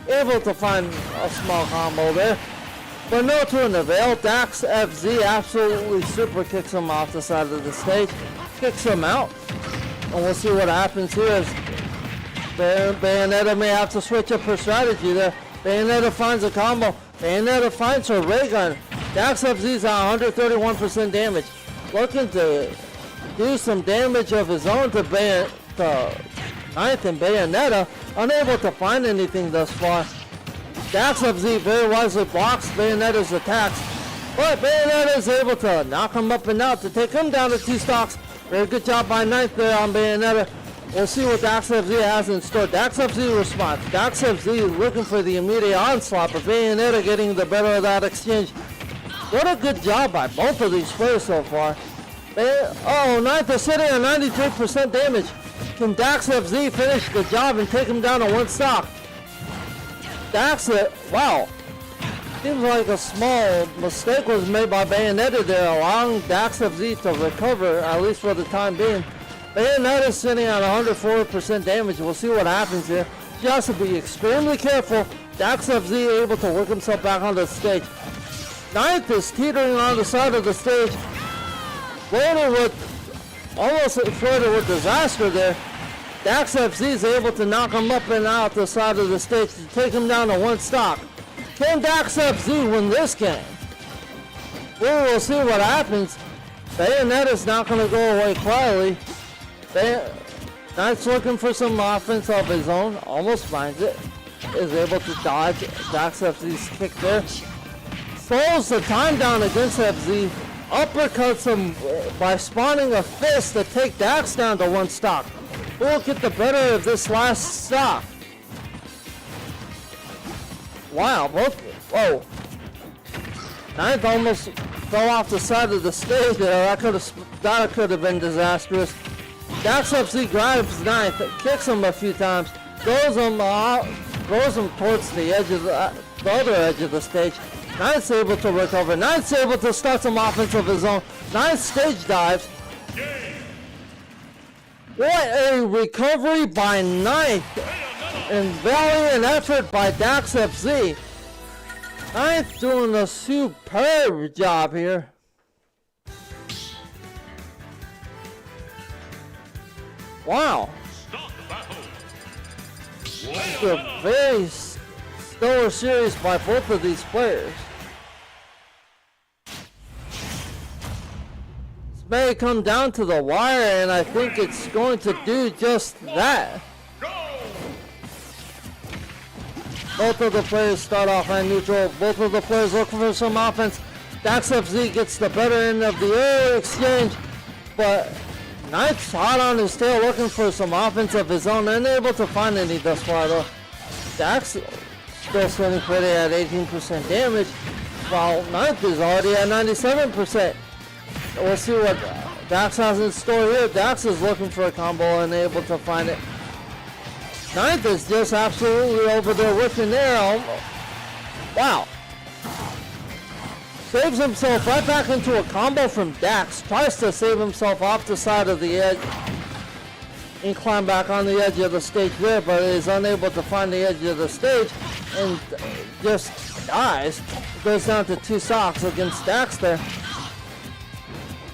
able to find a small combo there, but no to an avail. Dax FZ absolutely super kicks him off the side of the stage, kicks him out, and we'll see what happens here as Bayonetta may have to switch up her strategy there. Bayonetta finds a combo. Bayonetta finds her ray gun. Dax FZ's at 131% damage. Looking to do some damage of his own to Ninth and Bayonetta. Unable to find anything thus far. Dax FZ very wisely blocks Bayonetta's attacks. But Bayonetta is able to knock him up and out to take him down to 2 stocks. Very good job by Ninth there on Bayonetta. We'll see what Dax FZ has in store. Dax FZ responds. Dax FZ looking for the immediate onslaught, but Bayonetta getting the better of that exchange. What a good job by both of these players so far. Ninth is sitting at 93% damage. Can Dax FZ finish the job and take him down to 1 stock? Wow. Seems like a small mistake was made by Bayonetta there, allowing Dax FZ to recover, at least for the time being. Bayonetta is sitting at 104% damage. We'll see what happens here. He has to be extremely careful. Dax FZ able to work himself back on the stage. Ninth is teetering on the side of the stage. Almost flirted with disaster there. Dax FZ is able to knock him up and out the side of the stage to take him down to 1 stock. Can Dax FZ win this game? We will see what happens. Bayonetta's not going to go away quietly. Ninth's looking for some offense of his own. Almost finds it. Is able to dodge Dax FZ's kick there. Slows the time down against FZ. Uppercuts him by spawning a fist to take Dax down to 1 stock. Who will get the better of this last stock? Wow, whoa. Ninth almost fell off the side of the stage there. That could have been disastrous. Dax FZ grabs Ninth, kicks him a few times, throws him towards the edge of the other edge of the stage. Ninth's able to recover. Ninth's able to start some offense of his own. Ninth stage dives. What a recovery by Ninth, and valiant effort by Dax FZ. Ninth doing a superb job here. Wow. It's a very stellar series by both of these players. This may come down to the wire, and I think it's going to do just that. Both of the players start off at neutral. Both of the players looking for some offense. Dax FZ gets the better end of the air exchange, but Ninth's hot on his tail looking for some offense of his own. Unable to find any thus far though. Dax still sitting pretty at 18% damage, while Ninth is already at 97%. We'll see what Dax has in store here. Dax is looking for a combo, unable to find it. Ninth is just absolutely over there whipping there. Wow. Saves himself right back into a combo from Dax. Tries to save himself off the side of the edge. and climb back on the edge of the stage there, but is unable to find the edge of the stage and just dies. Goes down to 2 stocks against Dax there.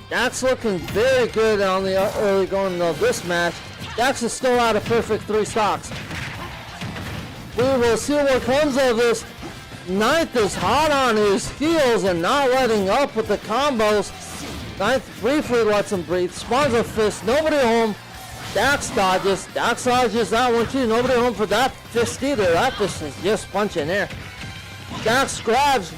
Dax looking very good on the early going of this match. Dax is still out of perfect 3 stocks. We will see what comes of this. Ninth is hot on his heels and not letting up with the combos. Ninth briefly lets him breathe. Spawns a fist. Nobody home. Dax dodges. Dax dodges that one too. Nobody home for that fist either. That fist is just punching air. Dax grabs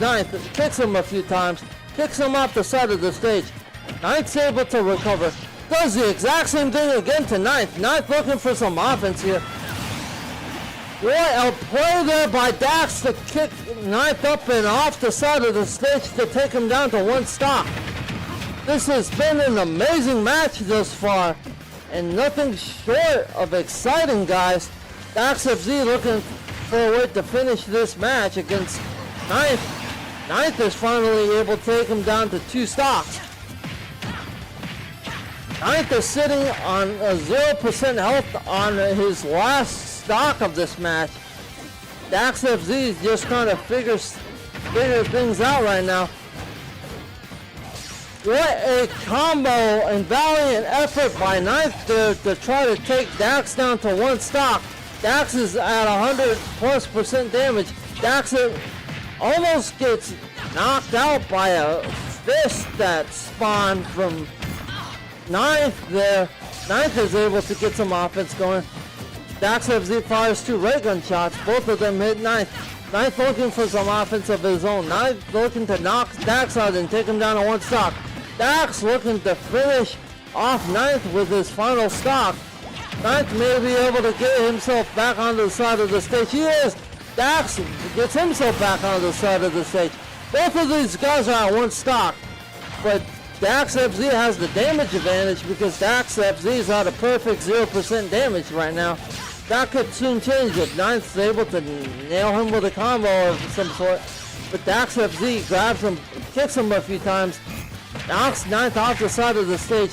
Ninth. Kicks him a few times. Kicks him off the side of the stage. Ninth's able to recover. Does the exact same thing again to Ninth. Ninth looking for some offense here. What a play there by Dax to kick Ninth up and off the side of the stage to take him down to 1 stock. This has been an amazing match thus far and nothing short of exciting, guys. Dax FZ looking for a way to finish this match against Ninth. Ninth is finally able to take him down to 2 stocks. Ninth is sitting on a 0% health on his last stock of this match. Dax FZ just kind of figure things out right now. What a combo and valiant effort by Ninth there to try to take Dax down to 1 stock. Dax is at 100+% damage. Dax almost gets knocked out by a fist that spawned from Ninth there. Ninth is able to get some offense going. Dax FZ fires 2 ray gun shots. Both of them hit Ninth. Ninth looking for some offense of his own. Ninth looking to knock Dax out and take him down to 1 stock. Dax looking to finish off Ninth with his final stock. Ninth may be able to get himself back onto the side of the stage. He is. Dax gets himself back onto the side of the stage. Both of these guys are at 1 stock, but Dax FZ has the damage advantage because Dax FZ is at a perfect 0% damage right now. That could soon change if Ninth's able to nail him with a combo of some sort. But Dax FZ grabs him, kicks him a few times, knocks Ninth off the side of the stage.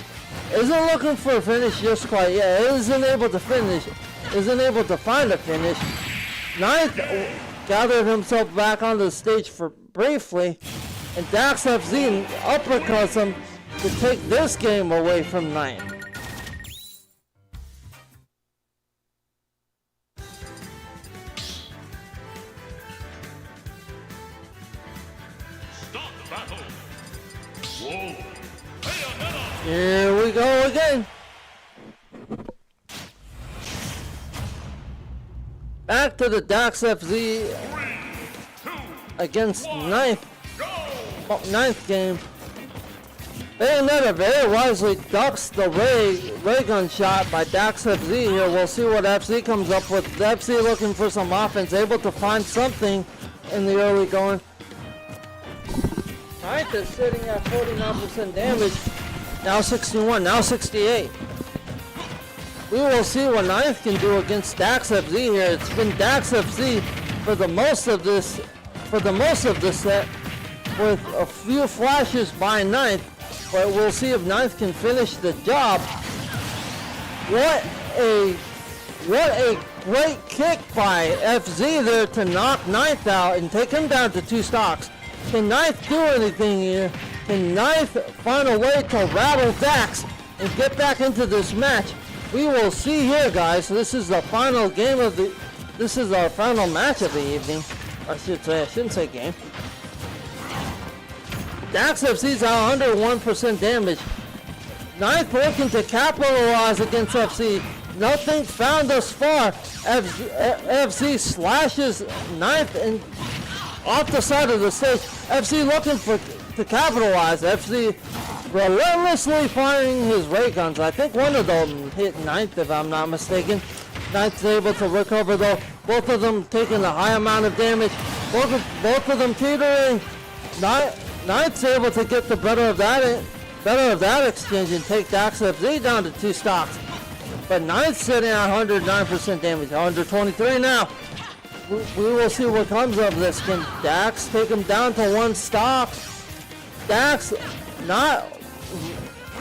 Isn't looking for a finish just quite yet. Isn't able to finish. Isn't able to find a finish. Ninth gathered himself back on the stage for briefly, and Dax FZ uppercuts him to take this game away from Ninth. Stop the battle. Whoa. Here we go again. Back to the Dax FZ against Ninth game. Bayonetta very wisely ducks the ray gun shot by Dax FZ here. We'll see what FZ comes up with. FZ looking for some offense, able to find something in the early going. Ninth is sitting at 49% damage. Now 61, now 68. We will see what Ninth can do against Dax FZ here. It's been Dax FZ for the most of this set, with a few flashes by Ninth, but we'll see if Ninth can finish the job. What a great kick by FZ there to knock Ninth out and take him down to 2 stocks. Can Ninth do anything here? Can Ninth find a way to rattle Dax and get back into this match? We will see here, guys. This is the final game of the. This is our final match of the evening. I shouldn't say game. Dax FC's at 101% damage. Ninth looking to capitalize against FC. Nothing found thus far. FC slashes Ninth and off the side of the stage. FC looking to capitalize. FC relentlessly firing his ray guns. I think one of them hit Ninth, if I'm not mistaken. Ninth's able to recover though. Both of them taking a high amount of damage. Both of them teetering. Ninth's able to get the better of that exchange and take Dax FZ down to 2 stocks. But Ninth's sitting at 109% damage. 123 now. We will see what comes of this. Can Dax take him down to 1 stock? Dax not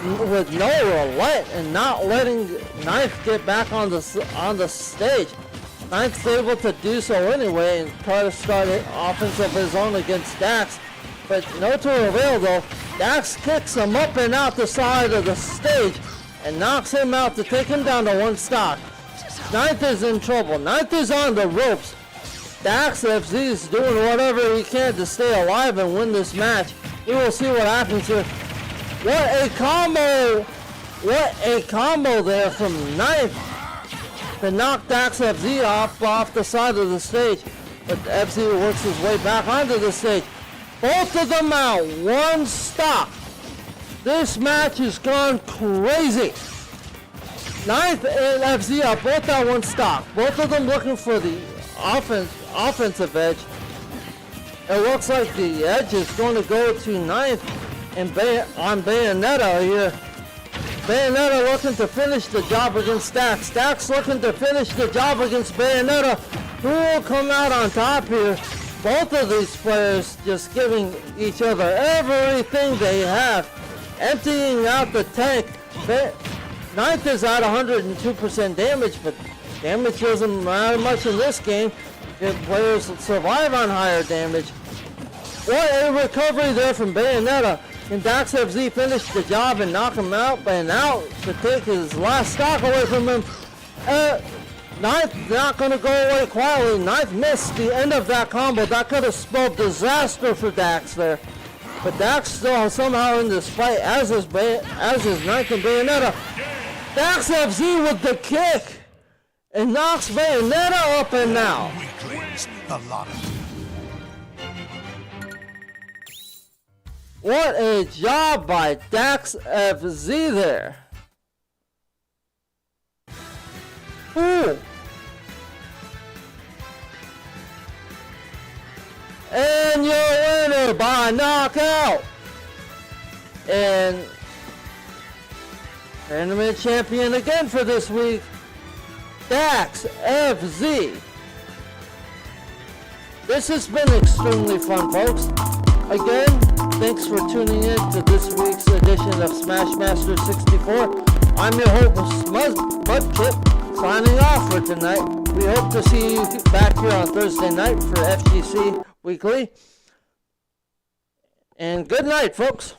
with no relent and not letting Ninth get back on the stage. Ninth's able to do so anyway and try to start an offense of his own against Dax, but no to avail though. Dax kicks him up and out the side of the stage and knocks him out to take him down to one stock. Ninth is in trouble. Ninth is on the ropes. Dax FZ is doing whatever he can to stay alive and win this match. We will see what happens here. What a combo! What a combo there from Ninth to knock Dax FZ off the side of the stage. But FZ works his way back onto the stage. Both of them out, one stock. This match has gone crazy. Ninth and FZ are both at one stock. Both of them looking for the offensive edge. It looks like the edge is going to go to Ninth and on Bayonetta here. Bayonetta looking to finish the job against Dax. Dax looking to finish the job against Bayonetta. Who will come out on top here? Both of these players just giving each other everything they have. Emptying out the tank. Ninth is at 102% damage, but damage doesn't matter much in this game if players survive on higher damage. What a recovery there from Bayonetta. Can Dax FZ finish the job and knock him out? And out to take his last stock away from him. Ninth not going to go away quietly. Ninth missed the end of that combo. That could have spelled disaster for Dax there. But Dax still somehow in this fight, as is Ninth and Bayonetta. Dax FZ with the kick and knocks Bayonetta up and out. What a job by Dax FZ there. Ooh. And your winner by knockout and tournament champion again for this week, Dax FZ. This has been extremely fun, folks. Again, thanks for tuning in to this week's edition of Smash Master 64. I'm your host, Mudkip, signing off for tonight. We hope to see you back here on Thursday night for FGC Weekly. And good night, folks.